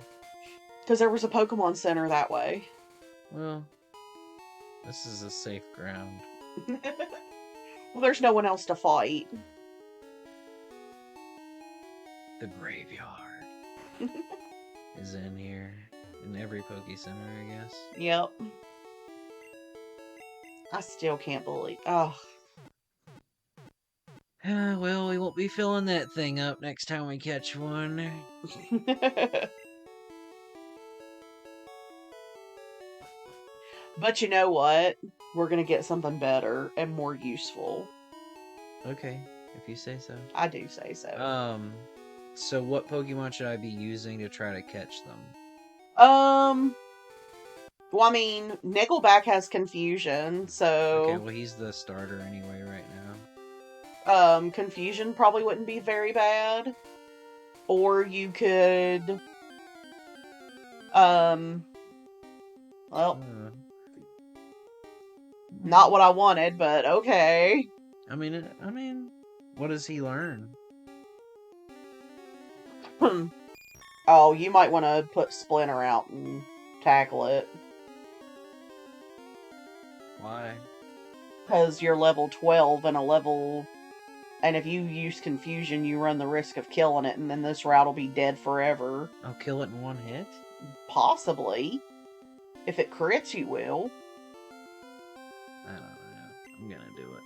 Because there was a Pokemon Center that way. Well, this is a safe ground. Well, there's no one else to fight. The graveyard is in here. In every Poke Center, I guess. Yep. I still can't believe... Oh. Well, we won't be filling that thing up next time we catch one. But you know what? We're going to get something better and more useful. Okay, if you say so. I do say so. So what Pokemon should I be using to try to catch them? Well, I mean, Nickelback has Confusion, so... Okay, well, he's the starter anyway right now. Confusion probably wouldn't be very bad. Or you could... Well... Not what I wanted, but okay. I mean, what does he learn? Oh, you might want to put Splinter out and tackle it. Why? Because you're level 12 and and if you use Confusion, you run the risk of killing it, and then this route will be dead forever. I'll kill it in one hit? Possibly. If it crits, you will. I don't know. I'm gonna do it.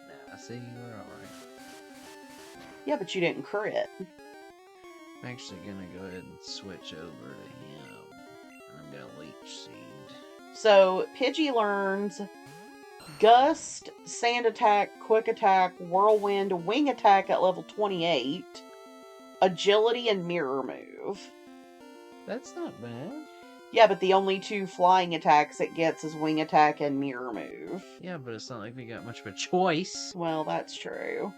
Nah, see, we're alright. Yeah, but you didn't crit. I'm actually gonna go ahead and switch over to him. I'm gonna Leech Seed. So, Pidgey learns Gust, Sand Attack, Quick Attack, Whirlwind, Wing Attack at level 28, Agility, and Mirror Move. That's not bad. Yeah, but the only 2 flying attacks it gets is Wing Attack and Mirror Move. Yeah, but it's not like we got much of a choice. Well, that's true.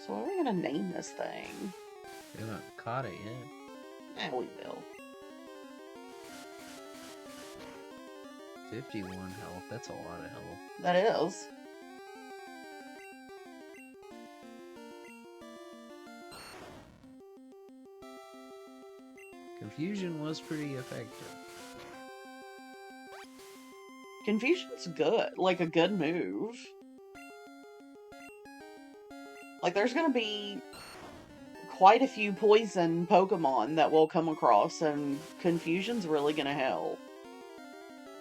So what are we gonna name this thing? We haven't caught it yet. We will. 51 health. That's a lot of health. That is. Confusion was pretty effective. Confusion's good. Like, a good move. Like, there's gonna be quite a few poison Pokemon that we'll come across, and Confusion's really gonna help.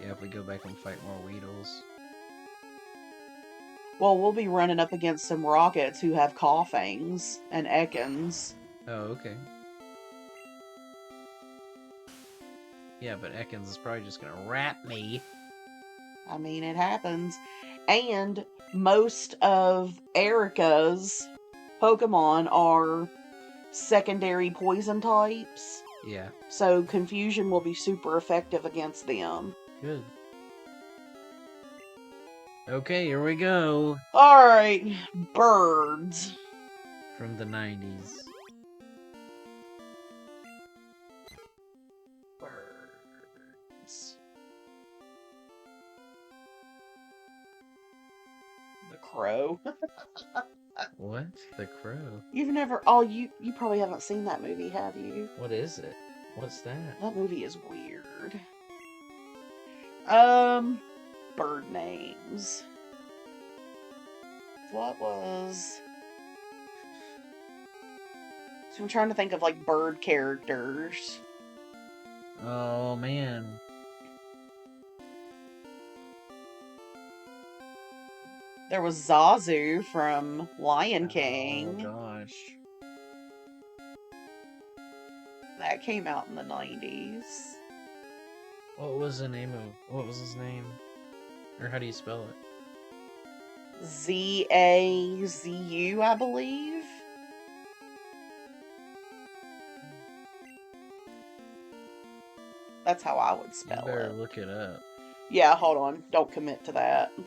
Yeah, if we go back and fight more Weedles. Well, we'll be running up against some Rockets who have Coughings and Ekans. Oh, okay. Yeah, but Ekans is probably just gonna wrap me. I mean, it happens. And most of Erica's Pokemon are secondary poison types. Yeah. So Confusion will be super effective against them. Good. Okay, here we go. Alright, birds. From the 90s. Birds. The Crow. What? The Crow? You've never. Oh, you probably haven't seen that movie, have you? What is it? What's that? That movie is weird. Bird names. What was? So I'm trying to think of like bird characters. Oh man. There was Zazu from Lion King. Oh gosh. That came out in the 90s. What was his name? Or how do you spell it? Zazu, I believe. That's how I would You spell better it. look it up. Yeah, hold on. Don't commit to that. I'm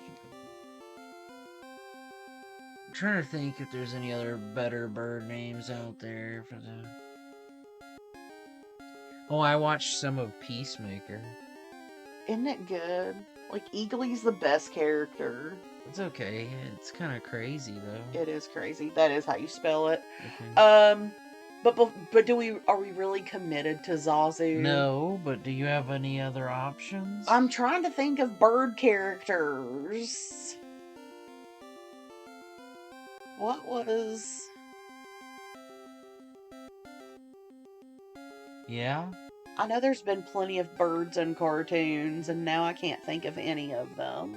trying to think if there's any other better bird names out there for the. Oh, I watched some of Peacemaker. Isn't it good? Like, Eagly's the best character. It's okay. It's kind of crazy though. It is crazy. That is how you spell it. Okay. But are we really committed to Zazu? No, but do you have any other options? I'm trying to think of bird characters. What was... Yeah? I know there's been plenty of birds in cartoons, and now I can't think of any of them.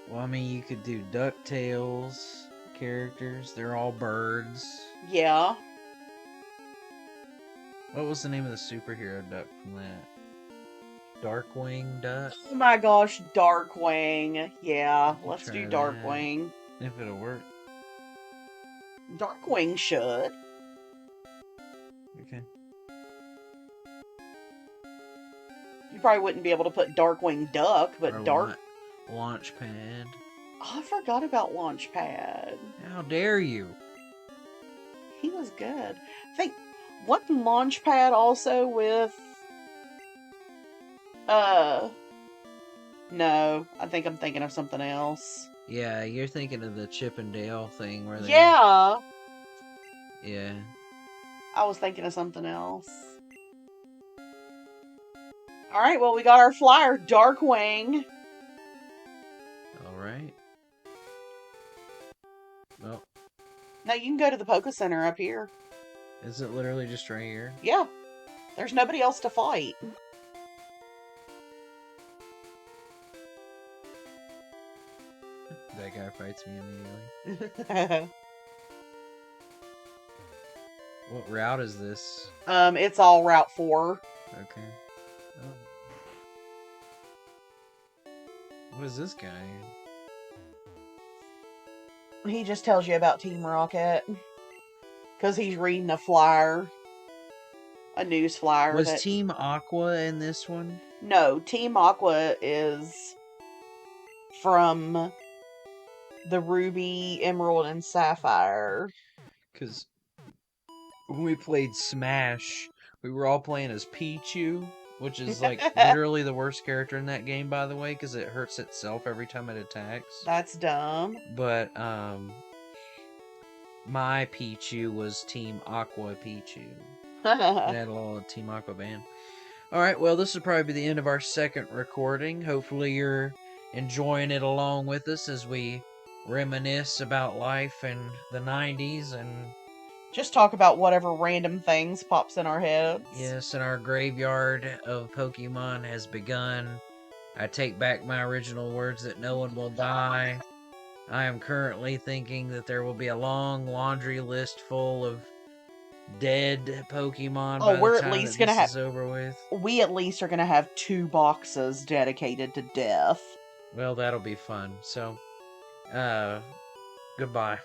Well, I mean, you could do DuckTales characters. They're all birds. Yeah. What was the name of the superhero duck from that? Darkwing Duck? Oh my gosh, Darkwing. Yeah, let's try do that. Darkwing. If it'll work. Darkwing should. Okay. You probably wouldn't be able to put Darkwing Duck, but Or Launchpad. Oh, I forgot about Launchpad. How dare you? He was good. I think, wasn't Launchpad also with... No, I think I'm thinking of something else. Yeah, you're thinking of the Chip and Dale thing where they... Yeah! Yeah. I was thinking of something else. Alright, well, we got our flyer, Darkwing. Alright. Well, Now, you can go to the Poké Center up here. is it literally just right here? Yeah. There's nobody else to fight. That guy fights me immediately. What route is this? It's all Route 4. Okay. Oh. What is this guy? He just tells you about Team Rocket. Because he's reading a flyer. A news flyer. Was Team Aqua in this one? No, Team Aqua is from the Ruby, Emerald, and Sapphire. Because when we played Smash, we were all playing as Pichu, which is like literally the worst character in that game, by the way, because it hurts itself every time it attacks. That's dumb. But my Pichu was Team Aqua Pichu. It had a little Team Aqua band. Alright, well, this will probably be the end of our second recording. Hopefully you're enjoying it along with us as we reminisce about life in the 90s and... Just talk about whatever random things pops in our heads. Yes, and our graveyard of Pokemon has begun. I take back my original words that no one will die. I am currently thinking that there will be a long laundry list full of dead Pokemon by we're the at time least that gonna this is over with. We at least are going to have 2 boxes dedicated to death. Well, that'll be fun. So, goodbye.